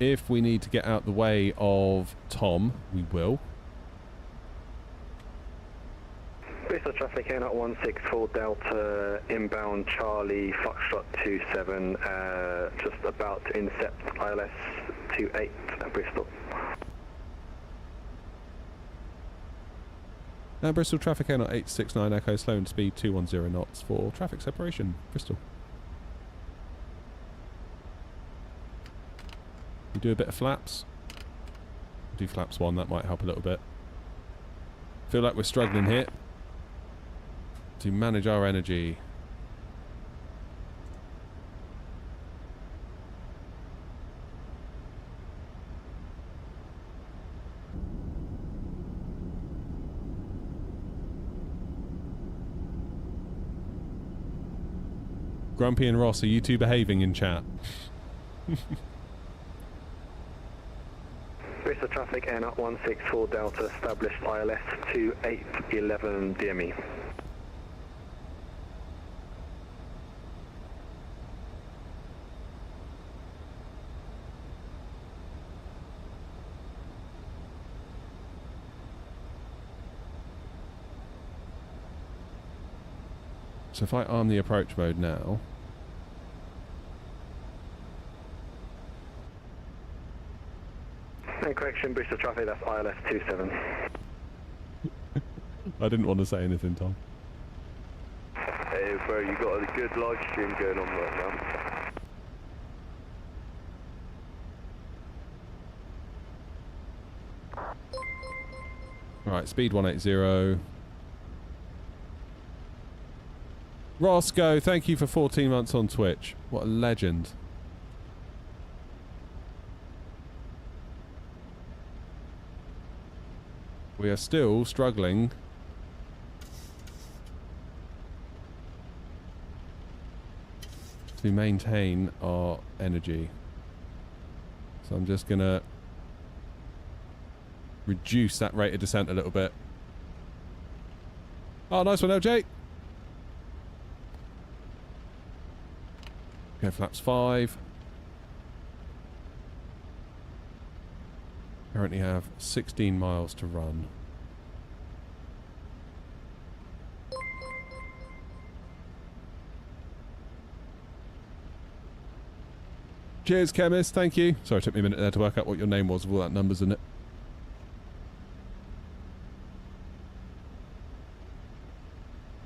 If we need to get out the way of Tom, we will. Bristol traffic Air Knot 164 Delta, inbound Charlie, Foxtrot 27, just about to intercept ILS 28 at Bristol. Now Bristol traffic Air Knot 869 Echo, slowing speed 210 knots for traffic separation, Bristol. We do a bit of flaps. Do flaps 1, that might help a little bit. Feel like we're struggling here to manage our energy. Grumpy and Ross, are you two behaving in chat? Bristol traffic Air Knot 164 Delta, established ILS 2811 DME. So if I arm the approach mode now... And correction, Bristol traffic, that's ILS 27. I didn't want to say anything, Tom. Hey bro, you got a good live stream going on right now. Right, speed 180. Roscoe, thank you for 14 months on Twitch. What a legend. We are still struggling to maintain our energy. So I'm just gonna reduce that rate of descent a little bit. Oh, nice one, LJ. Okay, flaps 5. Currently have 16 miles to run. Cheers, Chemist. Thank you. Sorry, it took me a minute there to work out what your name was with all that numbers in it.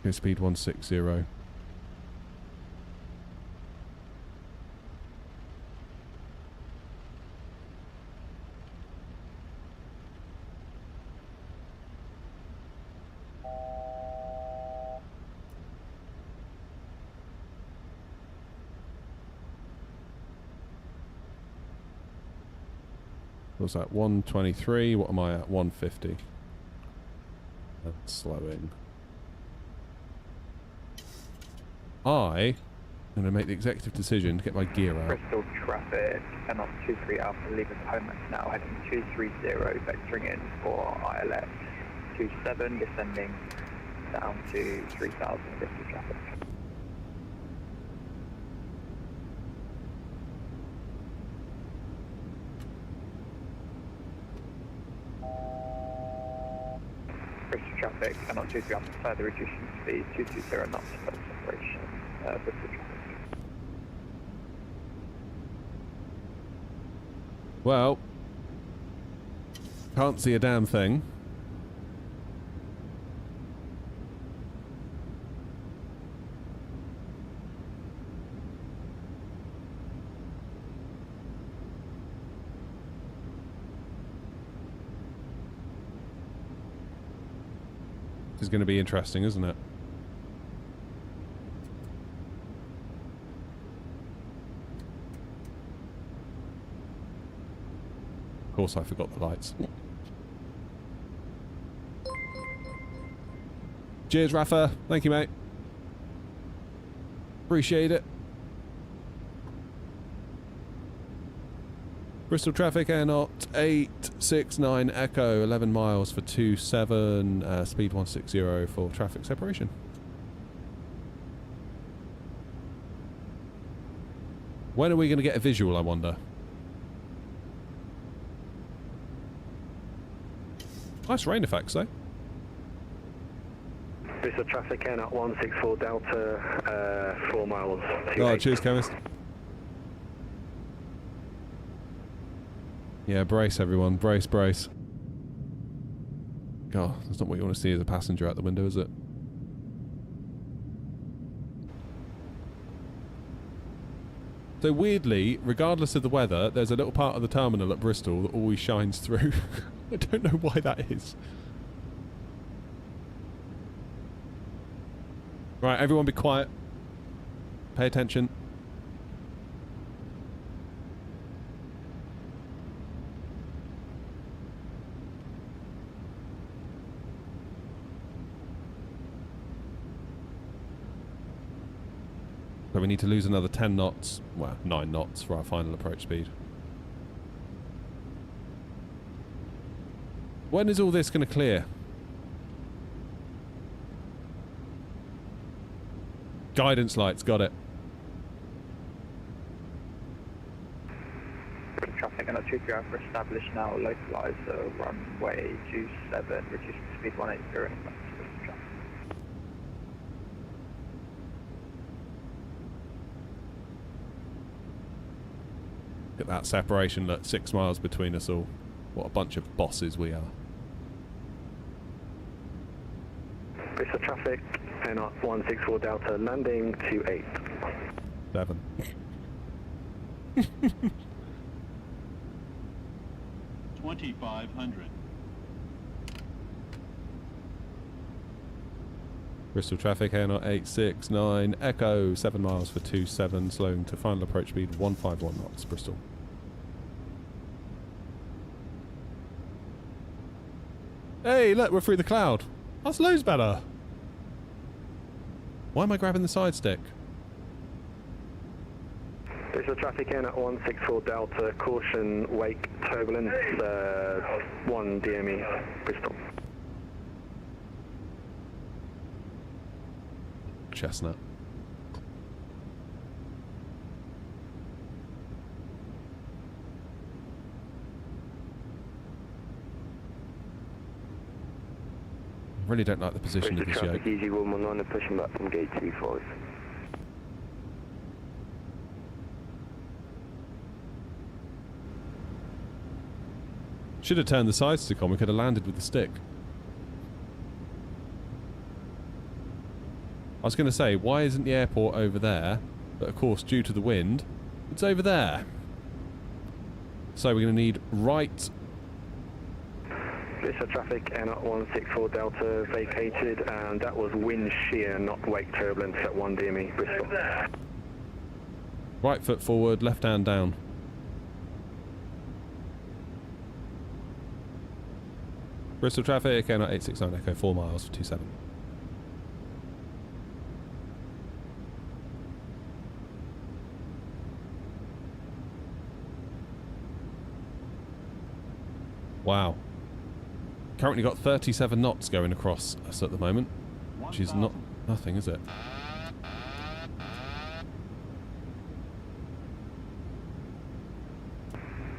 Okay, speed 160. What's that? 123. What am I at? 150. That's slowing. I'm going to make the executive decision to get my gear out. Bristol traffic, and on 23 Alpha, leaving Coleman now, heading 230, vectoring in for ILS 27, descending down to 3000 Bristol traffic. Bristol traffic, and on 23 Alpha, further reducing speed, 220 knots for separation, Bristol traffic. Well, can't see a damn thing. This is going to be interesting, isn't it? Of course I forgot the lights. Cheers, Rafa. Thank you, mate. Appreciate it. Bristol traffic, air not 869 Echo, 11 miles for 27, speed 160 for traffic separation. When are we going to get a visual, I wonder? Nice rain effects, though. Bristol traffic in at 164 Delta, 4 miles. Oh, cheers, Chemist. Yeah, brace, everyone. Brace, brace. God, that's not what you want to see as a passenger out the window, is it? So weirdly, regardless of the weather, there's a little part of the terminal at Bristol that always shines through. I don't know why that is. Right, everyone be quiet. Pay attention. So we need to lose another 10 knots, well, 9 knots for our final approach speed. When is all this going to clear? Guidance lights, got it. Traffic and 23 Alpha established now, localize runway 27, reducing speed 180 and back to Bristol traffic. Look at that separation, look, 6 miles between us all. What a bunch of bosses we are. Bristol traffic, NR 164 Delta, landing 28. 7. 2500. Bristol traffic, Air 869, Echo, 7 miles for 27, slowing to final approach speed 151 knots, Bristol. Hey, look, we're through the cloud. That's loads better. Why am I grabbing the side stick? Bristol traffic in at 164 Delta, caution, wake, turbulence, 1 DME, Bristol. Chestnut. Really don't like the position of this yoke. traffic, easy 119 and pushing back from gate 25. Should have turned the side stick on, we could have landed with the stick. I was going to say, why isn't the airport over there? But of course, due to the wind, it's over there. So we're going to need right... Bristol traffic, N 164 Delta, vacated, and that was wind shear, not wake turbulence at 1 DME, Bristol. Right foot forward, left hand down. Bristol traffic, N 869 Echo, 4 miles for 27. Wow. Currently got 37 knots going across us at the moment, which is not nothing, is it?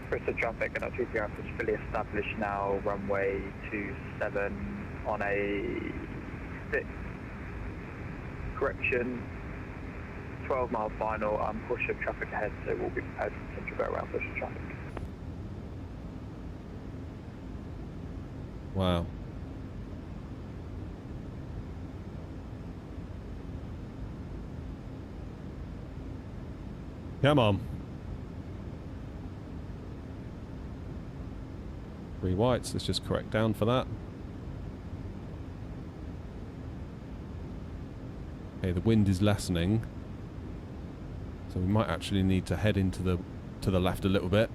Bristol traffic and our 230 is fully established now, runway 27 on a 6. Correction, 12 mile final, push of traffic ahead, so we'll be prepared to go around Bristol traffic. Wow. Come on. 3 whites, let's just correct down for that. Okay, the wind is lessening. So we might actually need to head into the left a little bit.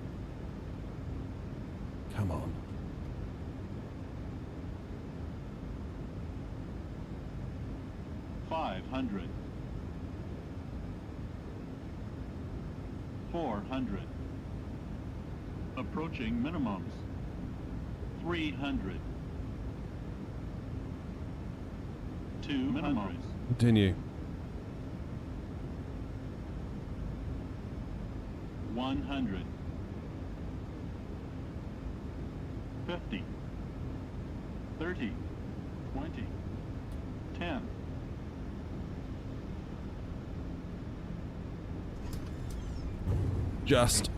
Come on. $500. 400. Approaching minimums. 300. 2 minimums. Continue. 100. 50. 30. 20. 10. Just.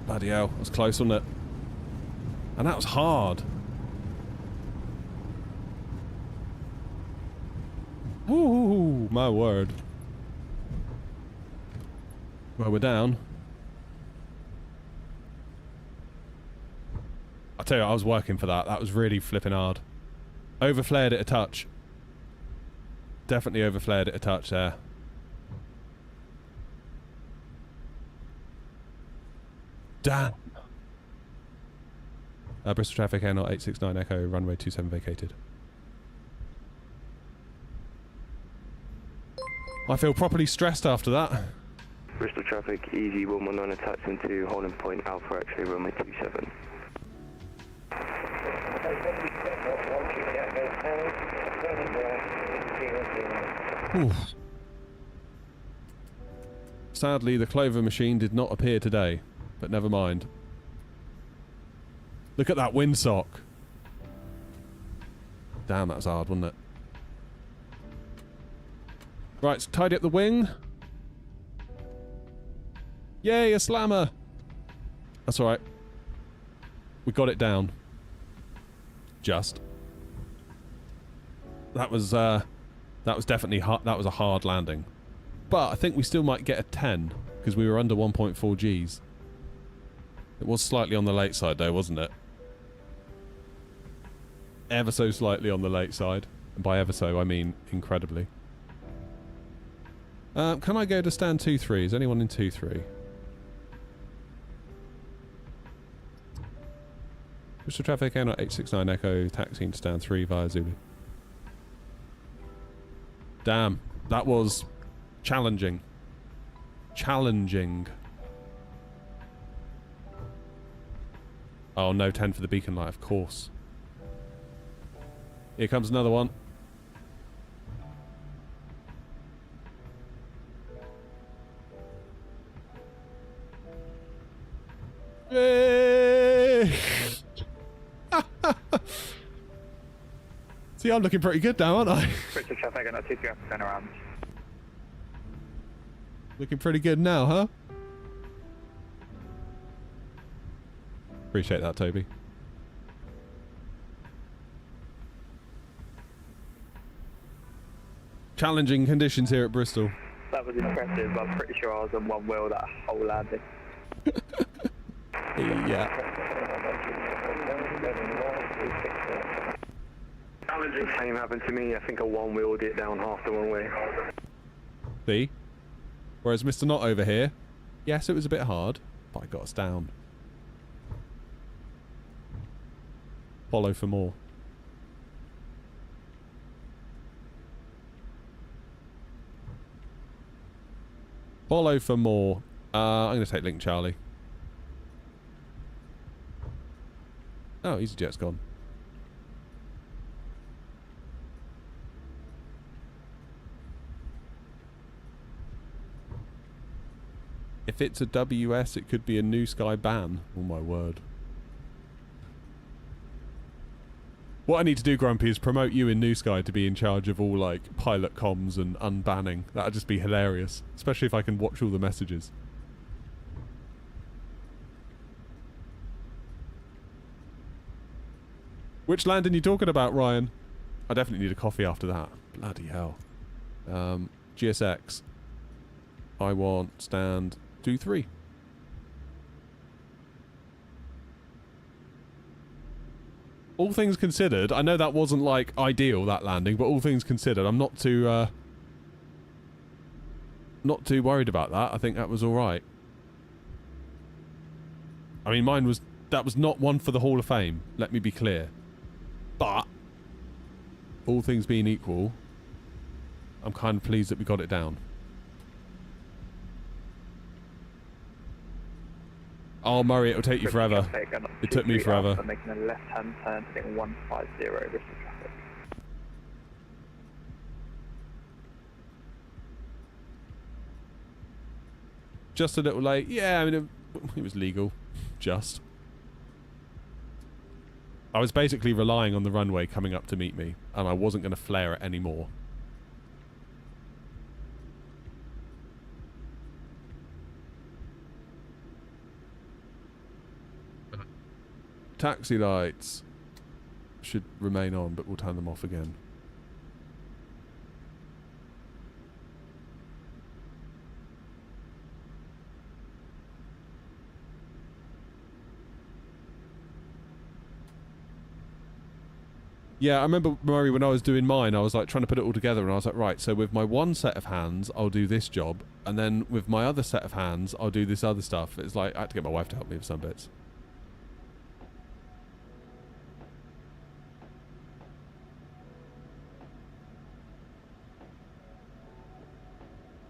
Bloody hell, that was close, wasn't it? And that was hard. Ooh, my word. Well, we're down. I tell you, I was working for that. That was really flipping hard. Overflared it a touch. Definitely overflared it a touch there. Damn. Bristol traffic, Air 869 Echo, runway 27 vacated. I feel properly stressed after that. Bristol traffic, easy 119 attaching to holding point Alpha X-ray runway 27. Oof. Sadly, the Clover machine did not appear today, but never mind. Look at that windsock. Damn, that was hard, wasn't it? Right, so tidy up the wing. Yay, a slammer! That's alright. We got it down. Just. That was definitely hard. That was a hard landing. But I think we still might get a 10, because we were under 1.4 Gs. It was slightly on the late side though, wasn't it? Ever so slightly on the late side. And by ever so, I mean incredibly. Can I go to stand 2-3? Is anyone in 2-3? Bristol traffic, Air 869 Echo, taxiing to stand 3 via Zulu. Damn, that was challenging. Challenging. Oh, no 10 for the beacon light, of course. Here comes another one. Yay! See, I'm looking pretty good now, aren't I? Bristol traffic, and 23 after turn around. Looking pretty good now, huh? Appreciate that, Toby. Challenging conditions here at Bristol. That was impressive. I'm pretty sure I was on one wheel that whole landing. Yeah. The same happened to me. I think I one-wheeled it down half the one way. See? Whereas Mr. Not over here, yes, it was a bit hard, but I got us down. Follow for more. Follow for more. I'm going to take Link Charlie. Oh, EasyJet's gone. If it's a WS, it could be a New Sky ban. Oh my word. What I need to do, Grumpy, is promote you in New Sky to be in charge of all, like, pilot comms and unbanning. That'd just be hilarious. Especially if I can watch all the messages. Which landing are you talking about, Ryan? I definitely need a coffee after that. Bloody hell. GSX. I want stand 2-3. All things considered, I know that wasn't like ideal, that landing, but all things considered, I'm not too worried about that. I think that was alright. I mean, that was not one for the Hall of Fame, let me be clear. But all things being equal, I'm kind of pleased that we got it down. Oh, Murray, it'll take you forever. It took me forever. I'm making a left-hand turn, hitting 150 Bristol traffic. Just a little late. Yeah, I mean, it was legal. Just. I was basically relying on the runway coming up to meet me, and I wasn't going to flare it anymore. Taxi lights should remain on, but we'll turn them off again. Yeah, I remember, Murray, when I was doing mine, I was like trying to put it all together, and I was like, right, so with my one set of hands, I'll do this job, and then with my other set of hands, I'll do this other stuff. It's like, I had to get my wife to help me with some bits.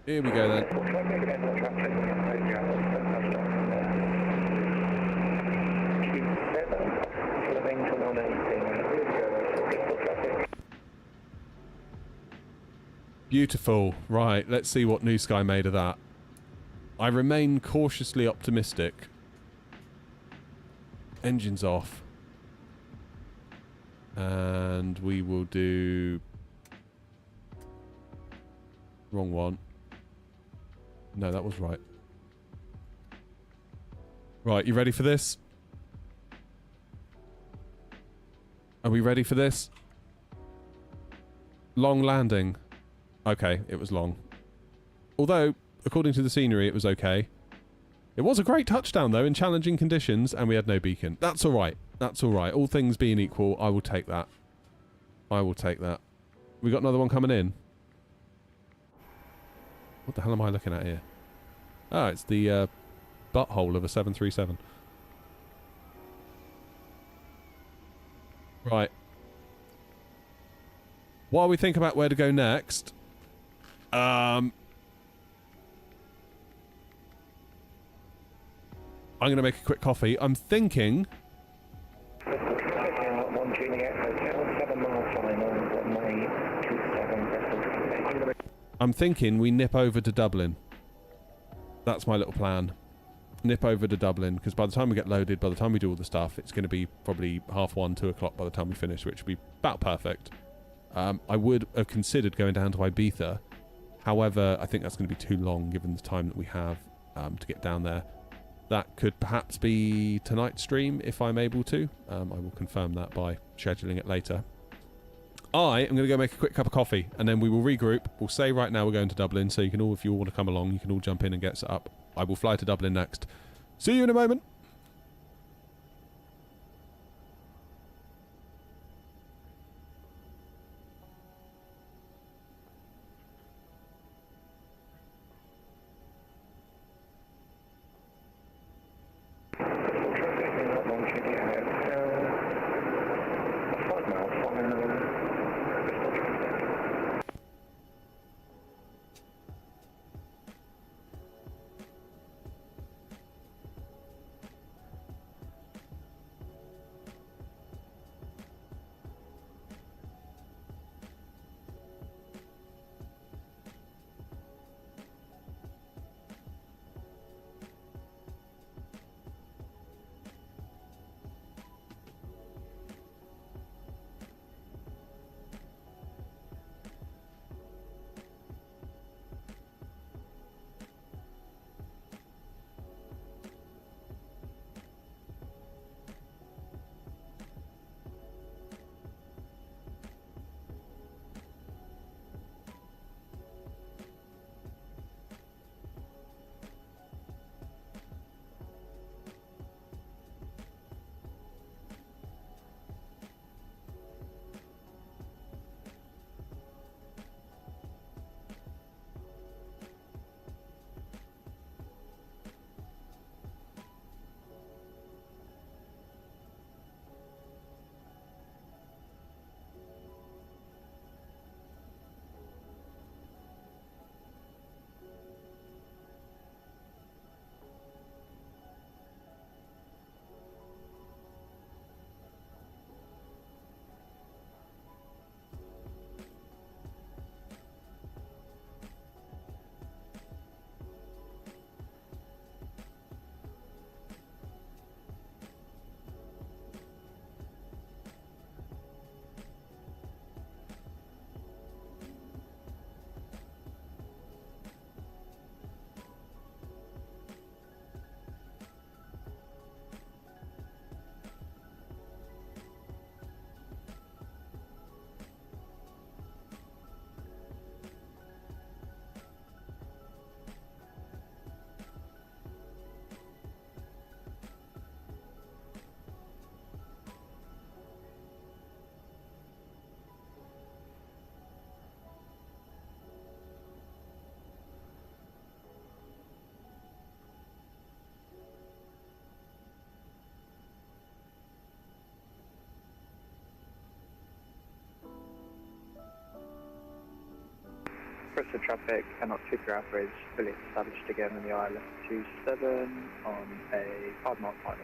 Here we go then. Beautiful. Right, let's see what New Sky made of that. I remain cautiously optimistic. Engines off. And we will do... Wrong one. No, that was right. Right, you ready for this? Are we ready for this? Long landing. Okay, it was long. Although, according to the scenery, it was okay. It was a great touchdown, though, in challenging conditions, and we had no beacon. That's alright. That's alright. All things being equal, I will take that. I will take that. We got another one coming in. What the hell am I looking at here? Oh, it's the butthole of a 737. Right. While we think about where to go next, I'm going to make a quick coffee. I'm thinking... we nip over to Dublin. That's my little plan. Nip over to Dublin, because by the time we get loaded, by the time we do all the stuff, it's going to be probably 1:30, 2 o'clock by the time we finish, which would be about perfect. I would have considered going down to Ibiza. However, I think that's going to be too long given the time that we have to get down there. That could perhaps be tonight's stream if I'm able to. I will confirm that by scheduling it later. I am going to go make a quick cup of coffee and then we will regroup. We'll say right now we're going to Dublin, so you can all, if you all want to come along, you can all jump in and get set up. I will fly to Dublin next. See you in a moment. Bristol traffic cannot keep your average, fully established again in the ILS27 on a 5-mile final.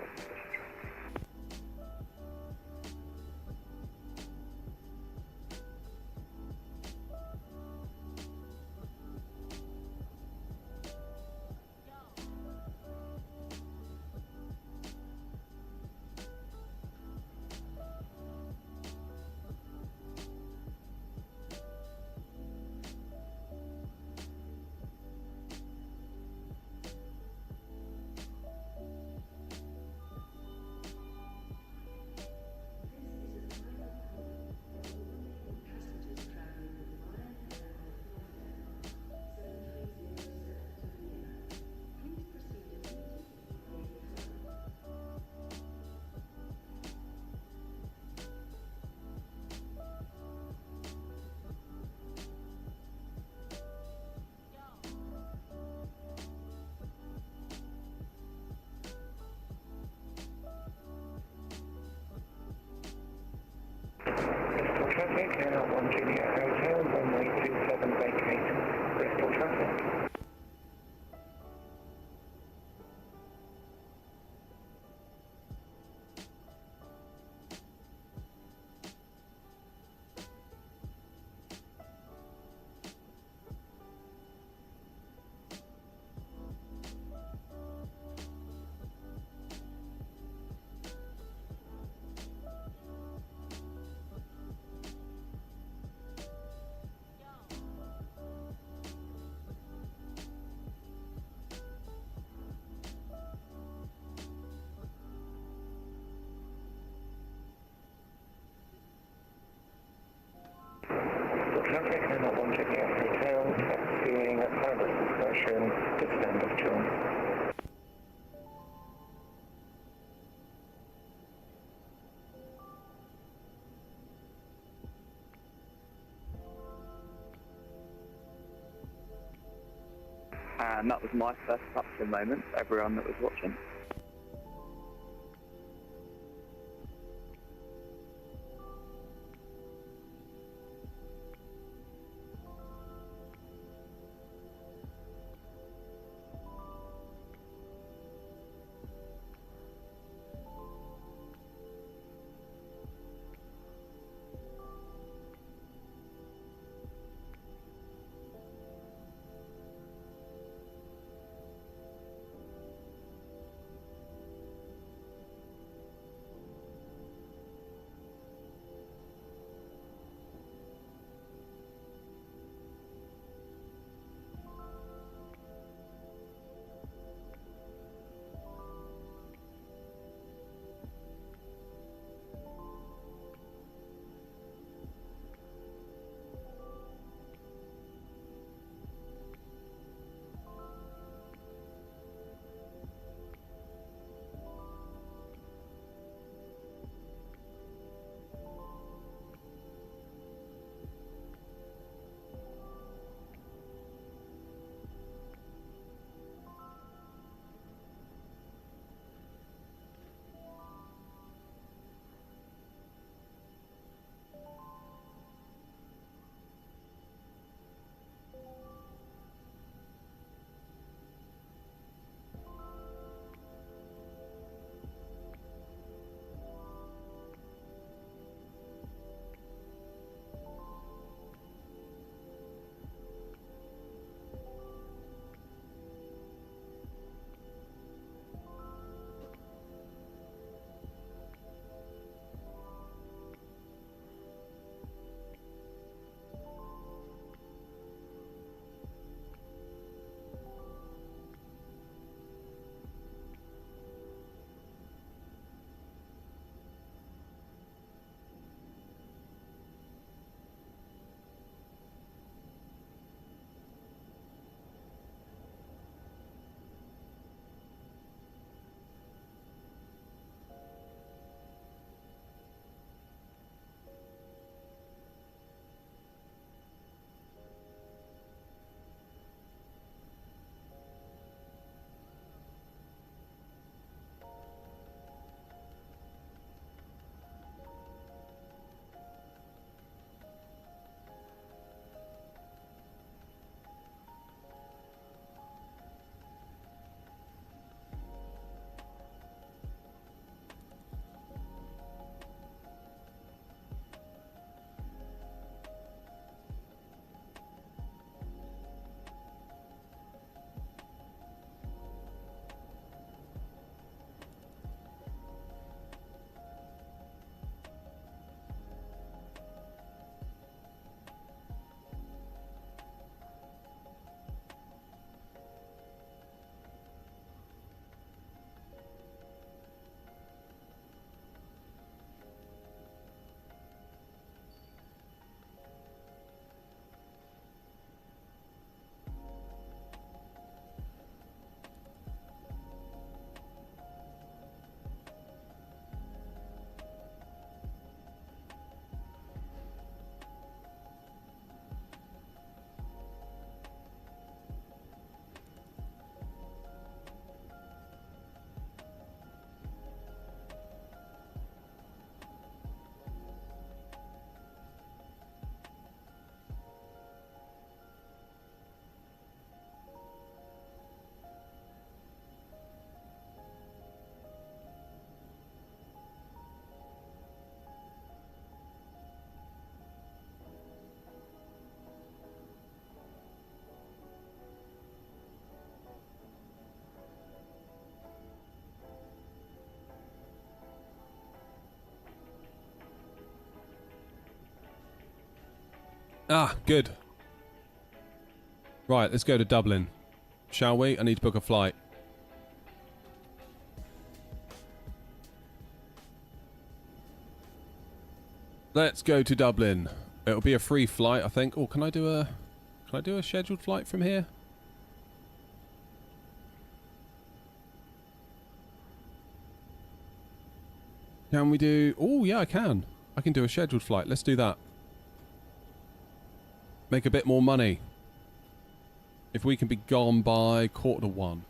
Charlie. Good standoff, Charlie. And that was my first capture moment for everyone that was watching. Ah, good. Right, let's go to Dublin. Shall we? I need to book a flight. Let's go to Dublin. It'll be a free flight, I think. Oh, can I do a scheduled flight from here? Can we do... Oh, yeah, I can. I can do a scheduled flight. Let's do that. Make a bit more money. If we can be gone by 1:45.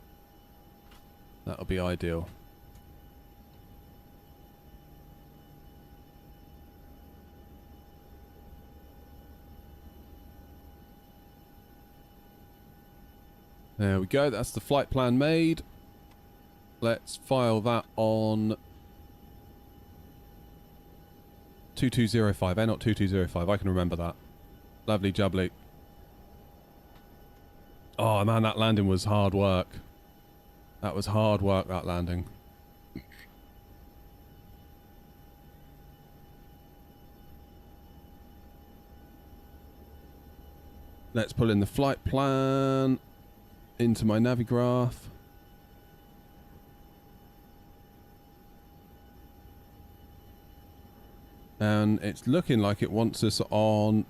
That'll be ideal. There we go. That's the flight plan made. Let's file that on 2205. Not 2205. I can remember that. Lovely jubbly. Oh man, that landing was hard work. That was hard work, that landing. Let's pull in the flight plan into my Navigraph. And it's looking like it wants us on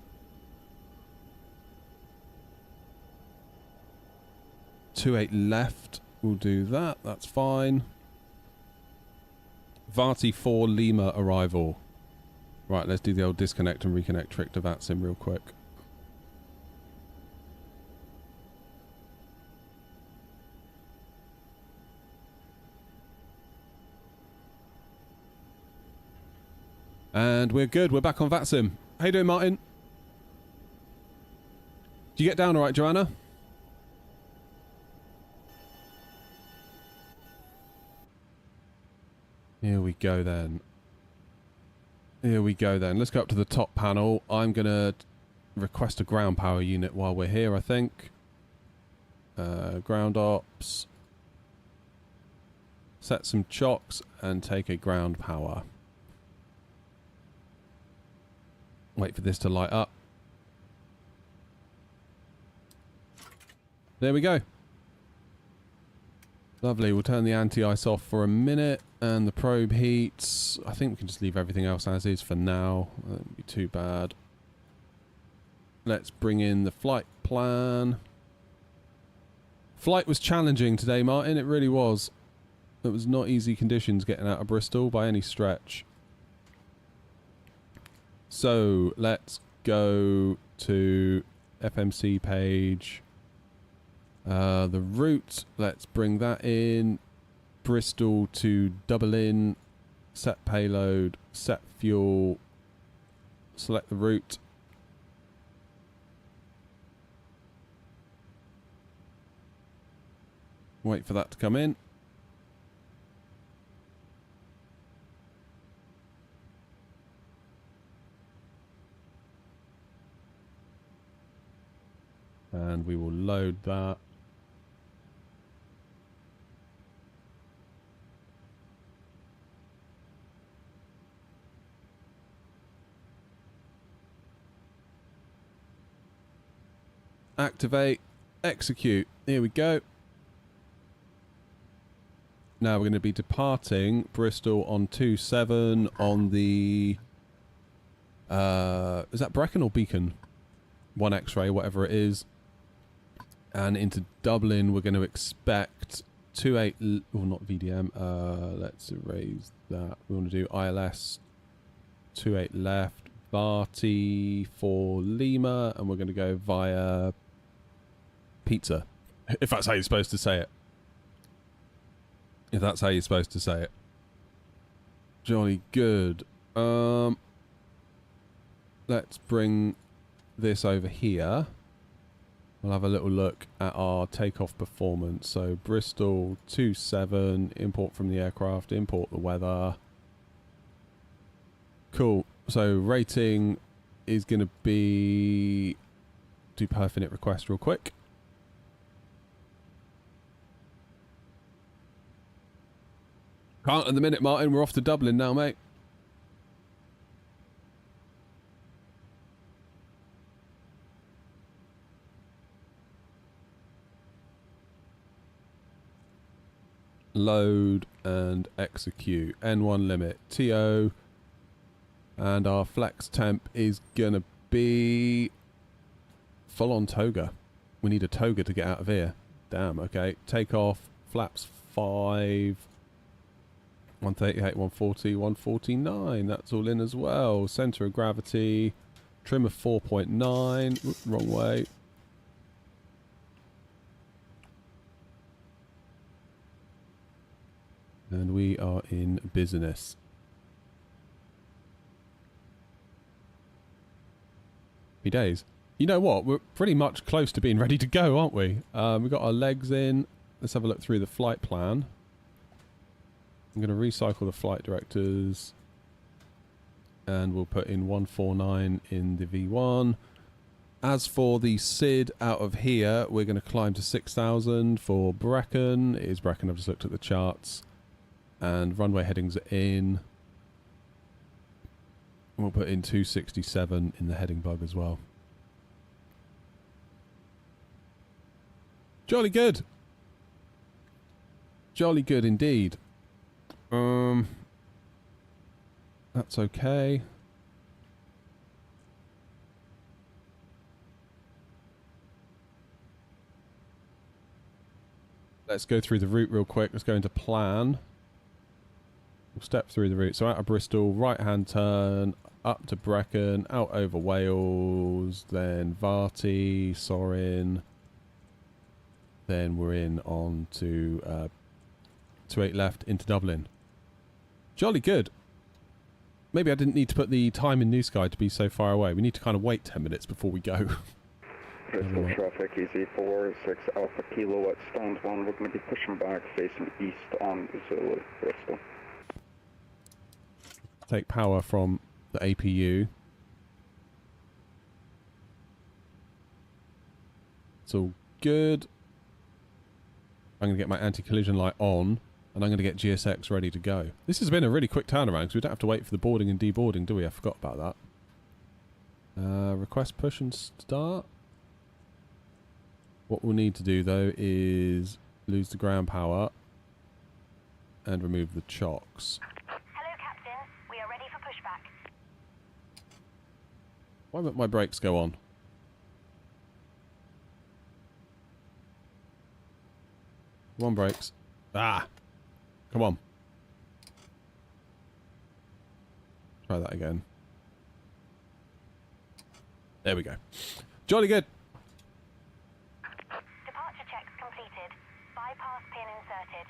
28 left. We'll do that. That's fine. Vati 4 Lima arrival. Right, let's do the old disconnect and reconnect trick to VATSIM real quick. And we're good. We're back on VATSIM. How you doing, Martin? Did you get down all right, Joanna? Here we go then. Here we go then. Let's go up to the top panel. I'm going to request a ground power unit while we're here, I think. Ground ops. Set some chocks and take a ground power. Wait for this to light up. There we go. Lovely. We'll turn the anti-ice off for a minute. And the probe heats. I think we can just leave everything else as is for now. That wouldn't be too bad. Let's bring in the flight plan. Flight was challenging today, Martin. It really was. It was not easy conditions getting out of Bristol by any stretch. So let's go to FMC page. The route, let's bring that in. Bristol to Dublin. Set payload, set fuel. Select the route. Wait for that to come in. And we will load that. Activate, execute. Here we go. Now we're going to be departing Bristol on 27 on the... is that Brecon or Beacon? 1 X-ray, whatever it is. And into Dublin, we're going to expect 28... Well, not VDM. Let's erase that. We want to do ILS 28 left. Vati for Lima. And we're going to go via Pizza. If that's how you're supposed to say it. If that's how you're supposed to say it. Jolly good. Let's bring this over here. We'll have a little look at our takeoff performance. So Bristol 27, import from the aircraft, import the weather. Cool. So rating is going to be... Do perf init request real quick. Can't at the minute, Martin. We're off to Dublin now, mate. Load and execute. N1 limit. TO. And our flex temp is going to be full on toga. We need a toga to get out of here. Damn, okay. Take off. Flaps 5. 138, 140, 149. That's all in as well. Centre of gravity. Trim of 4.9. Oop, wrong way. And we are in business. Happy days. You know what? We're pretty much close to being ready to go, aren't we? We've got our legs in. Let's have a look through the flight plan. I'm going to recycle the flight directors. And we'll put in 149 in the V1. As for the SID out of here, we're going to climb to 6,000 for Brecon. It is Brecon, I've just looked at the charts. And runway headings are in. We'll put in 267 in the heading bug as well. Jolly good. Jolly good indeed. That's okay. Let's go through the route real quick. Let's go into plan. We'll step through the route. So out of Bristol, right-hand turn, up to Brecon, out over Wales, then Varty, Sorin. Then we're in on to 28 left into Dublin. Jolly good. Maybe I didn't need to put the time in New Sky to be so far away. We need to kind of wait 10 minutes before we go. Bristol traffic, easy 46 Alpha Kilo at stand 1. We're going to be pushing back facing east on Zulu, Bristol. Take power from the APU. It's all good. I'm going to get my anti-collision light on, and I'm going to get GSX ready to go. This has been a really quick turnaround, because we don't have to wait for the boarding and deboarding, do we? I forgot about that. Request push and start. What we'll need to do, though, is lose the ground power and remove the chocks. Hello, Captain. We are ready for pushback. Why won't my brakes go on? Come on, brakes. Ah! Come on. Try that again. There we go. Jolly good. Departure checks completed. Bypass pin inserted.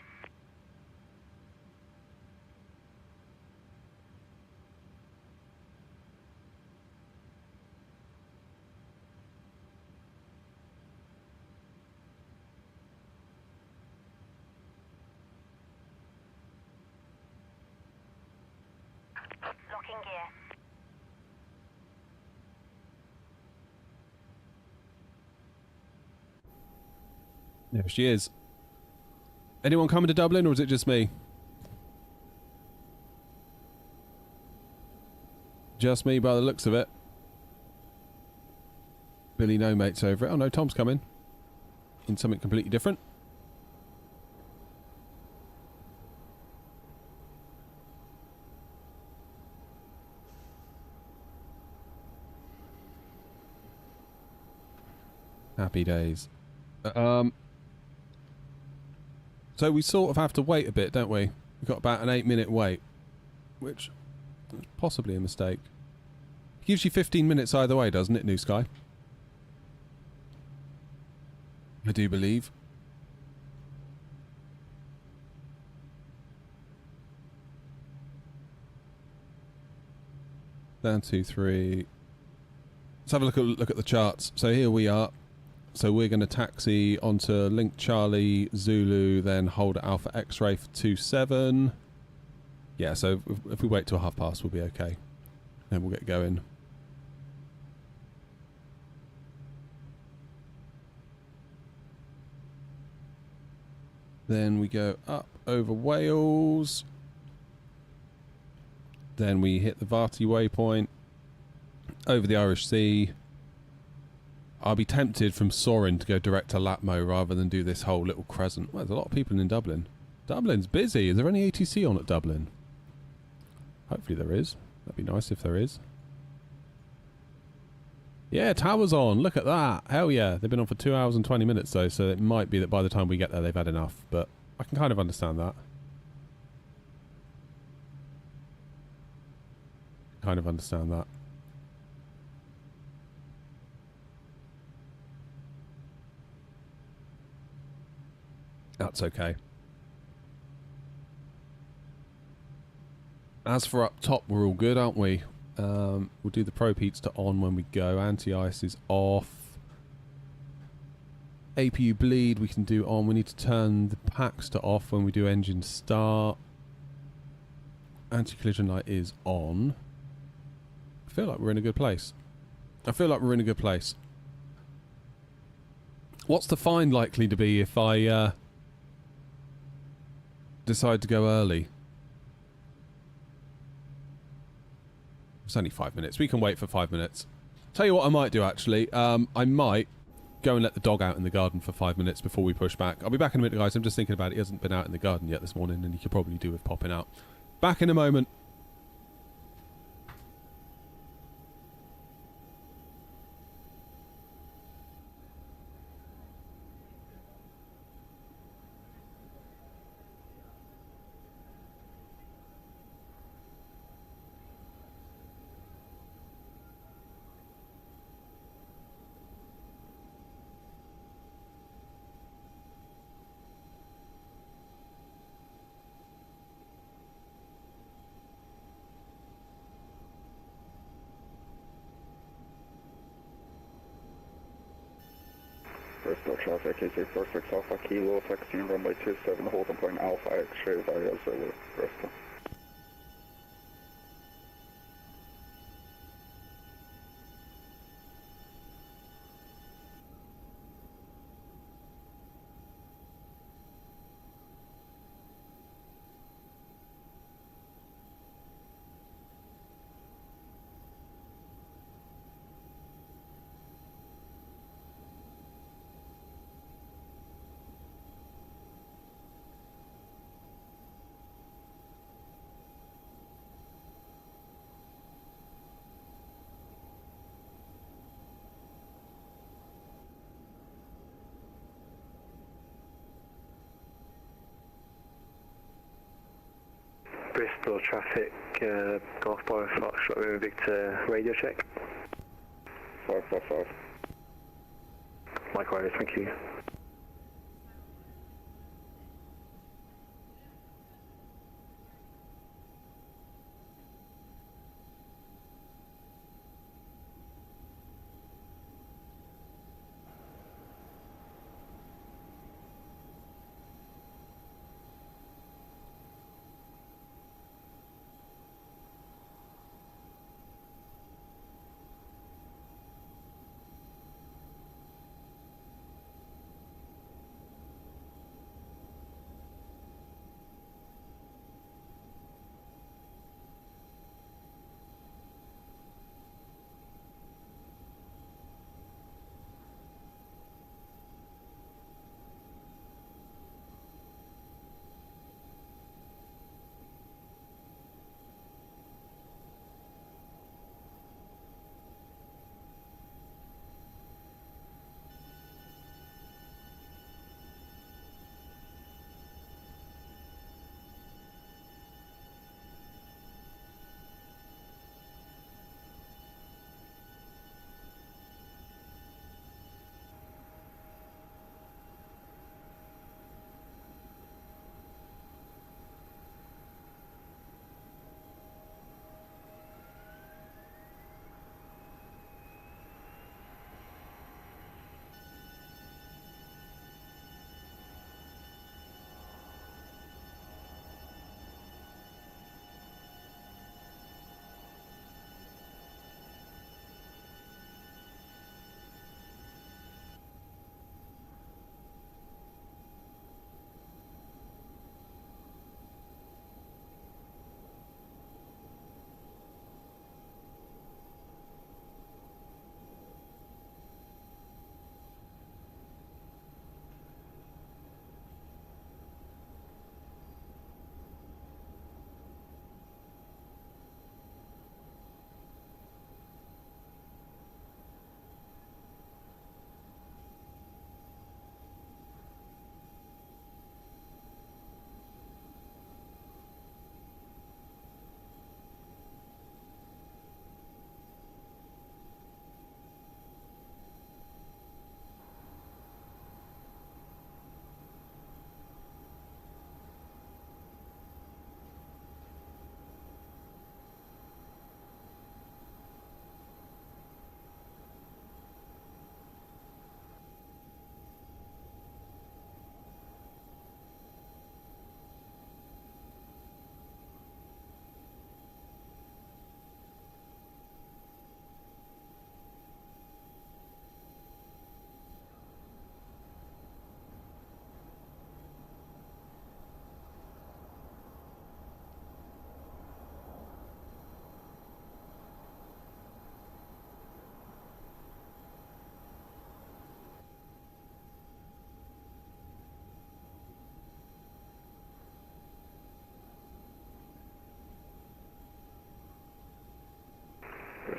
Locking gear. There she is. Anyone coming to Dublin, or is it just me? Just me by the looks of it. Billy no mates over it. Oh no, Tom's coming. In something completely different. Happy days. So we sort of have to wait a bit, don't we? We've got about an 8-minute wait, which is possibly a mistake. It gives you 15 minutes either way, doesn't it, New Sky? I do believe. Down 2, 3. Let's have a look at the charts. So here we are. So we're going to taxi onto Link Charlie Zulu, then hold at Alpha X-Ray for 27. Yeah, so if we wait till past, we'll be okay. Then we'll get going. Then we go up over Wales. Then we hit the Varty waypoint. Over the Irish Sea. I'll be tempted from Sorin to go direct to Latmo rather than do this whole little crescent. Well, there's a lot of people in Dublin. Dublin's busy. Is there any ATC on at Dublin? Hopefully there is. That'd be nice if there is. Yeah, Tower's on. Look at that. Hell yeah. They've been on for 2 hours and 20 minutes though, so it might be that by the time we get there they've had enough. But I can kind of understand that. kind of understand that. That's okay. As for up top, we're all good, aren't we? We'll do the probe heats to on when we go. Anti-ice is off. APU bleed we can do on. We need to turn the packs to off when we do engine start. Anti-collision light is on. I feel like we're in a good place. What's the fine likely to be if I decide to go early? It's only 5 minutes. We can wait for 5 minutes. Tell you what I might do, actually. I might go and let the dog out in the garden for 5 minutes before we push back. I'll be back in a minute, guys. I'm just thinking about it. He hasn't been out in the garden yet this morning, and he could probably do with popping out. Back in a moment. Bristol traffic, EC46 Alpha Kilo, 16 runway 27, holding point Alpha X-ray via Zulu, Bristol. Bristol traffic, Golf Bravo Foxtrot, Romeo Victor, radio check. 555. Likewise, thank you.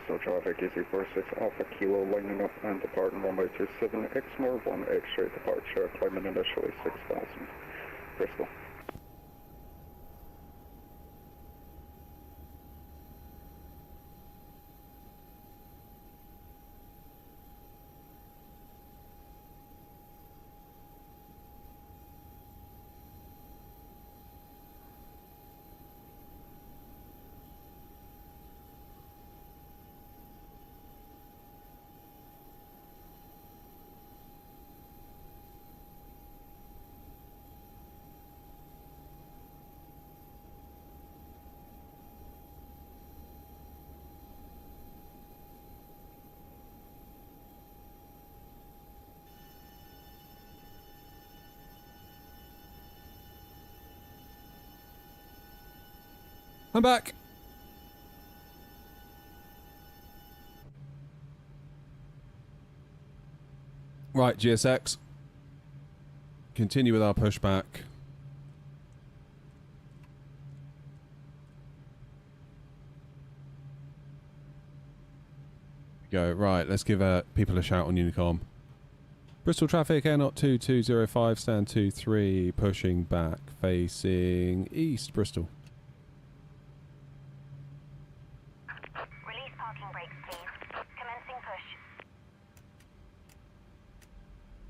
Bristol traffic, easy 46 Alpha Kilo, lining up and departing runway 27, Exmoor 1 X-ray departure, climbing initially 6,000. Bristol. I'm back. Right, GSX. Continue with our pushback. Go. Right, let's give people a shout on Unicom. Bristol traffic, Air Knot 2205, stand 23, pushing back, facing east, Bristol. Release parking brakes, please. Commencing push.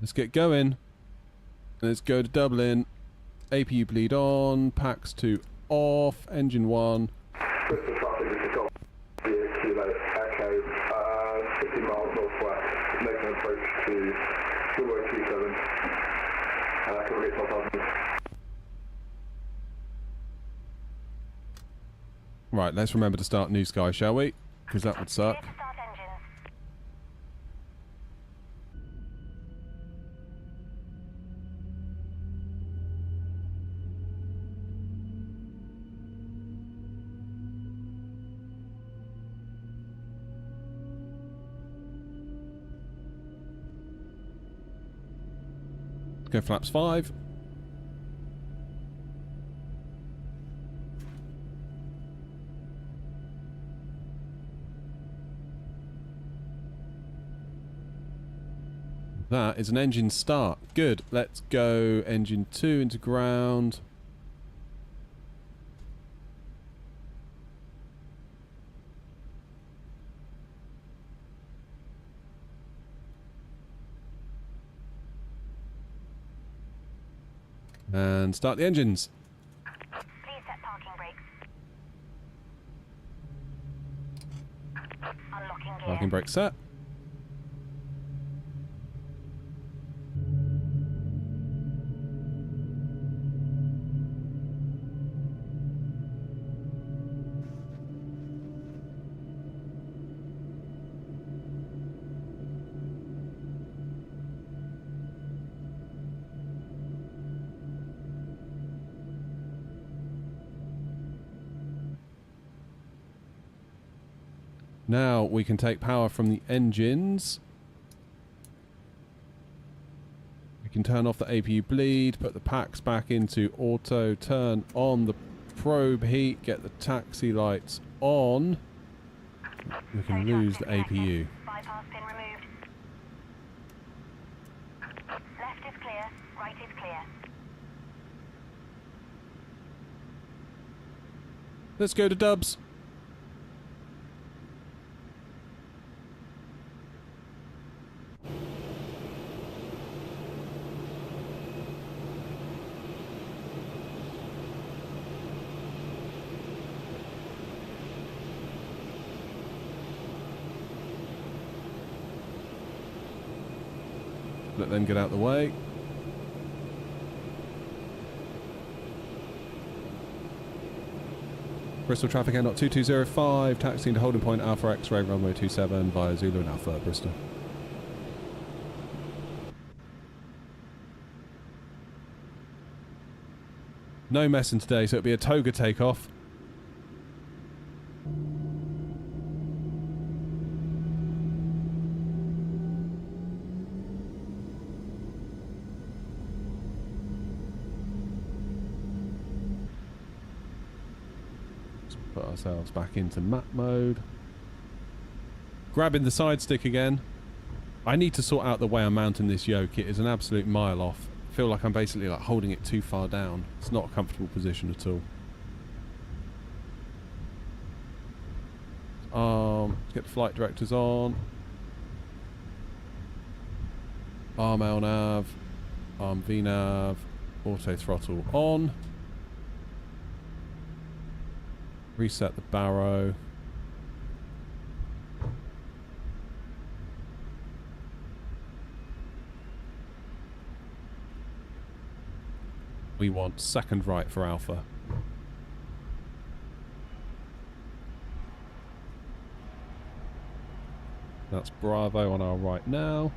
Let's get going. Let's go to Dublin. APU bleed on, packs 2 off, engine 1. Bristol traffic is Golf Kilo Echo, 50 miles northwest, making an approach to runway 27. Can we get 12,000? Right, let's remember to start New Sky, shall we? Because that would suck. Clear to start engines. Go flaps 5. That is an engine start. Good. Let's go engine 2 into ground. And start the engines. Please set parking brakes. Unlocking gear. Parking brake set. Now we can take power from the engines. We can turn off the APU bleed, put the packs back into auto, turn on the probe heat, get the taxi lights on. We can lose the APU. Bypass pin removed. Left is clear, right is clear. Let's go to Dubs. Let them get out the way. Bristol traffic Air Knot 2205, taxiing to holding point Alpha X-ray runway 27 via Zulu and Alpha, Bristol. No messing today, so it'll be a toga takeoff. Put ourselves back into map mode. Grabbing the side stick again. I need to sort out the way I'm mounting this yoke. It is an absolute mile off. I feel like I'm basically like holding it too far down. It's not a comfortable position at all. Let's get the flight directors on. Arm LNAV. Arm VNAV. Auto throttle on. Reset the barrow. We want second right for Alpha. That's Bravo on our right now.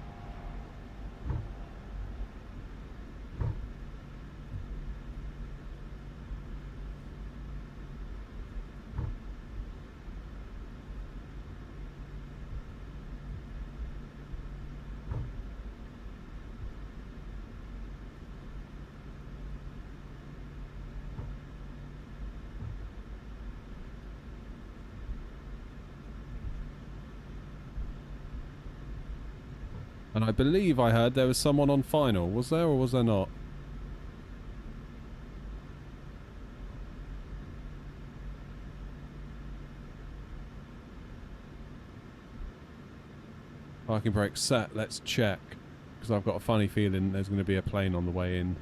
And I believe I heard there was someone on final. Was there or was there not? Parking brake set. Let's check. Because I've got a funny feeling there's going to be a plane on the way in.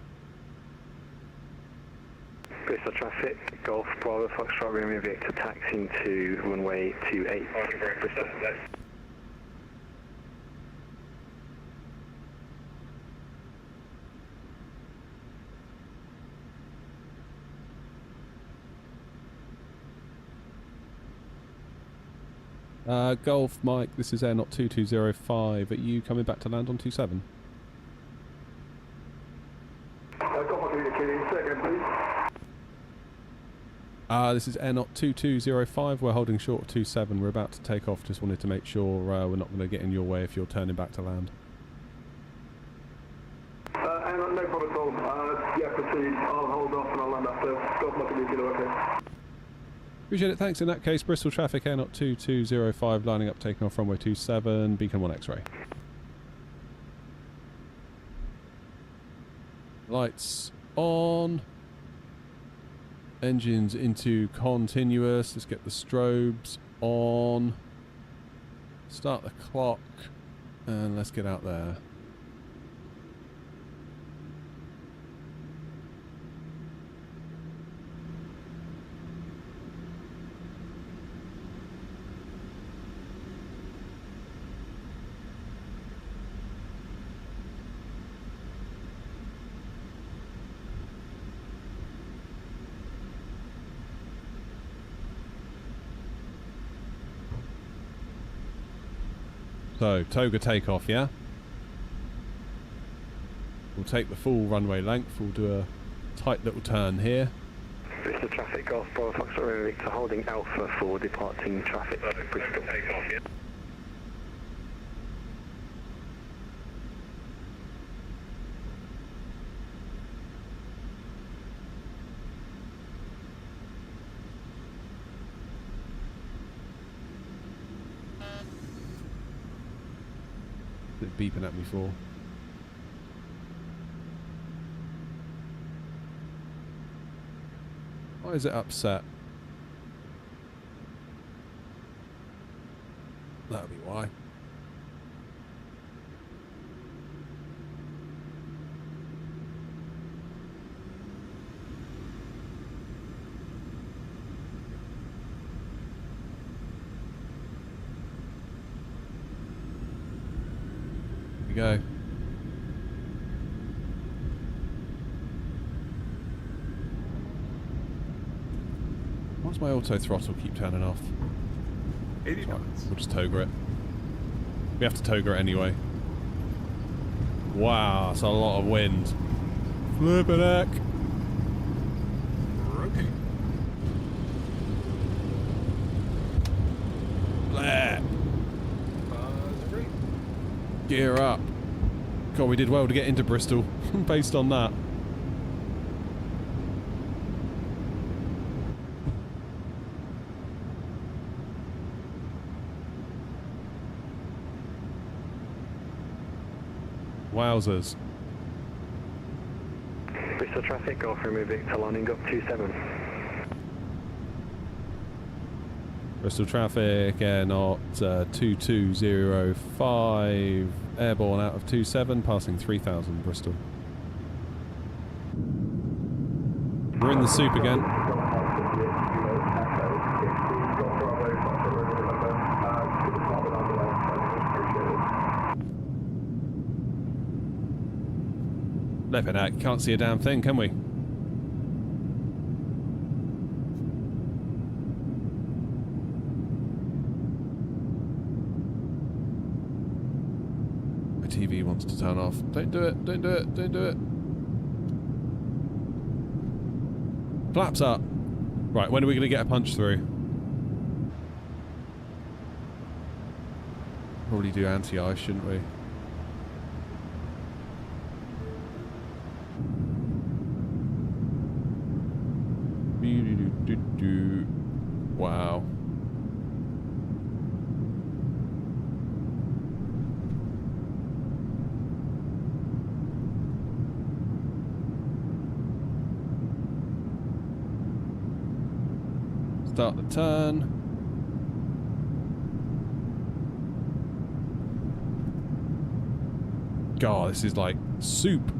Bristol traffic, Golf Bravo Foxtrot Romeo Victor taxiing to runway 28. Bristol. Golf Mike, this is Air Not 2205. Are you coming back to land on 27? This is Air Not 2205. We're holding short of 27. We're about to take off. Just wanted to make sure we're not going to get in your way if you're turning back to land. No problem at all. Yeah, proceed. I'll hold off and I'll land after. Golf Mike, okay. Appreciate it. Thanks. In that case, Bristol traffic Air Not 2205 lining up, taking off runway 27, beacon 1 X-ray. Lights on. Engines into continuous. Let's get the strobes on. Start the clock. And let's get out there. So, toga takeoff, yeah? We'll take the full runway length. We'll do a tight little turn here. Bristol traffic, Golf Bravo Foxtrot Romeo Victor holding Alpha for departing traffic. Bristol. Takeoff, yeah. Beeping at me for. Why is it upset? That'll be why. Go. Why does my auto throttle keep turning off? 80 knots. We'll just toga it. We have to toga it anyway. Wow, that's a lot of wind. Flippin' heck. Rotate. Bleh. Great. Gear up. God, we did well to get into Bristol based on that. Wowzers. Bristol traffic, Golf Romeo Victor lining up 27. Bristol traffic, air not 2205, airborne out of 27, passing 3000 Bristol. We're in the soup again. Flipping out, can't see a damn thing, can we? My TV wants to turn off. Don't do it, don't do it, don't do it. Flaps up. Right, when are we going to get a punch through? Probably do anti-ice, shouldn't we? Wow. Start the turn. God, this is like soup.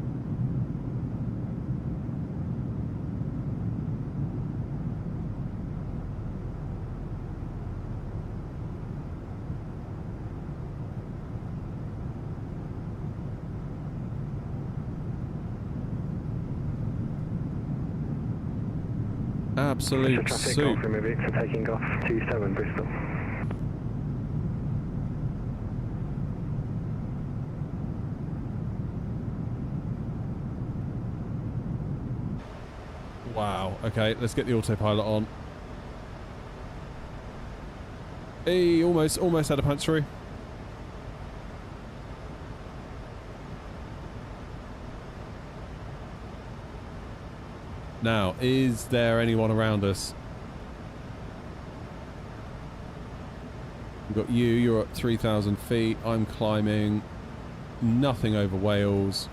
Absolute traffic, soup. Golf Romeo Victor taking off 27 Bristol. Wow. Okay, let's get the autopilot on. Hey, almost had a punch through. Now, is there anyone around us? We've got you, you're at 3,000 feet. I'm climbing. Nothing over Wales.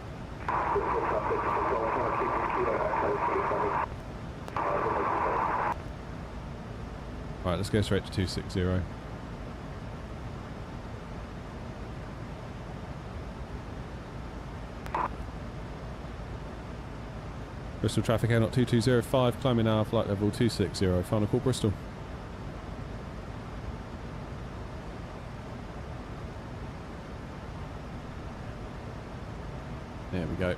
Alright, let's go straight to 260. Bristol traffic air not 2205, climbing now, flight level 260, final call Bristol. There we go.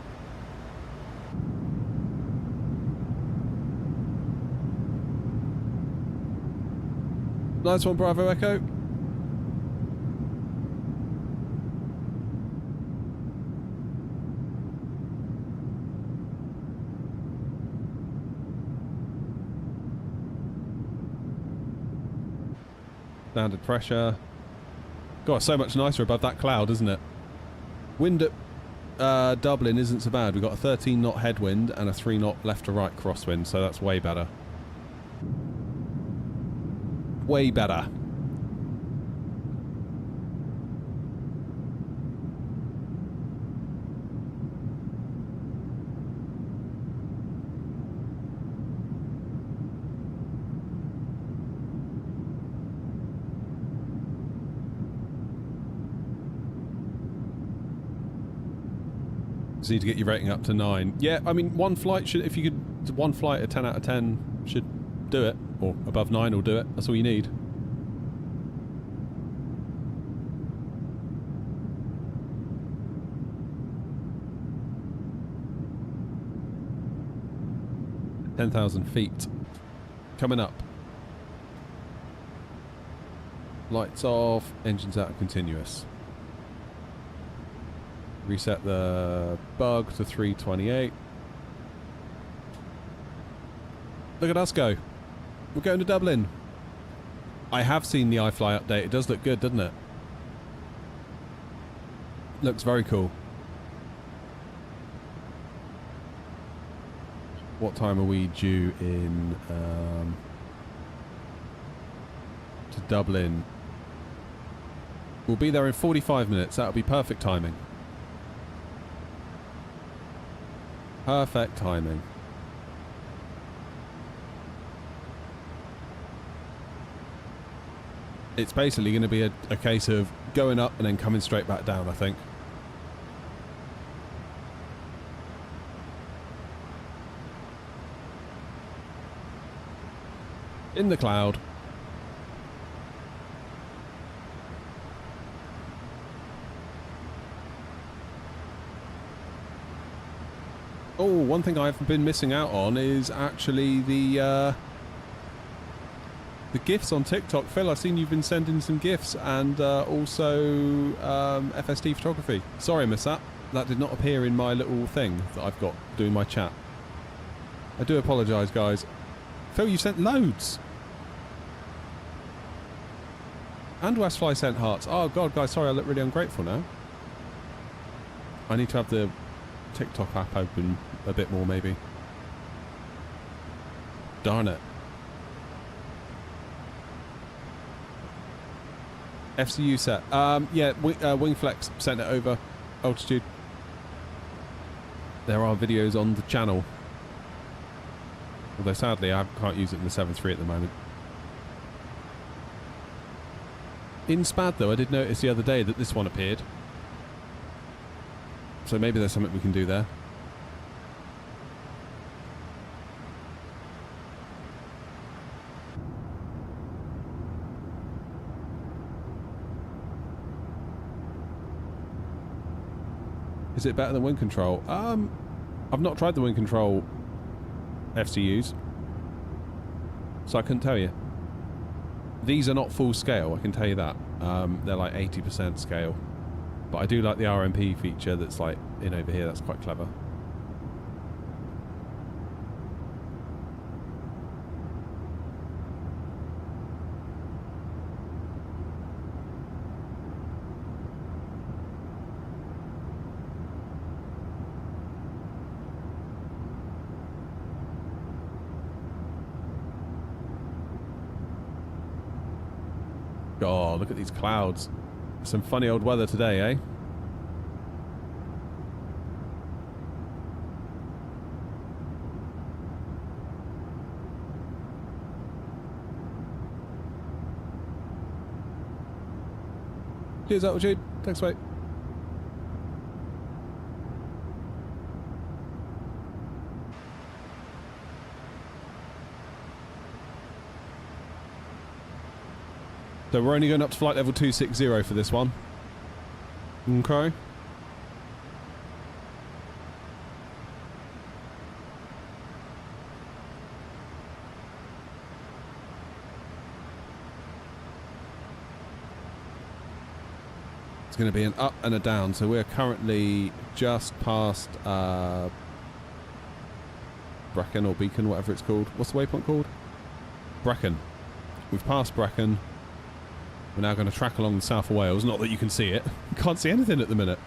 Nice one, Bravo Echo. Standard pressure. God, so much nicer above that cloud, isn't it? Wind at Dublin isn't so bad. We've got a 13 knot headwind and a 3 knot left to right crosswind, so that's way better. Way better. Just need to get your rating up to 9. Yeah, I mean, one flight should, if you could, one flight, a 10 out of 10 should do it, or above 9 will do it. That's all you need. $10,000 feet. Coming up. Lights off, engines out of continuous. Reset the bug to 328. Look at us go. We're going to Dublin. I have seen the iFly update. It does look good, doesn't it? Looks very cool. What time are we due in to Dublin? We'll be there in 45 minutes. That'll be perfect timing. Perfect timing. It's basically going to be a case of going up and then coming straight back down, I think. In the cloud. Oh, one thing I've been missing out on is actually the GIFs on TikTok. Phil, I've seen you've been sending some GIFs and also FST photography. Sorry I missed that. That did not appear in my little thing that I've got doing my chat. I do apologise, guys. Phil, you sent loads. And Westfly sent hearts. Oh, God, guys, sorry, I look really ungrateful now. I need to have the TikTok app open a bit more, maybe. Darn it. FCU set. Yeah, Wingflex sent it over. Altitude. There are videos on the channel. Although sadly I can't use it in the 7.3 at the moment. In SPAD though, I did notice the other day that this one appeared. So maybe there's something we can do there. Is it better than wind control? I've not tried the wind control FCUs, so I couldn't tell you. These are not full scale, I can tell you that. They're like 80% scale. But I do like the RMP feature that's like in over here, that's quite clever. God, look at these clouds. Some funny old weather today, eh? Cheers, Altitude. Thanks, mate. So we're only going up to flight level 260 for this one. Okay. It's going to be an up and a down, so we're currently just past Brecon or Beacon, whatever it's called. What's the waypoint called? Brecon. We've passed Brecon. We're now going to track along the south of Wales. Not that you can see it. You can't see anything at the minute.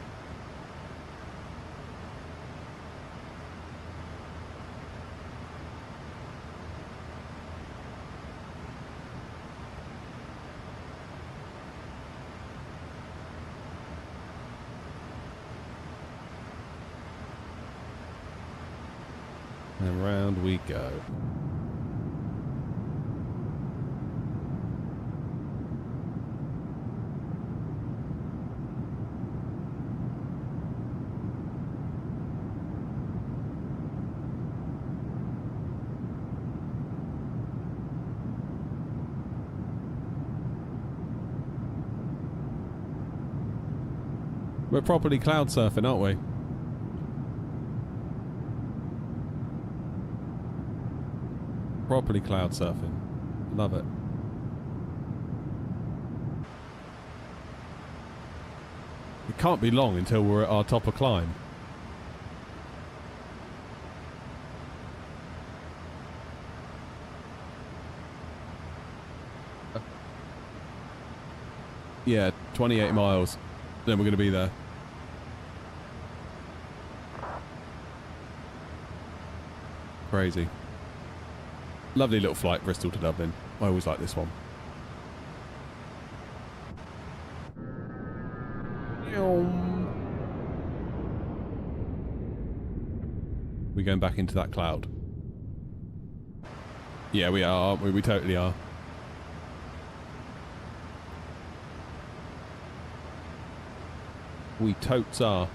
And round we go. We're properly cloud surfing, aren't we? Properly cloud surfing. Love it. It can't be long until we're at our top of climb. Yeah, 28 miles. Then we're going to be there. Crazy. Lovely little flight, Bristol to Dublin. I always like this one. We're going back into that cloud. Yeah, we are, aren't we? We totally are. We totes are.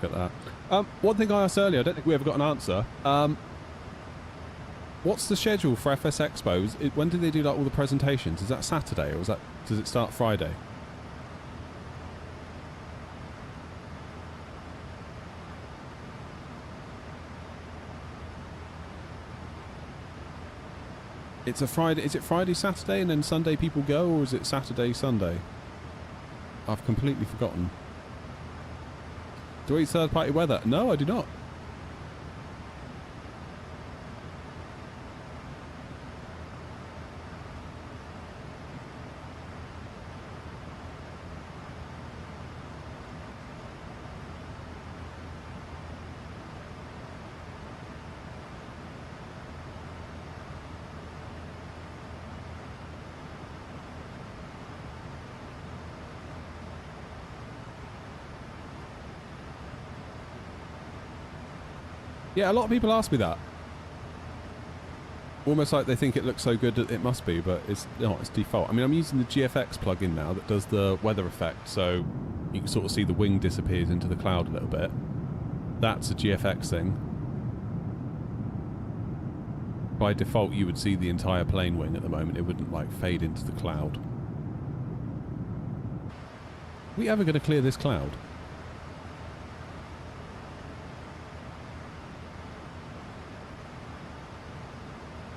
Look at that. One thing I asked earlier, I don't think we ever got an answer. What's the schedule for FS Expo? When do they do like all the presentations? Is that Saturday or does it start Friday? It's a Friday. Is it Friday, Saturday, and then Sunday people go, or is it Saturday, Sunday? I've completely forgotten. Do I eat third-party weather? No, I do not. Yeah, a lot of people ask me that. Almost like they think it looks so good that it must be, but it's not, it's default. I mean, I'm using the GFX plugin now that does the weather effect, so you can sort of see the wing disappears into the cloud a little bit. That's a GFX thing. By default, you would see the entire plane wing at the moment. It wouldn't, like, fade into the cloud. Are we ever going to clear this cloud?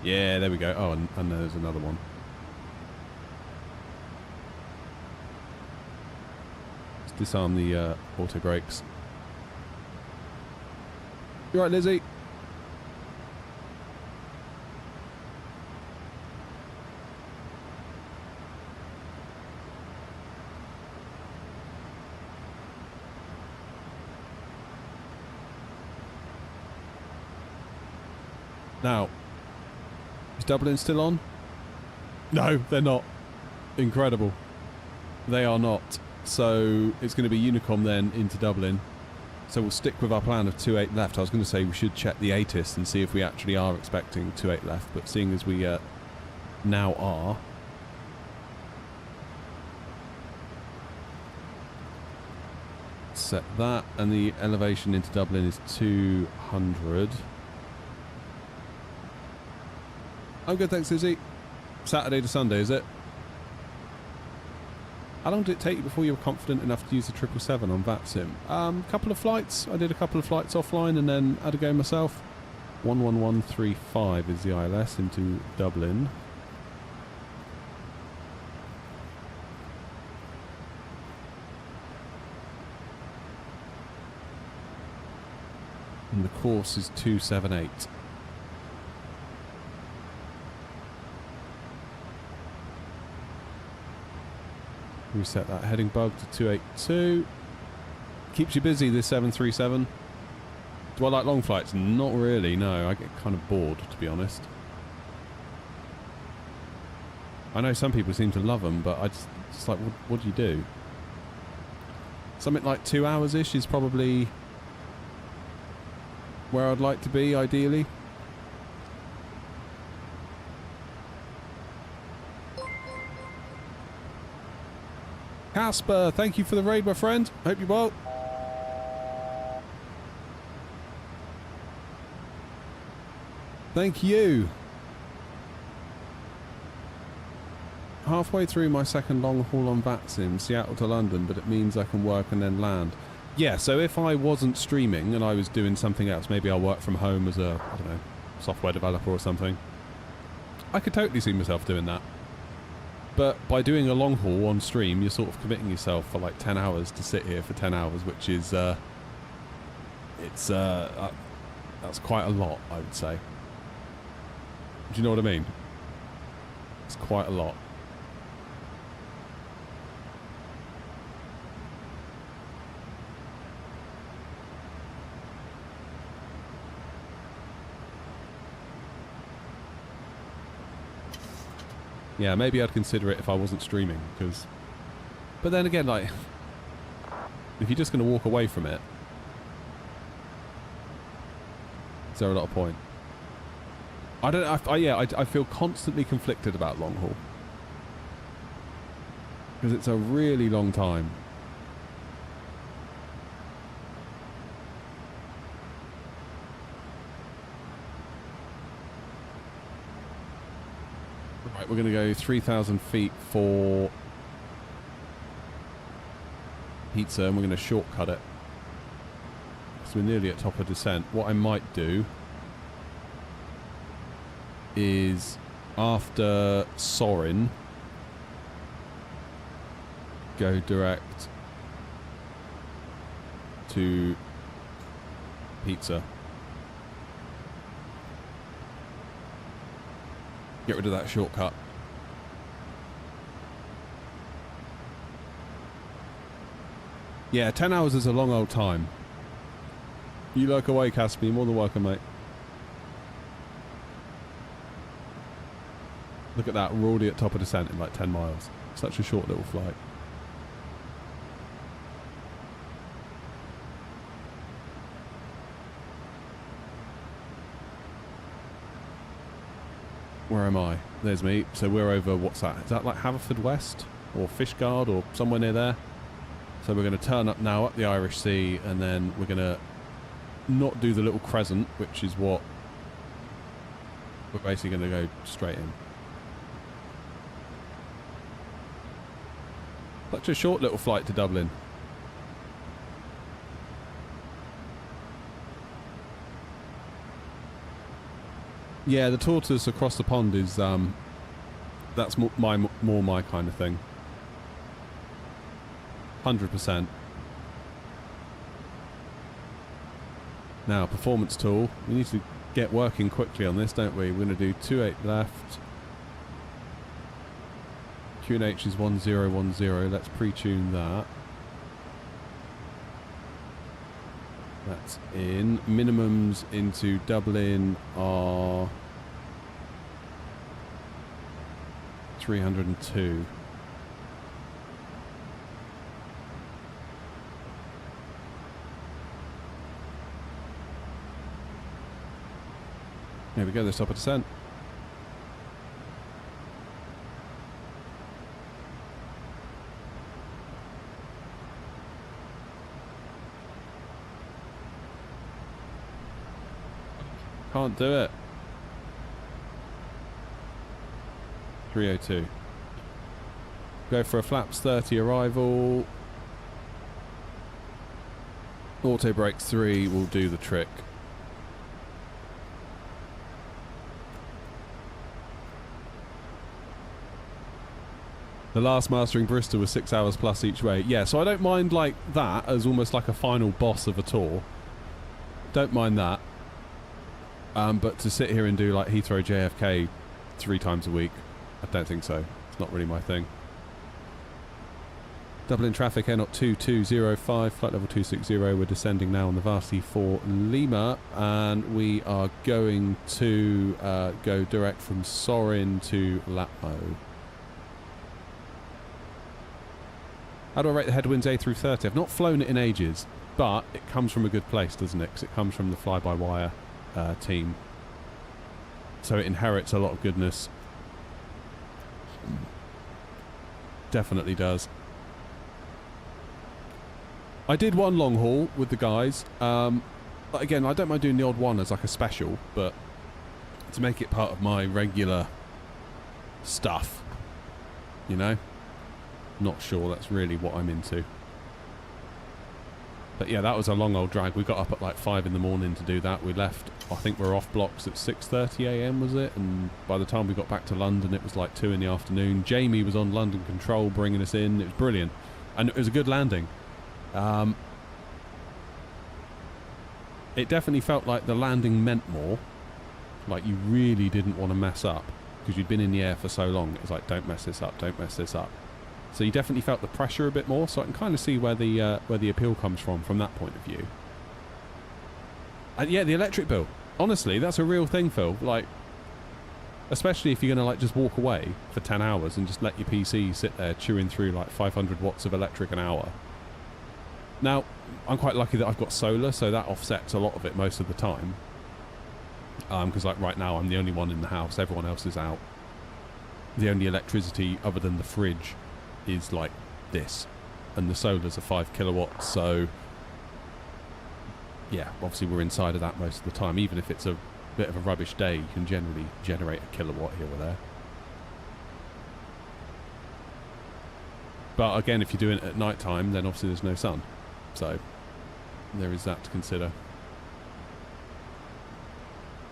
Yeah, there we go. Oh, and there's another one. Let's disarm the auto brakes. You alright, Lizzie? Now, is Dublin still on? No, they're not. Incredible. They are not. So it's going to be Unicom then into Dublin. So we'll stick with our plan of 28 left. I was going to say we should check the ATIS and see if we actually are expecting 28 left, but seeing as we now are, set that, and the elevation into Dublin is 200. I'm good, thanks, Izzy. Saturday to Sunday, is it? How long did it take you before you were confident enough to use the 777 on VATSIM? Couple of flights. I did a couple of flights offline and then had a go myself. 11135 is the ILS into Dublin. And the course is 278. Reset that heading bug to 282. Keeps you busy, this 737. Do I like long flights? Not really, no. I get kind of bored, to be honest. I know some people seem to love them, but I just like, what do you do? Something like 2 hours-ish is probably where I'd like to be, ideally. Casper, thank you for the raid, my friend. Hope you're well. Thank you. Halfway through my second long haul on VATSIM, Seattle to London, but it means I can work and then land. Yeah, so if I wasn't streaming and I was doing something else, maybe I'll work from home as a, I don't know, software developer or something. I could totally see myself doing that. But by doing a long haul on stream, you're sort of committing yourself for like 10 hours to sit here for 10 hours, which is, that's quite a lot, I would say. Do you know what I mean? It's quite a lot. Yeah, maybe I'd consider it if I wasn't streaming, because... But then again, like... If you're just going to walk away from it... Is there a lot of point? I don't know, I feel constantly conflicted about long haul. Because it's a really long time. Right, we're going to go 3,000 feet for pizza, and we're going to shortcut it. So we're nearly at top of descent. What I might do is after Sorin go direct to pizza. Get rid of that shortcut. Yeah, 10 hours is a long old time. You lurk away, Casper. You're more than welcome, mate. Look at that. We're already at top of descent in like 10 miles. Such a short little flight. Where am I? There's me. So we're over, what's that? Is that like Haverfordwest? Or Fishguard? Or somewhere near there? So we're going to turn up now up the Irish Sea, and then we're going to not do the little crescent, which is what we're basically going to go straight in. Such a short little flight to Dublin. Yeah, the tortoise across the pond is that's more my kind of thing. 100%. Now, performance tool. We need to get working quickly on this, don't we? We're going to do 28 left. QNH is 1010. Let's pre-tune that. That's in. Minimums into Dublin are 302. There we go, there's top of descent. Can't do it. 302. Go for a flaps 30 arrival. Auto brakes 3 will do the trick. The last mastering Bristol was 6 hours plus each way. Yeah, so I don't mind like that as almost like a final boss of a tour. Don't mind that. But to sit here and do like Heathrow JFK 3 times a week, I don't think so. It's not really my thing. Dublin traffic, Airnaut 2205, flight level 260. We're descending now on the Varsity for Lima, and we are going to go direct from Sorin to Lapmo. How do I rate the headwinds A through 30? I've not flown it in ages, but it comes from a good place, doesn't it? Because it comes from the fly-by-wire team. So it inherits a lot of goodness. Definitely does. I did one long haul with the guys. Again, I don't mind doing the odd one as like a special, but to make it part of my regular stuff, you know? Not sure that's really what I'm into. But yeah, that was a long old drag. We got up at like 5 in the morning to do that. We left, I think we were off blocks at 6:30 a.m. was it? And by the time we got back to London, it was like 2 in the afternoon. Jamie was on London Control bringing us in. It was brilliant. And it was a good landing. It definitely felt like the landing meant more. Like you really didn't want to mess up because you'd been in the air for so long. It was like, don't mess this up, don't mess this up. So you definitely felt the pressure a bit more. So I can kind of see where the appeal comes from that point of view. And yeah, the electric bill. Honestly, that's a real thing, Phil. Like, especially if you're going to like just walk away for 10 hours and just let your PC sit there chewing through like 500 watts of electric an hour. Now, I'm quite lucky that I've got solar, so that offsets a lot of it most of the time. Because like right now, I'm the only one in the house. Everyone else is out. The only electricity other than the fridge is like this, and the solars are 5 kilowatts. So yeah, obviously we're inside of that most of the time. Even if it's a bit of a rubbish day, you can generally generate a kilowatt here or there. But again, if you're doing it at night time, then obviously there's no sun. So there is that to consider.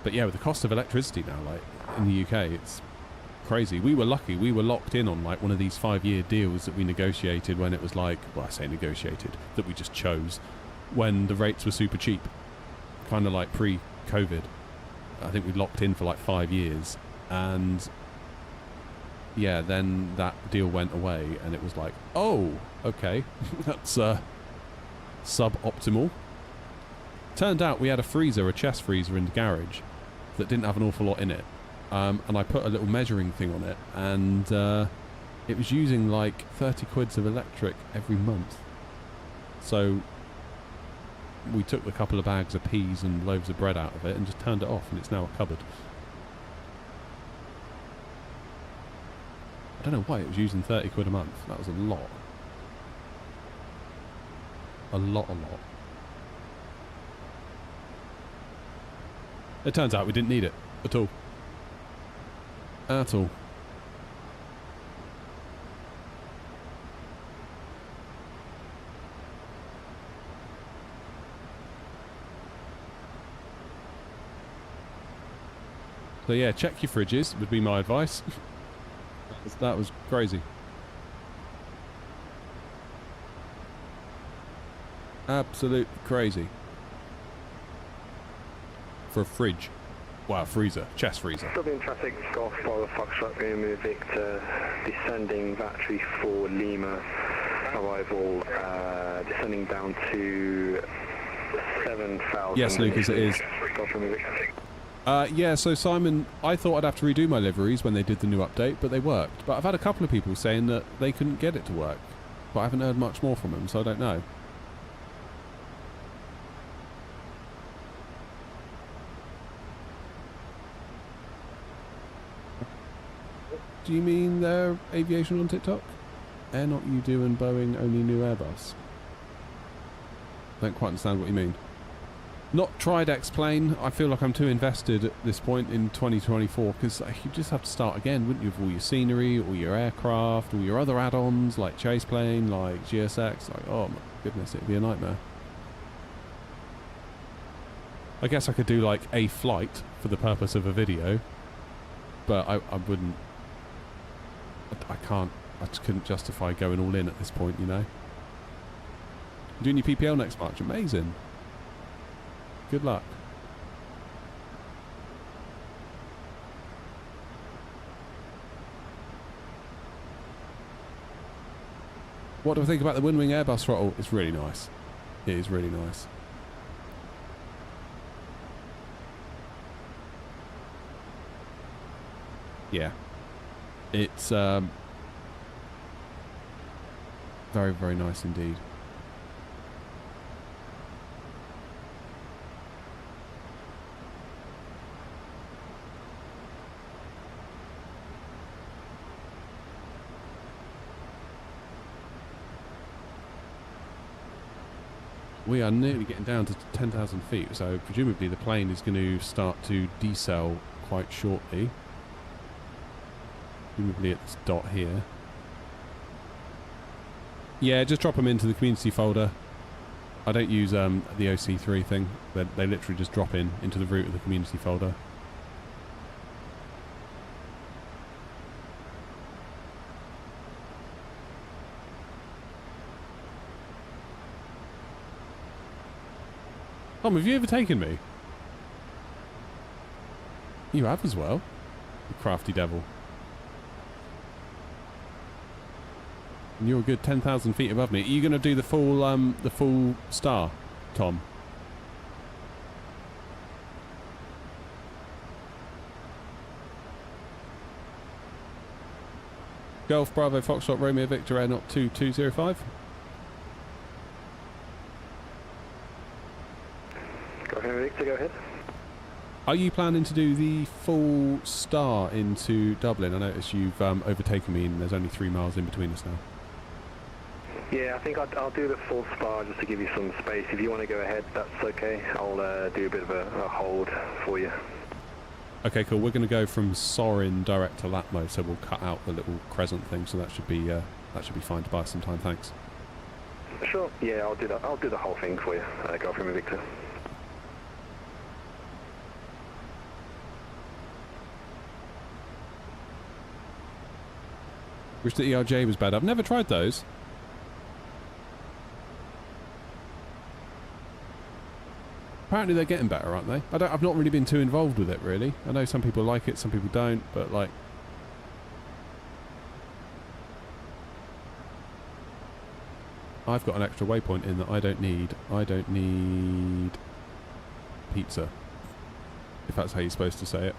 But yeah, with the cost of electricity now, like in the UK, it's crazy. We were lucky. We were locked in on like one of these 5-year deals that we negotiated when it was like, well, I say negotiated, that we just chose when the rates were super cheap. Kind of like pre-COVID. I think we locked in for like 5 years. And yeah, then that deal went away and it was like, oh, okay, that's suboptimal. Turned out we had a freezer, a chest freezer in the garage that didn't have an awful lot in it. And I put a little measuring thing on it, and it was using like 30 quids of electric every month. So we took a couple of bags of peas and loaves of bread out of it and just turned it off, and it's now a cupboard. I don't know why it was using 30 quid a month. That was a lot. A lot. It turns out we didn't need it at all. At all. So yeah, check your fridges would be my advice. That was crazy. Absolute crazy. For a fridge. Wow, freezer. Chest freezer. Still in traffic, Golf Bravo Foxtrot, Romeo Victor, descending Battery 4 Lima, arrival, descending down to 7,000. Yes, Lucas, it is. Golf Romeo Victor. Yeah, so Simon, I thought I'd have to redo my liveries when they did the new update, but they worked. But I've had a couple of people saying that they couldn't get it to work. But I haven't heard much more from them, so I don't know. Do you mean their aviation on TikTok? Air not you do and Boeing only new Airbus. Don't quite understand what you mean. Not tried explain. I feel like I'm too invested at this point in 2024 because you just have to start again, wouldn't you, with all your scenery, all your aircraft, all your other add-ons like chase plane, like GSX. Like, oh my goodness, it'd be a nightmare. I guess I could do like a flight for the purpose of a video, but I wouldn't. I just couldn't justify going all in at this point, you know. Doing your PPL next March, amazing. Good luck. What do I think about the Windwing Airbus throttle? It's really nice. It is really nice. Yeah. It's very, very nice indeed. We are nearly getting down to 10,000 feet, so presumably the plane is going to start to decel quite shortly. Presumably at this dot here. Yeah, just drop them into the community folder. I don't use the OC3 thing. They literally just drop into the root of the community folder. Tom, have you ever taken me? You have as well. You crafty devil. And you're a good 10,000 feet above me. Are you going to do the full star, Tom? Golf Bravo Foxtrot Romeo Victor Air Not 2205. Go ahead, Victor, go ahead. Are you planning to do the full star into Dublin? I notice you've overtaken me and there's only 3 miles in between us now. Yeah, I think I'll do the full spa just to give you some space. If you want to go ahead, that's okay. I'll do a bit of a hold for you. Okay, cool. We're going to go from Sorin direct to Latmo, so we'll cut out the little crescent thing. So that should be fine to buy some time. Thanks. Sure. Yeah, I'll do that. I'll do the whole thing for you. Go from Victor. Wish the ERJ was bad. I've never tried those. Apparently they're getting better, aren't they? I've not really been too involved with it, really. I know some people like it, some people don't, but like... I've got an extra waypoint in that I don't need pizza. If that's how you're supposed to say it.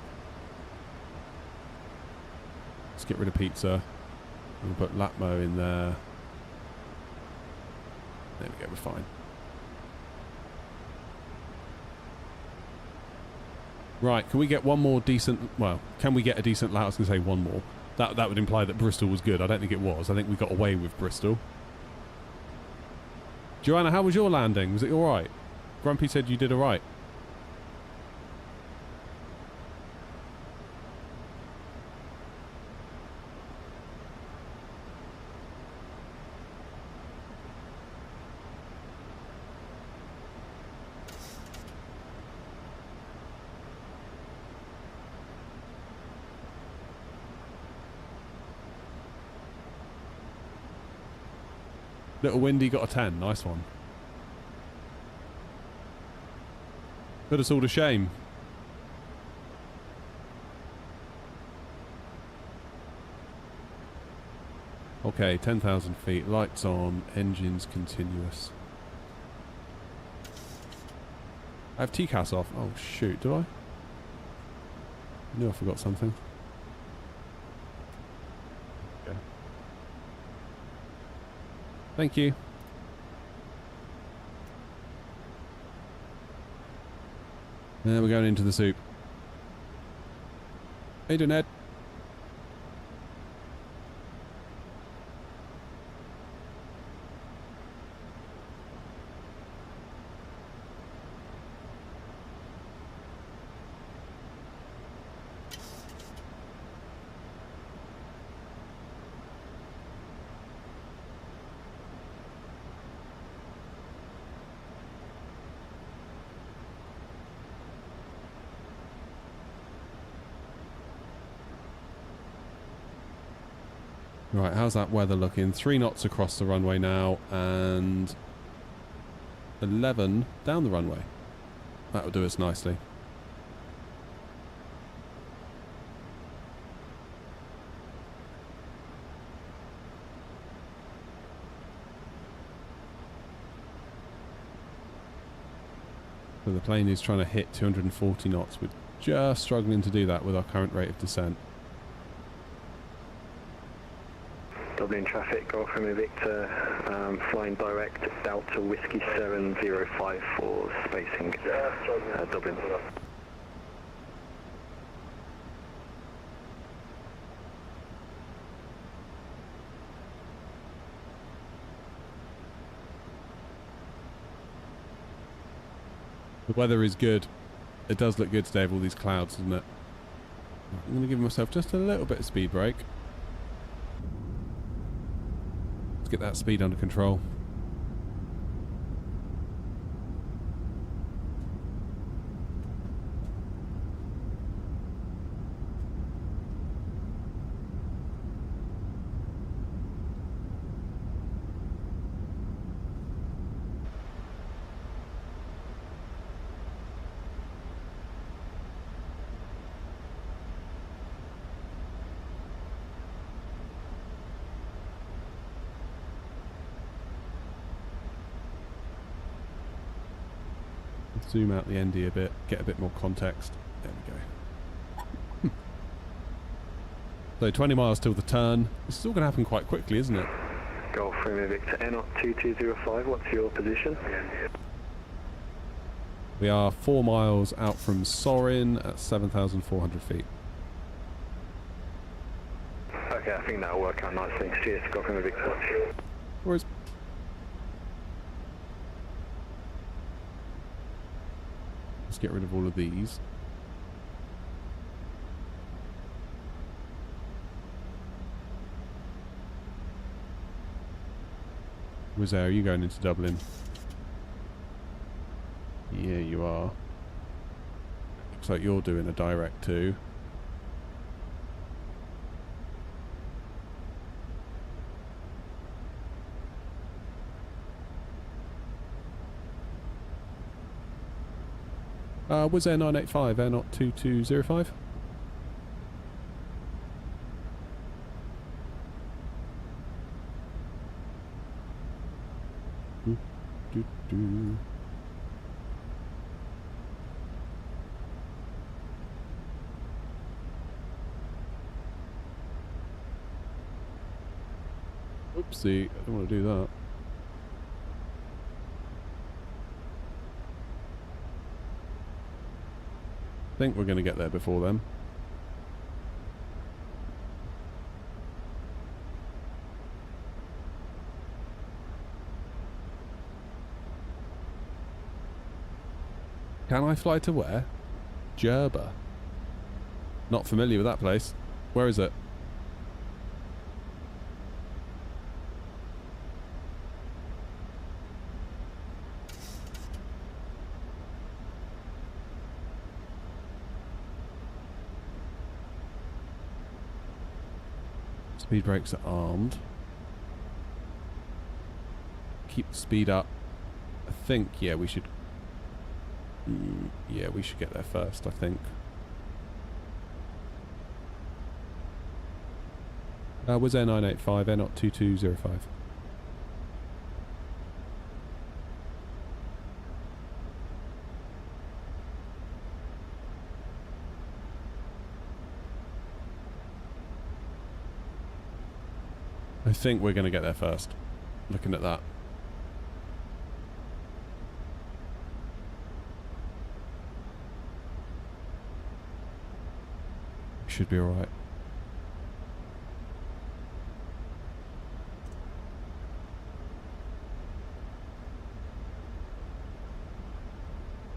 Let's get rid of pizza. We'll put Latmo in there. There we go, we're fine. Right, can we get one more decent... Well, can we get a decent... I was going to say one more. That would imply that Bristol was good. I don't think it was. I think we got away with Bristol. Joanna, how was your landing? Was it alright? Grumpy said you did alright. Little Windy got a 10. Nice one. Put us all to shame. Okay, 10,000 feet. Lights on. Engines continuous. I have TCAS off. Oh, shoot. Do I? I knew I forgot something. Thank you. Now we're going into the soup. How you doing, Ed? Right, how's that weather looking? 3 knots across the runway now, and 11 down the runway. That'll do us nicely. So the plane is trying to hit 240 knots. We're just struggling to do that with our current rate of descent. Dublin traffic, Golf Romeo Victor, flying direct Delta Whiskey 705 for spacing, Dublin. The weather is good. It does look good today with all these clouds, doesn't it? I'm going to give myself just a little bit of speed brake. Get that speed under control. Zoom out the ND a bit, get a bit more context. There we go. So 20 miles till the turn. This is all going to happen quite quickly, isn't it? Golf Romeo Victor, Air 2205, what's your position? We are 4 miles out from Sorin at 7,400 feet. Okay, I think that'll work out nicely. Cheers, Golf Romeo Victor. Whereas let's get rid of all of these. Wizz Air, are you going into Dublin? Yeah, you are. Looks like you're doing a direct too. Wizz Air 985, Air 2205. Oopsie, I don't want to do that. I think we're going to get there before then. Can I fly to where? Jerba. Not familiar with that place. Where is it? Speed brakes are armed. Keep the speed up. I think, yeah, we should... yeah, we should get there first, I think. Wizz Air 985, Air 2205. I think we're going to get there first, looking at that. Should be alright.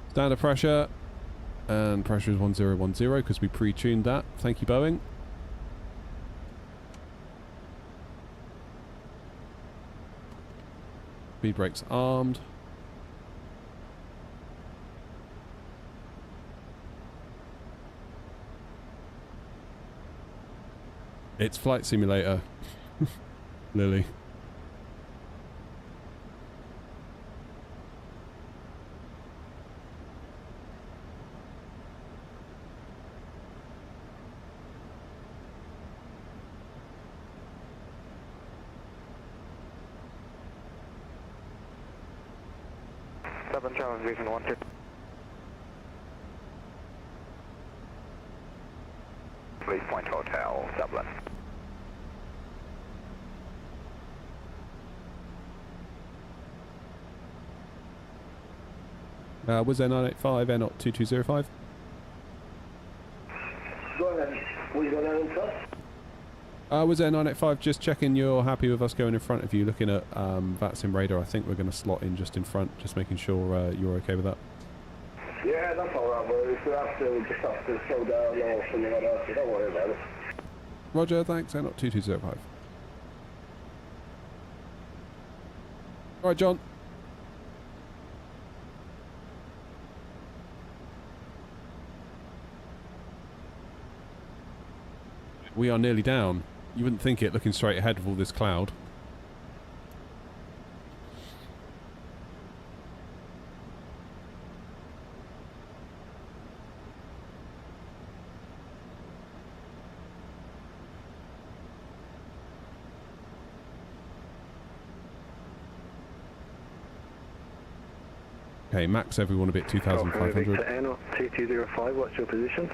Standard pressure, and pressure is 1010 because we pre-tuned that. Thank you, Boeing. Speed brakes armed. It's Flight Simulator. Lily. Challenge Vision 12. Police Point Hotel, Dublin. Wizz Air 985, Air 2205. Go ahead. Will you go down first? Wizz Air 985, just checking you're happy with us going in front of you, looking at VATSIM radar. I think we're going to slot in just in front, just making sure you're okay with that. Yeah, that's alright, but if we have to, we just have to slow down or something like that, so don't worry about it. Roger, thanks, Air 2205. Alright, John. We are nearly down. You wouldn't think it looking straight ahead with all this cloud. Okay, max everyone a bit Golf Romeo 2,500. Victor Air 2205, what's your position?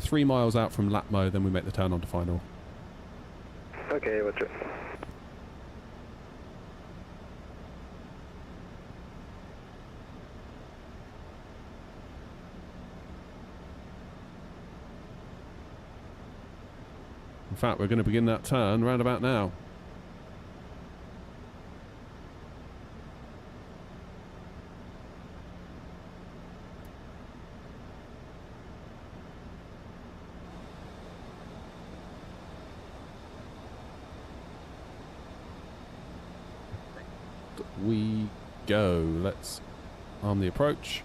3 miles out from Lapmo, then we make the turn onto final. Okay, what's it? In fact, we're going to begin that turn round about now. We go. Let's arm the approach.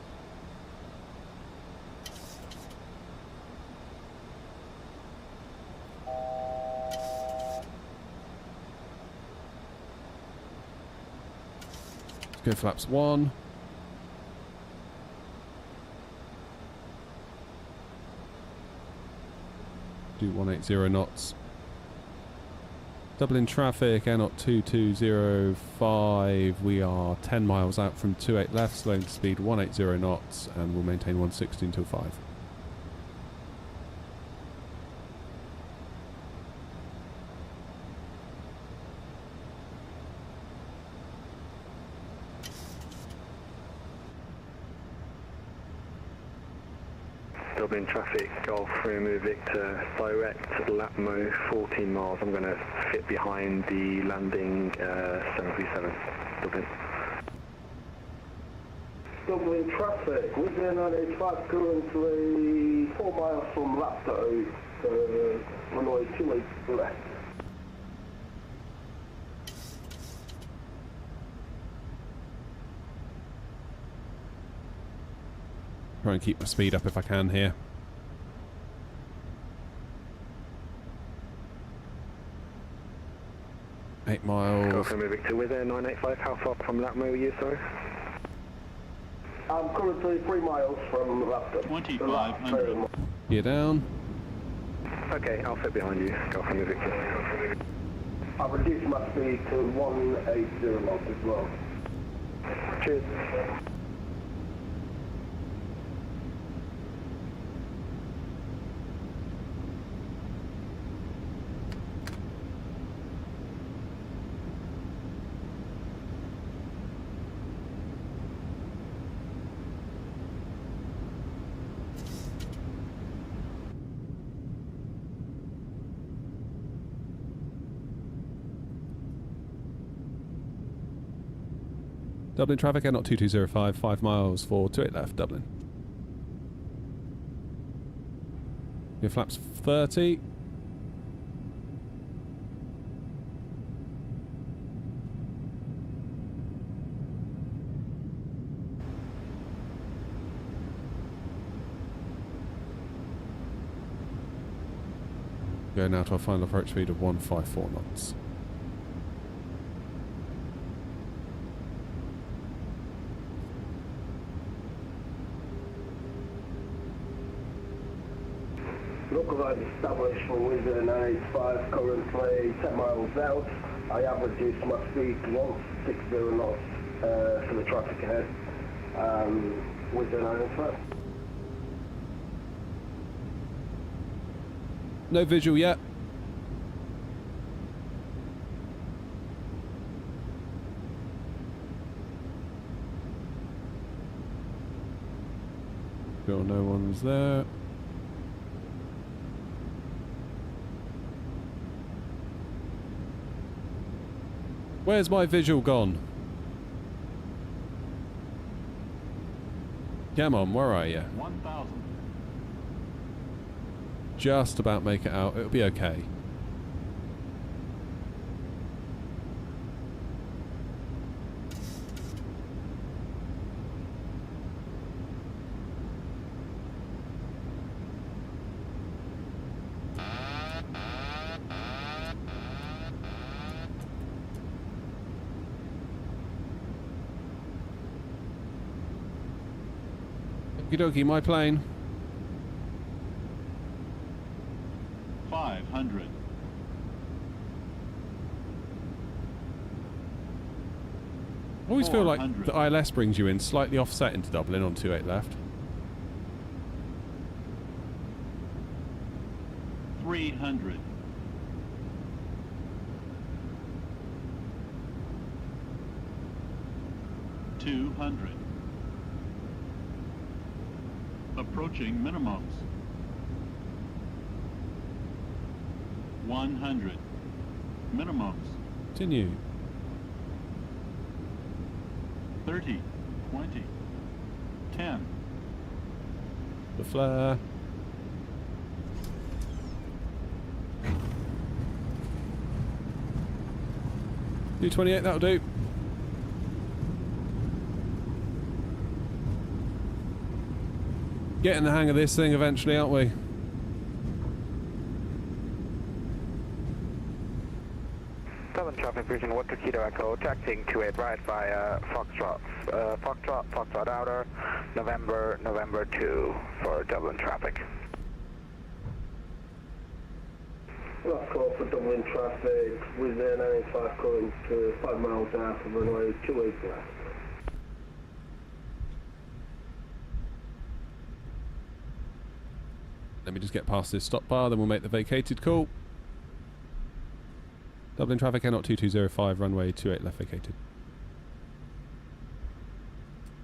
Let's go flaps 1. Do 180 knots. Dublin traffic, air knot 2205. We are 10 miles out from 28 left, slowing to speed 180 knots, and we'll maintain 160 until 5. Dublin traffic, Golf Romeo Victor, direct Lapmo, 14 miles. I'm going to fit behind the landing 737. Dublin. Dublin traffic, within 985 currently 4 miles from Lapto, runway 28 left. Try and keep my speed up if I can here. Eight miles. Golf Romeo Victor with Air 985, how far from Lapmo are you, sorry? I'm currently 3 miles from Lapto. 2,500. Gear down. Okay, I'll fit behind you, Golf Romeo Victor. I've reduced my speed to 180 knots as well. Cheers. Dublin traffic, air knot 2205, 5 miles for 28 left, Dublin. Your flaps 30. Go now to our final approach speed of 154 knots. Localized established for Wizard 985, currently 10 miles out. I have reduced my speed to 160 knots for the traffic ahead. Wizard 985. No visual yet. Sure, no one's there. Where's my visual gone? Come on, where are you? 1,000. Just about make it out. It'll be okay. Okie dokie, my plane. 500. I always feel like 400. the ILS brings you in slightly offset into Dublin on 28 left. 300. 200. Approaching minimums. 100. Minimums. Continue. 30. 20. 10. The flare. Do 28, that'll do. Getting the hang of this thing eventually, aren't we? Southern traffic region 1 Kilo Echo, taxiing to a right via Foxtrot. Foxtrot outer, November 2 for Dublin traffic. Last call for Dublin traffic with the 985 current 5 miles out of runway 28 left. Let me just get past this stop bar, then we'll make the vacated call. Dublin traffic, N 2205, runway 28 left vacated.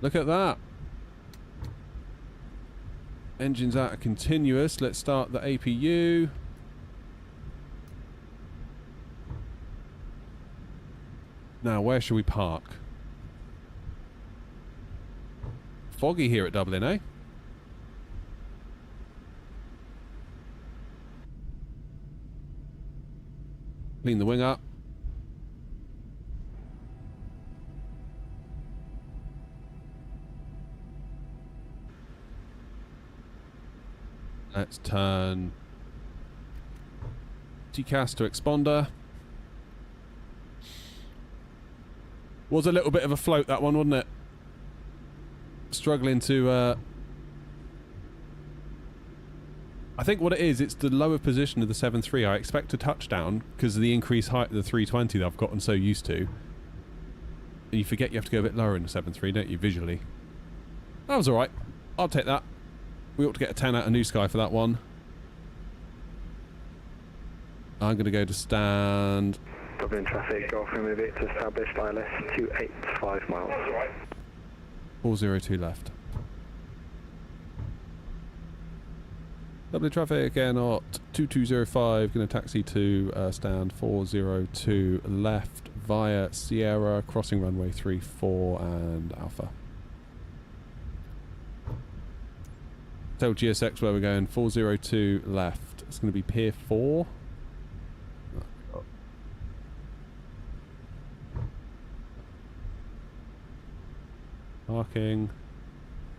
Look at that. Engines out of continuous. Let's start the APU. Now, where should we park? Foggy here at Dublin, eh? Clean the wing up. Let's turn TCAS to exponder. Was a little bit of a float, that one, wasn't it? Struggling to... I think what it is, it's the lower position of the 7.3. I expect a touchdown because of the increased height of the 320 that I've gotten so used to. And you forget you have to go a bit lower in the 7.3, don't you, visually? That was alright. I'll take that. We ought to get a 10 out of New Sky for that one. I'm going to go to stand... Dublin traffic, Golf Romeo Victor established ILS 285 miles. 402 left. Dublin traffic, again at 2205, going to taxi to stand 402 left via Sierra, crossing runway 34 and Alpha. Tell GSX where we're going, 402 left. It's going to be Pier 4. Parking.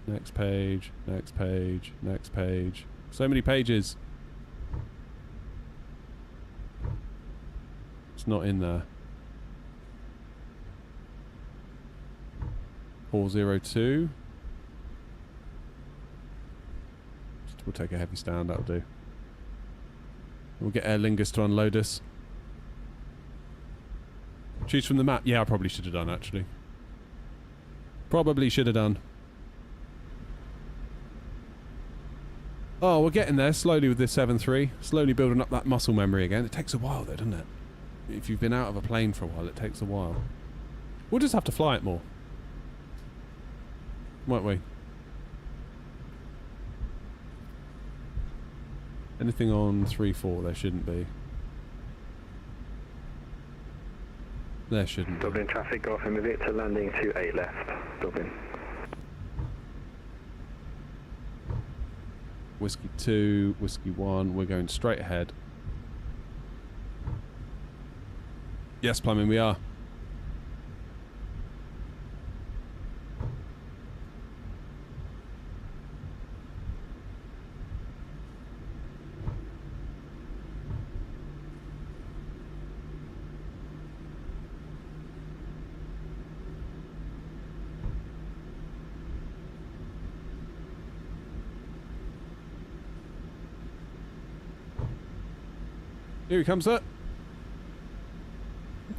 Next page, next page, next page. So many pages. It's not in there. 402. We'll take a heavy stand, that'll do. We'll get Aer Lingus to unload us. Choose from the map. Yeah, I probably should have done, actually. Probably should have done. Oh, we're getting there slowly with this 7.3. Slowly building up that muscle memory again. It takes a while though, doesn't it? If you've been out of a plane for a while, it takes a while. We'll just have to fly it more. Won't we? Anything on 3-4? There shouldn't be. There shouldn't be. Dublin traffic, Golf Romeo Victor landing 28 left. Dublin. Whiskey 2, Whiskey 1, we're going straight ahead. Yes, Plumbing, we are. Here he comes, sir.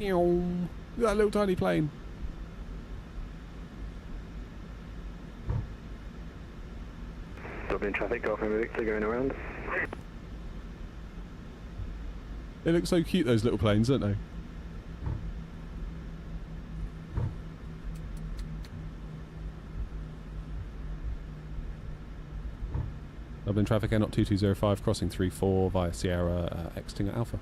Look at that little tiny plane. Dublin traffic, Golf Lima Victor going around. They look so cute, those little planes, don't they? Dublin traffic, Air 2205, crossing 34 via Sierra, exiting at Alpha.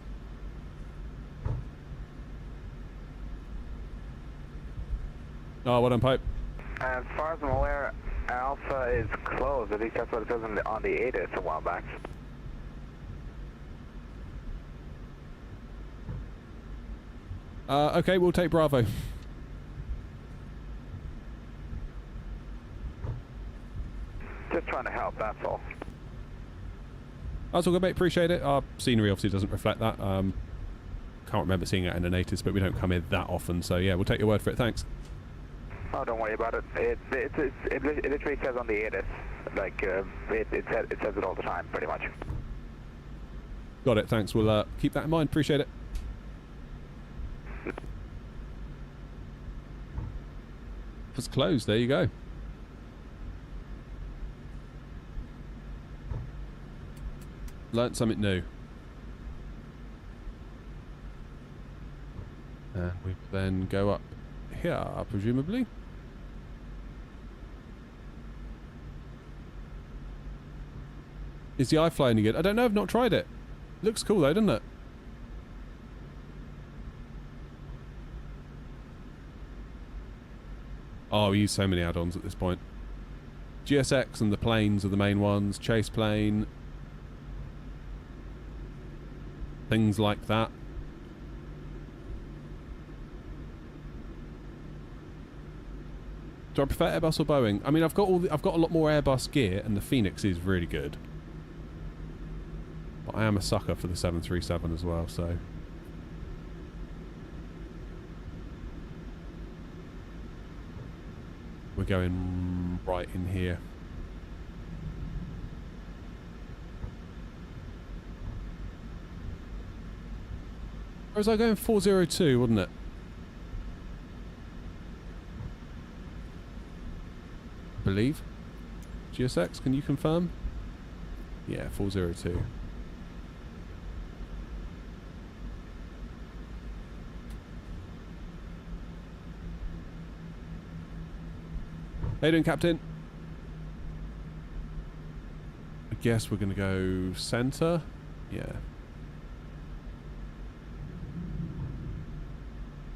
Oh, well done, Pipe. As far as I'm aware, Alpha is closed. At least that's what it says on the ATIS a while back. Okay, we'll take Bravo. Just trying to help, that's all. That's all good, mate. Appreciate it. Our scenery obviously doesn't reflect that. Can't remember seeing it in the natives, but we don't come here that often. So yeah, we'll take your word for it. Thanks. Oh, don't worry about it. It literally says on the ATIS, like it says it all the time, pretty much. Got it. Thanks. We'll keep that in mind. Appreciate it. If it's closed, there you go. Learned something new. And we then go up here, presumably. Is the iFly any good? I don't know, I've not tried it. Looks cool though, doesn't it? Oh, we use so many add-ons at this point. GSX and the planes are the main ones. Chase plane. Things like that. Do I prefer Airbus or Boeing? I mean, I've got a lot more Airbus gear, and the Phoenix is really good. But I am a sucker for the 737 as well, so. We're going right in here. Or was I going 402, wasn't it? I believe. GSX, can you confirm? Yeah, 402. How you doing, Captain? I guess we're going to go centre. Yeah.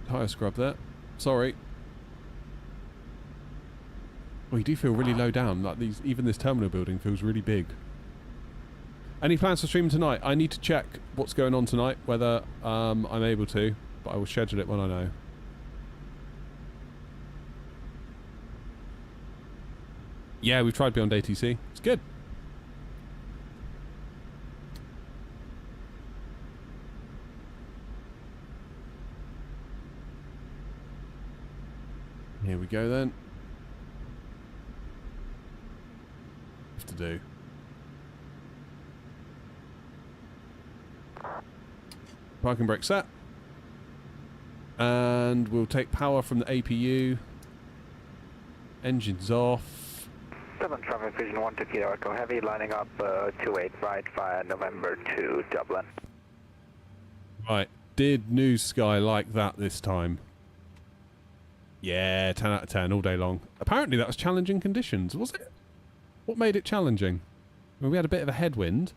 Tyre scrub there. Sorry. Well, you do feel really low down. Like even this terminal building feels really big. Any plans for streaming tonight? I need to check what's going on tonight, whether I'm able to, but I will schedule it when I know. Yeah, we've tried Beyond ATC. It's good. Here we go then. Have to do. Parking brake set. And we'll take power from the APU. Engines off. 7 traffic vision 1 to Kilo Echo Heavy, lining up 28 right via November to Dublin. Right. Did New Sky like that this time? Yeah, 10 out of 10 all day long. Apparently that was challenging conditions, was it? What made it challenging? I mean, we had a bit of a headwind.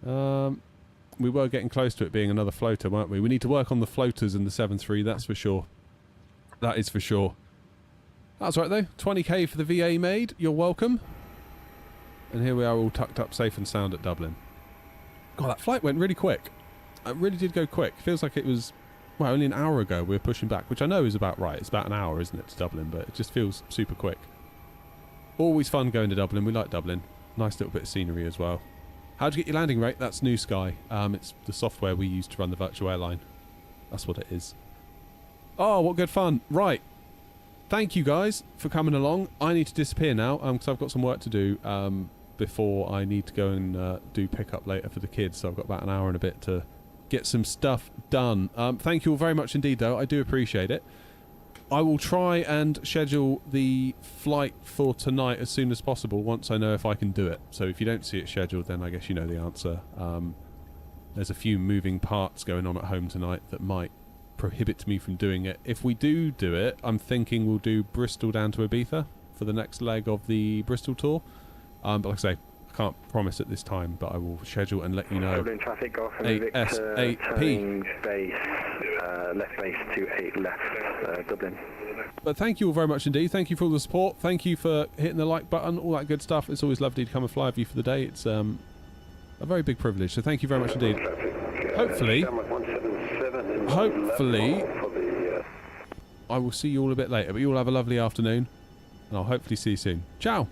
We were getting close to it being another floater, weren't we? We need to work on the floaters in the 7.3, that's for sure. That is for sure. That's right though, 20k for the VA made, you're welcome. And here we are all tucked up safe and sound at Dublin. God, that flight went really quick. It really did go quick. Feels like it was, well, only an hour ago we were pushing back, which I know is about right. It's about an hour, isn't it, to Dublin, but it just feels super quick. Always fun going to Dublin, we like Dublin. Nice little bit of scenery as well. How'd you get your landing rate? That's New Sky. It's the software we use to run the virtual airline. That's what it is. Oh, what good fun. Right. Thank you guys for coming along. I need to disappear now because I've got some work to do before I need to go and do pickup later for the kids. So I've got about an hour and a bit to get some stuff done. Thank you all very much indeed, though. I do appreciate it. I will try and schedule the flight for tonight as soon as possible once I know if I can do it. So if you don't see it scheduled, then I guess you know the answer. There's a few moving parts going on at home tonight that might prohibit me from doing it. If we do it, I'm thinking we'll do Bristol down to Ibiza for the next leg of the Bristol tour. But like I say, I can't promise at this time, but I will schedule and let you know. Dublin traffic, Golf and Victor, turning base, left base 28 left, Dublin. But thank you all very much indeed. Thank you for all the support. Thank you for hitting the like button, all that good stuff. It's always lovely to come and fly with you for the day. It's a very big privilege, so thank you very much indeed. Hopefully, I will see you all a bit later, but you all have a lovely afternoon, and I'll hopefully see you soon. Ciao!